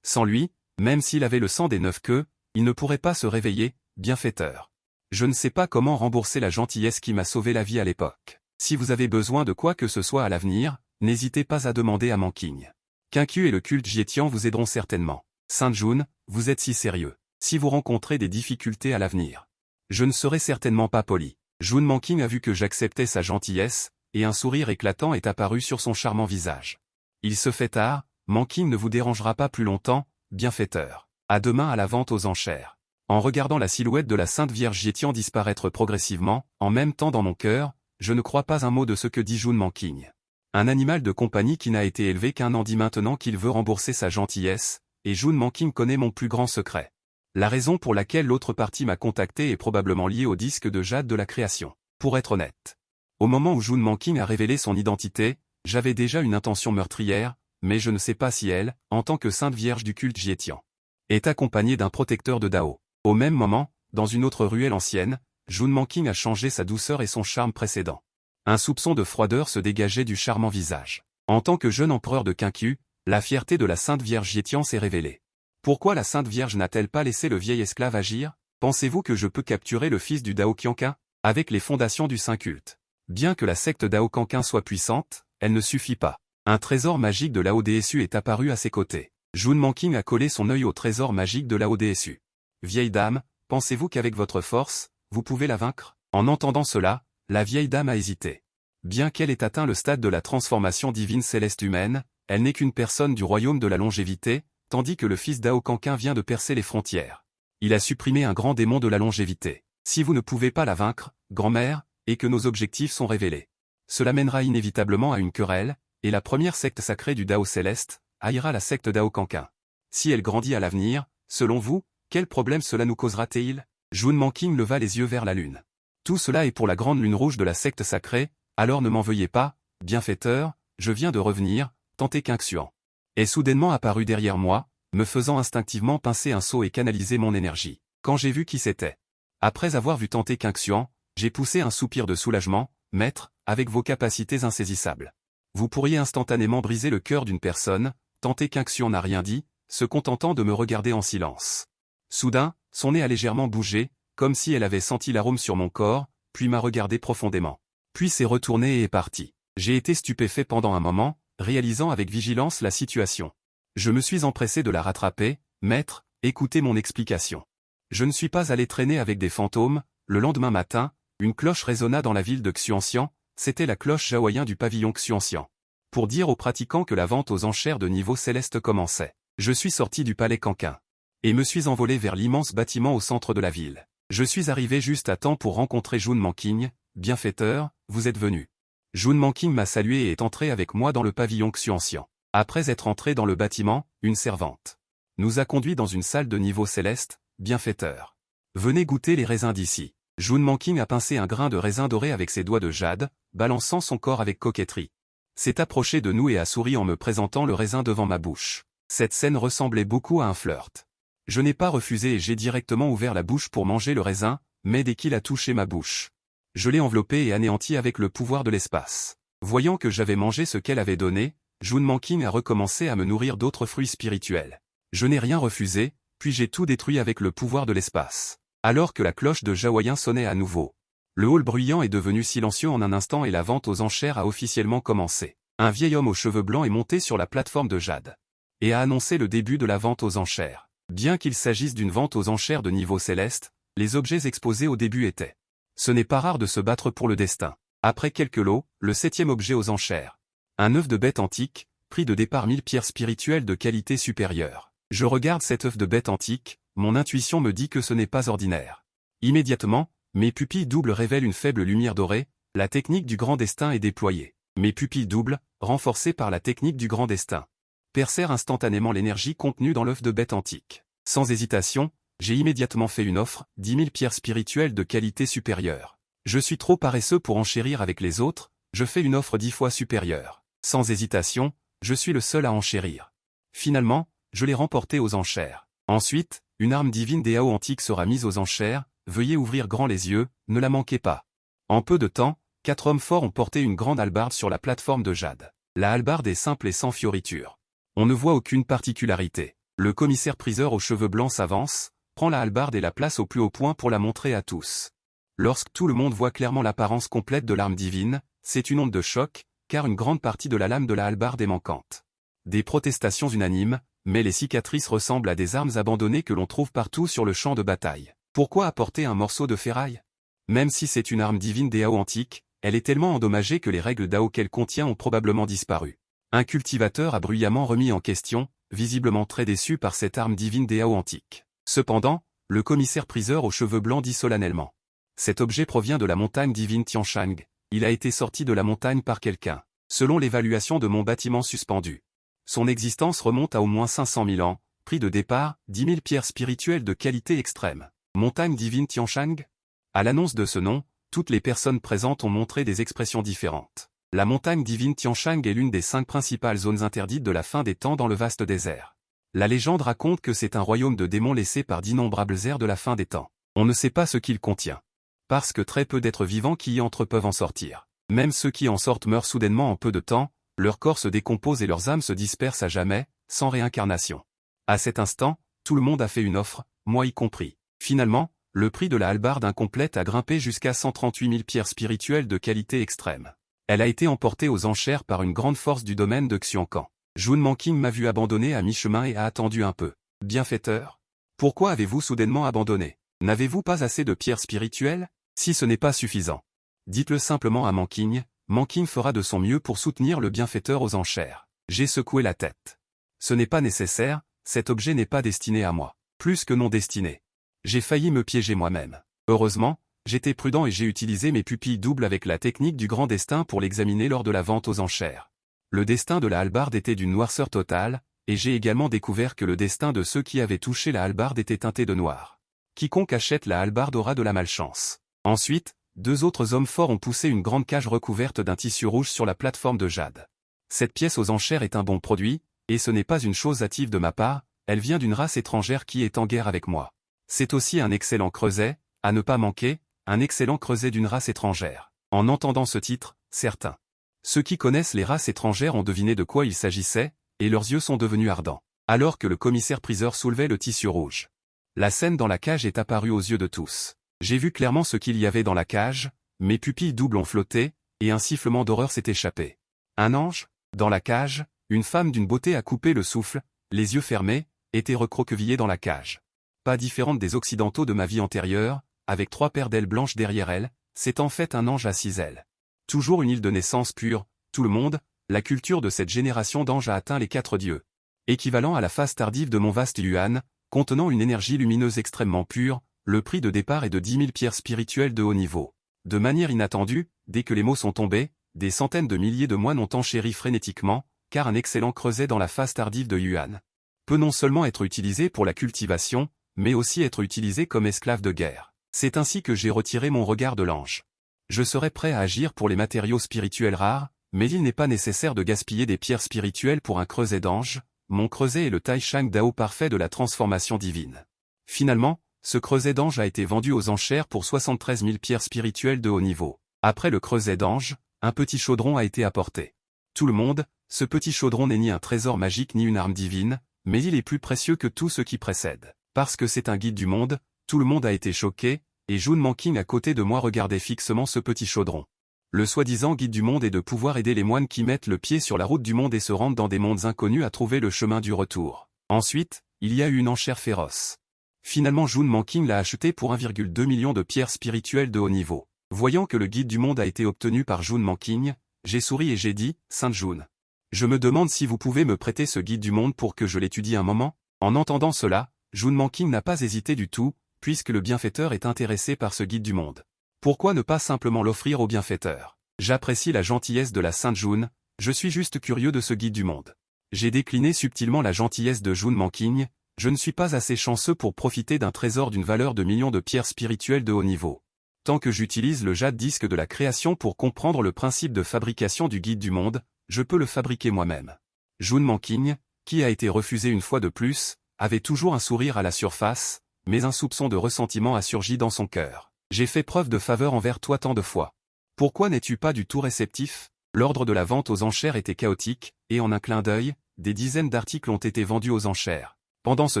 Sans lui, même s'il avait le sang des 9 queues, il ne pourrait pas se réveiller, bienfaiteur. Je ne sais pas comment rembourser la gentillesse qui m'a sauvé la vie à l'époque. Si vous avez besoin de quoi que ce soit à l'avenir, n'hésitez pas à demander à Manqing. Qingqiu et le culte Jietian vous aideront certainement. Sainte Jun, vous êtes si sérieux. Si vous rencontrez des difficultés à l'avenir, je ne serai certainement pas poli. Jun Manqing a vu que j'acceptais sa gentillesse, et un sourire éclatant est apparu sur son charmant visage. Il se fait tard, Manqing ne vous dérangera pas plus longtemps, bienfaiteur. À demain à la vente aux enchères. En regardant la silhouette de la Sainte Vierge Jietian disparaître progressivement, en même temps dans mon cœur, je ne crois pas un mot de ce que dit Jun Manqing. Un animal de compagnie qui n'a été élevé qu'un an dit maintenant qu'il veut rembourser sa gentillesse, et Jun Manqing connaît mon plus grand secret. La raison pour laquelle l'autre partie m'a contacté est probablement liée au disque de jade de la création. Pour être honnête. Au moment où Jun Manqing a révélé son identité, j'avais déjà une intention meurtrière, mais je ne sais pas si elle, en tant que Sainte Vierge du culte Jietian, est accompagnée d'un protecteur de Dao. Au même moment, dans une autre ruelle ancienne, Jun Manqing a changé sa douceur et son charme précédent. Un soupçon de froideur se dégageait du charmant visage. En tant que jeune empereur de Qingqiu, la fierté de la Sainte Vierge Jietian s'est révélée. Pourquoi la Sainte Vierge n'a-t-elle pas laissé le vieil esclave agir? Pensez-vous que je peux capturer le fils du Daoqianquin, avec les fondations du saint culte? Bien que la secte Daoqianquin soit puissante, elle ne suffit pas. Un trésor magique de Lao DSU est apparu à ses côtés. Jun Manqing a collé son œil au trésor magique de Lao DSU. Vieille dame, pensez-vous qu'avec votre force, vous pouvez la vaincre? En entendant cela, la vieille dame a hésité. Bien qu'elle ait atteint le stade de la transformation divine céleste humaine, elle n'est qu'une personne du royaume de la longévité, tandis que le fils Daoqianquin vient de percer les frontières. Il a supprimé un grand démon de la longévité. Si vous ne pouvez pas la vaincre, grand-mère, et que nos objectifs sont révélés, cela mènera inévitablement à une querelle, et la première secte sacrée du Dao céleste haïra la secte Daoqianquin. Si elle grandit à l'avenir, selon vous, quel problème cela nous causera-t-il? Jun Manqing leva les yeux vers la lune. Tout cela est pour la grande lune rouge de la secte sacrée, alors ne m'en veuillez pas, bienfaiteur, je viens de revenir, tenter Qingxian est soudainement apparu derrière moi, me faisant instinctivement pincer un seau et canaliser mon énergie. Quand j'ai vu qui c'était. Après avoir vu tenter Qingxian, j'ai poussé un soupir de soulagement, maître, avec vos capacités insaisissables. Vous pourriez instantanément briser le cœur d'une personne, tenter Qingxian n'a rien dit, se contentant de me regarder en silence. Soudain, son nez a légèrement bougé, comme si elle avait senti l'arôme sur mon corps, puis m'a regardé profondément. Puis s'est retournée et est partie. J'ai été stupéfait pendant un moment, réalisant avec vigilance la situation. Je me suis empressé de la rattraper, maître, Écoutez mon explication. Je ne suis pas allé traîner avec des fantômes. Le lendemain matin, une cloche résonna dans la ville de Xuanxian, c'était la cloche Jaoyin du pavillon Xuanxian. Pour dire aux pratiquants que la vente aux enchères de niveau céleste commençait. Je suis sorti du palais Kankin. Et me suis envolé vers l'immense bâtiment au centre de la ville. Je suis arrivé juste à temps pour rencontrer Jun Manqing. Bienfaiteur, vous êtes venu. Jun Manqing m'a salué et est entré avec moi dans le pavillon Xuanxian. Après être entré dans le bâtiment, une servante nous a conduits dans une salle de niveau céleste. Bienfaiteur. Venez goûter les raisins d'ici. Jun Manqing a pincé un grain de raisin doré avec ses doigts de jade, balançant son corps avec coquetterie. S'est approché de nous et a souri en me présentant le raisin devant ma bouche. Cette scène ressemblait beaucoup à un flirt. Je n'ai pas refusé et j'ai directement ouvert la bouche pour manger le raisin, mais dès qu'il a touché ma bouche, je l'ai enveloppé et anéanti avec le pouvoir de l'espace. Voyant que j'avais mangé ce qu'elle avait donné, Jun Manqing a recommencé à me nourrir d'autres fruits spirituels. Je n'ai rien refusé, puis j'ai tout détruit avec le pouvoir de l'espace. Alors que la cloche de Jaoyin sonnait à nouveau. Le hall bruyant est devenu silencieux en un instant et la vente aux enchères a officiellement commencé. Un vieil homme aux cheveux blancs est monté sur la plateforme de jade et a annoncé le début de la vente aux enchères. Bien qu'il s'agisse d'une vente aux enchères de niveau céleste, les objets exposés au début étaient. Ce n'est pas rare de se battre pour le destin. Après quelques lots, le 7e objet aux enchères. Un œuf de bête antique, prix de départ 1000 pierres spirituelles de qualité supérieure. Je regarde cet œuf de bête antique, mon intuition me dit que ce n'est pas ordinaire. Immédiatement, mes pupilles doubles révèlent une faible lumière dorée, la technique du grand destin est déployée. Mes pupilles doubles, renforcées par la technique du grand destin, percèrent instantanément l'énergie contenue dans l'œuf de bête antique. Sans hésitation, j'ai immédiatement fait une offre, 10 000 pierres spirituelles de qualité supérieure. Je suis trop paresseux pour enchérir avec les autres, je fais une offre 10 fois supérieure. Sans hésitation, je suis le seul à enchérir. Finalement, je l'ai remporté aux enchères. Ensuite, une arme divine Dao antique sera mise aux enchères, veuillez ouvrir grand les yeux, ne la manquez pas. En peu de temps, 4 hommes forts ont porté une grande hallebarde sur la plateforme de jade. La hallebarde est simple et sans fioriture. On ne voit aucune particularité. Le commissaire-priseur aux cheveux blancs s'avance, prend la hallebarde et la place au plus haut point pour la montrer à tous. Lorsque tout le monde voit clairement l'apparence complète de l'arme divine, c'est une onde de choc, car une grande partie de la lame de la hallebarde est manquante. Des protestations unanimes, mais les cicatrices ressemblent à des armes abandonnées que l'on trouve partout sur le champ de bataille. Pourquoi apporter un morceau de ferraille? Même si c'est une arme divine Dao antique, elle est tellement endommagée que les règles Dao qu'elle contient ont probablement disparu. Un cultivateur a bruyamment remis en question, visiblement très déçu par cette arme divine Dao antique. Cependant, le commissaire-priseur aux cheveux blancs dit solennellement. Cet objet provient de la montagne divine Tianshang, il a été sorti de la montagne par quelqu'un. Selon l'évaluation de mon bâtiment suspendu. Son existence remonte à au moins 500 000 ans, prix de départ, 10 000 pierres spirituelles de qualité extrême. Montagne divine Tianshang? À l'annonce de ce nom, toutes les personnes présentes ont montré des expressions différentes. La montagne divine Tianshang est l'une des 5 principales zones interdites de la fin des temps dans le vaste désert. La légende raconte que c'est un royaume de démons laissé par d'innombrables ères de la fin des temps. On ne sait pas ce qu'il contient. Parce que très peu d'êtres vivants qui y entrent peuvent en sortir. Même ceux qui en sortent meurent soudainement en peu de temps, leur corps se décompose et leurs âmes se dispersent à jamais, sans réincarnation. À cet instant, tout le monde a fait une offre, moi y compris. Finalement, le prix de la hallebarde incomplète a grimpé jusqu'à 138 000 pierres spirituelles de qualité extrême. Elle a été emportée aux enchères par une grande force du domaine de Xiancan. Jun Manqing m'a vu abandonner à mi-chemin et a attendu un peu. Bienfaiteur? Pourquoi avez-vous soudainement abandonné? N'avez-vous pas assez de pierres spirituelles? Si ce n'est pas suffisant, dites-le simplement à Manqing. Manqing fera de son mieux pour soutenir le bienfaiteur aux enchères. J'ai secoué la tête. Ce n'est pas nécessaire, cet objet n'est pas destiné à moi. Plus que non destiné. J'ai failli me piéger moi-même. Heureusement, j'étais prudent et j'ai utilisé mes pupilles doubles avec la technique du grand destin pour l'examiner lors de la vente aux enchères. Le destin de la hallebarde était d'une noirceur totale, et j'ai également découvert que le destin de ceux qui avaient touché la hallebarde était teinté de noir. Quiconque achète la hallebarde aura de la malchance. Ensuite, 2 autres hommes forts ont poussé une grande cage recouverte d'un tissu rouge sur la plateforme de jade. Cette pièce aux enchères est un bon produit, et ce n'est pas une chose hâtive de ma part, elle vient d'une race étrangère qui est en guerre avec moi. C'est aussi un excellent creuset, à ne pas manquer, un excellent creuset d'une race étrangère. En entendant ce titre, certains. Ceux qui connaissent les races étrangères ont deviné de quoi il s'agissait, et leurs yeux sont devenus ardents. Alors que le commissaire-priseur soulevait le tissu rouge. La scène dans la cage est apparue aux yeux de tous. J'ai vu clairement ce qu'il y avait dans la cage, mes pupilles doubles ont flotté, et un sifflement d'horreur s'est échappé. Un ange? Dans la cage, une femme d'une beauté a coupé le souffle, les yeux fermés, était recroquevillée dans la cage. Pas différente des occidentaux de ma vie antérieure, avec 3 paires d'ailes blanches derrière elle, c'est en fait un ange à 6 ailes. Toujours une île de naissance pure, tout le monde, la culture de cette génération d'anges a atteint les 4 dieux. Équivalent à la phase tardive de mon vaste Yuan, contenant une énergie lumineuse extrêmement pure, le prix de départ est de 10 000 pierres spirituelles de haut niveau. De manière inattendue, dès que les mots sont tombés, des centaines de milliers de moines ont enchéri frénétiquement, car un excellent creuset dans la phase tardive de Yuan peut non seulement être utilisé pour la cultivation, mais aussi être utilisé comme esclave de guerre. C'est ainsi que j'ai retiré mon regard de l'ange. Je serais prêt à agir pour les matériaux spirituels rares, mais il n'est pas nécessaire de gaspiller des pierres spirituelles pour un creuset d'ange. Mon creuset est le Tai Shang Dao parfait de la transformation divine. Finalement, ce creuset d'ange a été vendu aux enchères pour 73 000 pierres spirituelles de haut niveau. Après le creuset d'ange, un petit chaudron a été apporté. Tout le monde, ce petit chaudron n'est ni un trésor magique ni une arme divine, mais il est plus précieux que tout ce qui précède. Parce que c'est un guide du monde, tout le monde a été choqué, et Jun Manking à côté de moi regardait fixement ce petit chaudron. Le soi-disant guide du monde est de pouvoir aider les moines qui mettent le pied sur la route du monde et se rendent dans des mondes inconnus à trouver le chemin du retour. Ensuite, il y a eu une enchère féroce. Finalement Jun Manking l'a acheté pour 1,2 million de pierres spirituelles de haut niveau. Voyant que le guide du monde a été obtenu par Jun Manking, j'ai souri et j'ai dit, « Sainte Jun. Je me demande si vous pouvez me prêter ce guide du monde pour que je l'étudie un moment ?» En entendant cela, Jun Manking n'a pas hésité du tout, puisque le bienfaiteur est intéressé par ce guide du monde. Pourquoi ne pas simplement l'offrir au bienfaiteur? J'apprécie la gentillesse de la Sainte Jun, je suis juste curieux de ce guide du monde. J'ai décliné subtilement la gentillesse de Jun Manking, je ne suis pas assez chanceux pour profiter d'un trésor d'une valeur de millions de pierres spirituelles de haut niveau. Tant que j'utilise le jade disque de la création pour comprendre le principe de fabrication du guide du monde, je peux le fabriquer moi-même. Jun Manking, qui a été refusé une fois de plus, avait toujours un sourire à la surface, mais un soupçon de ressentiment a surgi dans son cœur. J'ai fait preuve de faveur envers toi tant de fois. Pourquoi n'es-tu pas du tout réceptif? L'ordre de la vente aux enchères était chaotique, et en un clin d'œil, des dizaines d'articles ont été vendus aux enchères. Pendant ce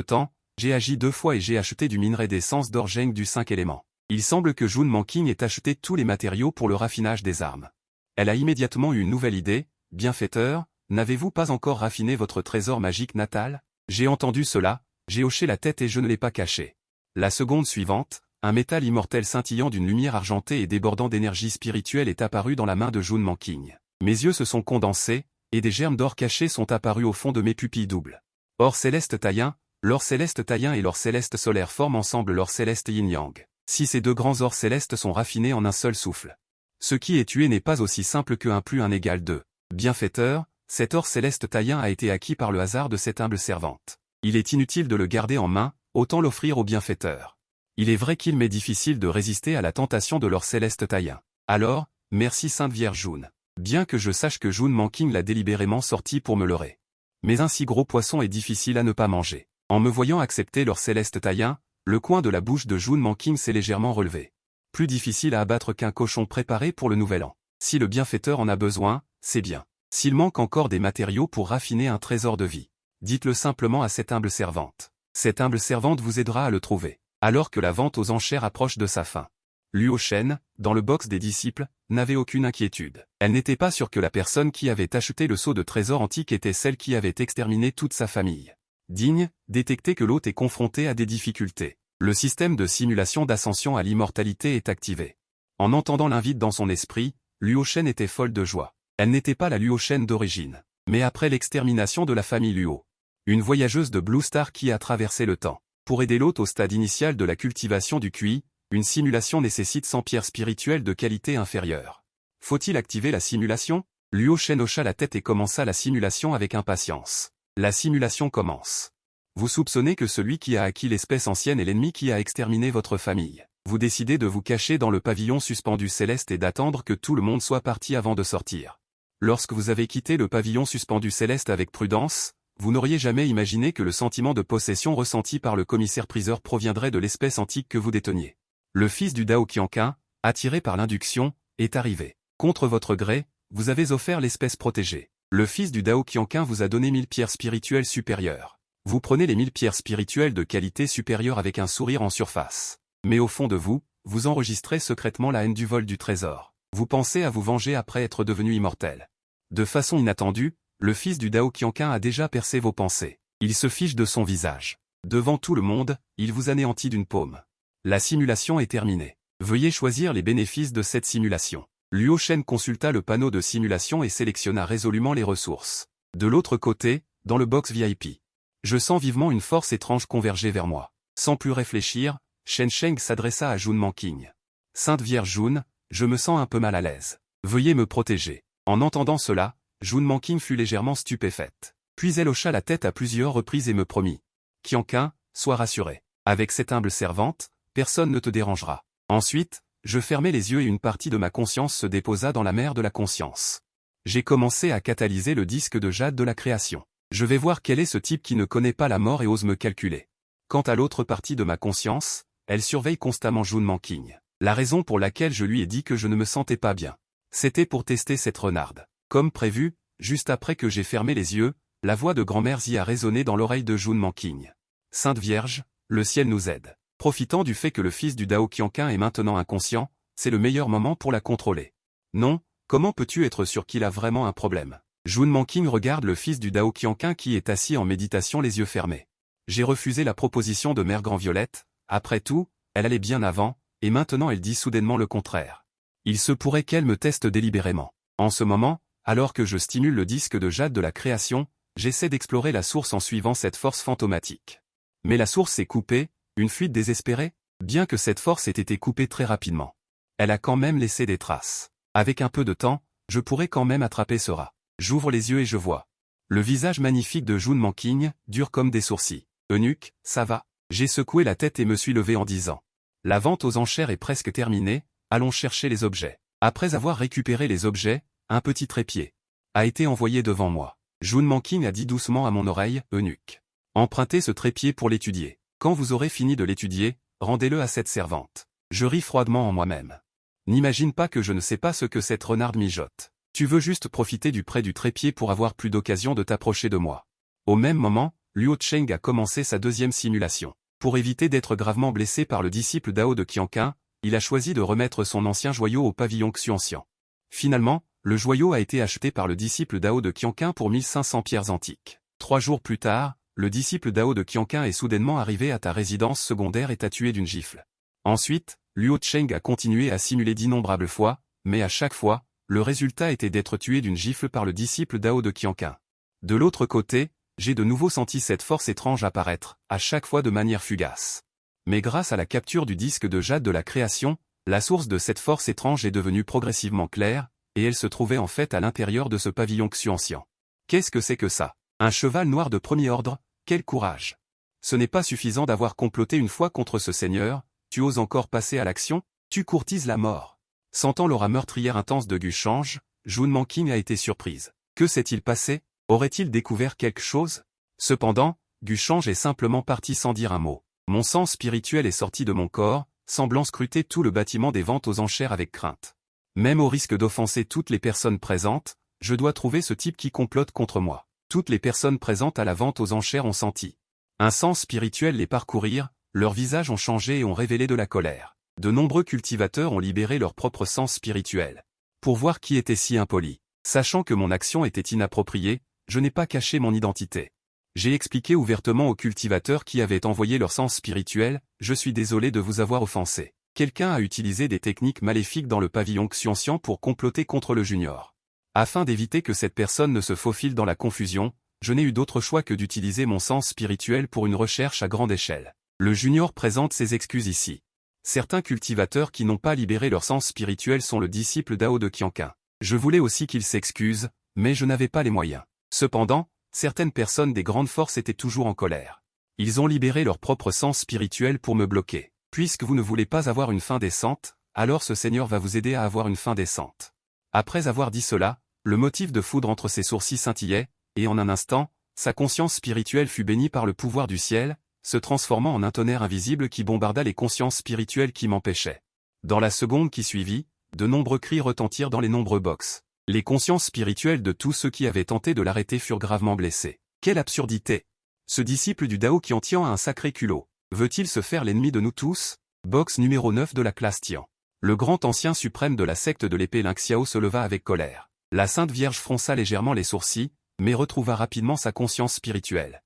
temps, j'ai agi 2 fois et j'ai acheté du minerai d'essence d'orgeng du 5 éléments. Il semble que Jun Manking ait acheté tous les matériaux pour le raffinage des armes. Elle a immédiatement eu une nouvelle idée. Bienfaiteur, n'avez-vous pas encore raffiné votre trésor magique natal? J'ai entendu cela, j'ai hoché la tête et je ne l'ai pas caché. La seconde suivante, un métal immortel scintillant d'une lumière argentée et débordant d'énergie spirituelle est apparu dans la main de Jun Manking. Mes yeux se sont condensés, et des germes d'or cachés sont apparus au fond de mes pupilles doubles. Or céleste taïen, l'or céleste taïen et l'or céleste solaire forment ensemble l'or céleste yin-yang. Si ces 2 grands ors célestes sont raffinés en un seul souffle. Ce qui est tué n'est pas aussi simple que 1 plus 1 égale 2. Bienfaiteur, cet or céleste taïen a été acquis par le hasard de cette humble servante. Il est inutile de le garder en main, autant l'offrir au bienfaiteur. Il est vrai qu'il m'est difficile de résister à la tentation de l'or céleste taïen. Alors, merci Sainte Vierge Jun. Bien que je sache que Jun Manking l'a délibérément sorti pour me leurrer. Mais un si gros poisson est difficile à ne pas manger. En me voyant accepter l'or céleste taïen, le coin de la bouche de Jun Manking s'est légèrement relevé. Plus difficile à abattre qu'un cochon préparé pour le nouvel an. Si le bienfaiteur en a besoin, c'est bien. S'il manque encore des matériaux pour raffiner un trésor de vie, dites-le simplement à cette humble servante. Cette humble servante vous aidera à le trouver. Alors que la vente aux enchères approche de sa fin. Luo Shen, dans le box des disciples, n'avait aucune inquiétude. Elle n'était pas sûre que la personne qui avait acheté le seau de trésor antique était celle qui avait exterminé toute sa famille. Digne, détecter que l'hôte est confronté à des difficultés. Le système de simulation d'ascension à l'immortalité est activé. En entendant l'invite dans son esprit, Luo Shen était folle de joie. Elle n'était pas la Luo Shen d'origine, mais après l'extermination de la famille Luo. Une voyageuse de Blue Star qui a traversé le temps. Pour aider l'hôte au stade initial de la cultivation du QI, une simulation nécessite 100 pierres spirituelles de qualité inférieure. Faut-il activer la simulation? Luo Shen hocha la tête et commença la simulation avec impatience. La simulation commence. Vous soupçonnez que celui qui a acquis l'espèce ancienne est l'ennemi qui a exterminé votre famille. Vous décidez de vous cacher dans le pavillon suspendu céleste et d'attendre que tout le monde soit parti avant de sortir. Lorsque vous avez quitté le pavillon suspendu céleste avec prudence, vous n'auriez jamais imaginé que le sentiment de possession ressenti par le commissaire-priseur proviendrait de l'espèce antique que vous déteniez. Le fils du Dao Qianqun, attiré par l'induction, est arrivé. Contre votre gré, vous avez offert l'espèce protégée. Le fils du Dao Qianqun vous a donné 1000 pierres spirituelles supérieures. Vous prenez les 1000 pierres spirituelles de qualité supérieure avec un sourire en surface. Mais au fond de vous, vous enregistrez secrètement la haine du vol du trésor. Vous pensez à vous venger après être devenu immortel. De façon inattendue, le fils du Dao Qianqun a déjà percé vos pensées. Il se fiche de son visage. Devant tout le monde, il vous anéantit d'une paume. La simulation est terminée. Veuillez choisir les bénéfices de cette simulation. Luo Shen consulta le panneau de simulation et sélectionna résolument les ressources. De l'autre côté, dans le box VIP. Je sens vivement une force étrange converger vers moi. Sans plus réfléchir, Shen Sheng s'adressa à Jun Manqing. Sainte Vierge Jun, je me sens un peu mal à l'aise. Veuillez me protéger. En entendant cela, Jun Manqing fut légèrement stupéfaite. Puis elle hocha la tête à plusieurs reprises et me promit. Qianqing, sois rassuré. Avec cette humble servante, personne ne te dérangera. Ensuite, je fermai les yeux et une partie de ma conscience se déposa dans la mer de la conscience. J'ai commencé à catalyser le disque de jade de la création. Je vais voir quel est ce type qui ne connaît pas la mort et ose me calculer. Quant à l'autre partie de ma conscience, elle surveille constamment Jun Manqing. La raison pour laquelle je lui ai dit que je ne me sentais pas bien. C'était pour tester cette renarde. Comme prévu, juste après que j'ai fermé les yeux, la voix de grand-mère Zi a résonné dans l'oreille de Jun Manqing. Sainte Vierge, le ciel nous aide. Profitant du fait que le fils du Dao Qianqing est maintenant inconscient, c'est le meilleur moment pour la contrôler. Non, comment peux-tu être sûr qu'il a vraiment un problème? Jun Manqing regarde le fils du Dao Qianqing qui est assis en méditation les yeux fermés. J'ai refusé la proposition de Mère Grand-Violette, après tout, elle allait bien avant, et maintenant elle dit soudainement le contraire. Il se pourrait qu'elle me teste délibérément. En ce moment, alors que je stimule le disque de jade de la création, j'essaie d'explorer la source en suivant cette force fantomatique. Mais la source s'est coupée, une fuite désespérée, bien que cette force ait été coupée très rapidement. Elle a quand même laissé des traces. Avec un peu de temps, je pourrais quand même attraper ce rat. J'ouvre les yeux et je vois. Le visage magnifique de Jun Manqing, dur comme des sourcils. Eunuque, ça va. J'ai secoué la tête et me suis levé en disant. La vente aux enchères est presque terminée, allons chercher les objets. Après avoir récupéré les objets, un petit trépied a été envoyé devant moi. Jun Manqing a dit doucement à mon oreille, eunuque. Empruntez ce trépied pour l'étudier. Quand vous aurez fini de l'étudier, rendez-le à cette servante. Je ris froidement en moi-même. N'imagine pas que je ne sais pas ce que cette renarde mijote. Tu veux juste profiter du prêt du trépied pour avoir plus d'occasion de t'approcher de moi. Au même moment, Luo Cheng a commencé sa deuxième simulation. Pour éviter d'être gravement blessé par le disciple Dao de Qianqing, il a choisi de remettre son ancien joyau au pavillon Xuanxian. Finalement, le joyau a été acheté par le disciple Dao de Qianqing pour 1500 pierres antiques. 3 jours plus tard, le disciple Dao de Qianqing est soudainement arrivé à ta résidence secondaire et t'a tué d'une gifle. Ensuite, Luo Cheng a continué à simuler d'innombrables fois, mais à chaque fois, le résultat était d'être tué d'une gifle par le disciple Dao de Qianqing. De l'autre côté, j'ai de nouveau senti cette force étrange apparaître, à chaque fois de manière fugace. Mais grâce à la capture du disque de jade de la création, la source de cette force étrange est devenue progressivement claire, et elle se trouvait en fait à l'intérieur de ce pavillon Xuanxian. Qu'est-ce que c'est que ça? Un cheval noir de premier ordre, quel courage! Ce n'est pas suffisant d'avoir comploté une fois contre ce seigneur, tu oses encore passer à l'action, tu courtises la mort. Sentant l'aura meurtrière intense de Guchange, Jun Manqing a été surprise. Que s'est-il passé? Aurait-il découvert quelque chose? Cependant, Guchange est simplement parti sans dire un mot. Mon sens spirituel est sorti de mon corps, semblant scruter tout le bâtiment des ventes aux enchères avec crainte. Même au risque d'offenser toutes les personnes présentes, je dois trouver ce type qui complote contre moi. Toutes les personnes présentes à la vente aux enchères ont senti un sens spirituel les parcourir, leurs visages ont changé et ont révélé de la colère. De nombreux cultivateurs ont libéré leur propre sens spirituel. Pour voir qui était si impoli. Sachant que mon action était inappropriée, je n'ai pas caché mon identité. J'ai expliqué ouvertement aux cultivateurs qui avaient envoyé leur sens spirituel, je suis désolé de vous avoir offensé. Quelqu'un a utilisé des techniques maléfiques dans le pavillon Xuanxian pour comploter contre le junior. Afin d'éviter que cette personne ne se faufile dans la confusion, je n'ai eu d'autre choix que d'utiliser mon sens spirituel pour une recherche à grande échelle. Le junior présente ses excuses ici. Certains cultivateurs qui n'ont pas libéré leur sens spirituel sont le disciple Dao de Qianqing. Je voulais aussi qu'ils s'excusent, mais je n'avais pas les moyens. Cependant, certaines personnes des grandes forces étaient toujours en colère. Ils ont libéré leur propre sens spirituel pour me bloquer. Puisque vous ne voulez pas avoir une fin décente, alors ce seigneur va vous aider à avoir une fin décente. Après avoir dit cela, le motif de foudre entre ses sourcils scintillait, et en un instant, sa conscience spirituelle fut bénie par le pouvoir du ciel, se transformant en un tonnerre invisible qui bombarda les consciences spirituelles qui m'empêchaient. Dans la seconde qui suivit, de nombreux cris retentirent dans les nombreux box. Les consciences spirituelles de tous ceux qui avaient tenté de l'arrêter furent gravement blessées. Quelle absurdité! Ce disciple du Dao Qiantian a un sacré culot. Veut-il se faire l'ennemi de nous tous? Box numéro 9 de la classe Tian. Le grand ancien suprême de la secte de l'épée Ling Xiao se leva avec colère. La Sainte Vierge fronça légèrement les sourcils, mais retrouva rapidement sa conscience spirituelle.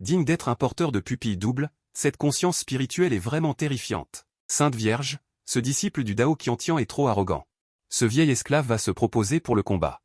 Digne d'être un porteur de pupille double, cette conscience spirituelle est vraiment terrifiante. Sainte Vierge, ce disciple du Dao Qiantian est trop arrogant. Ce vieil esclave va se proposer pour le combat.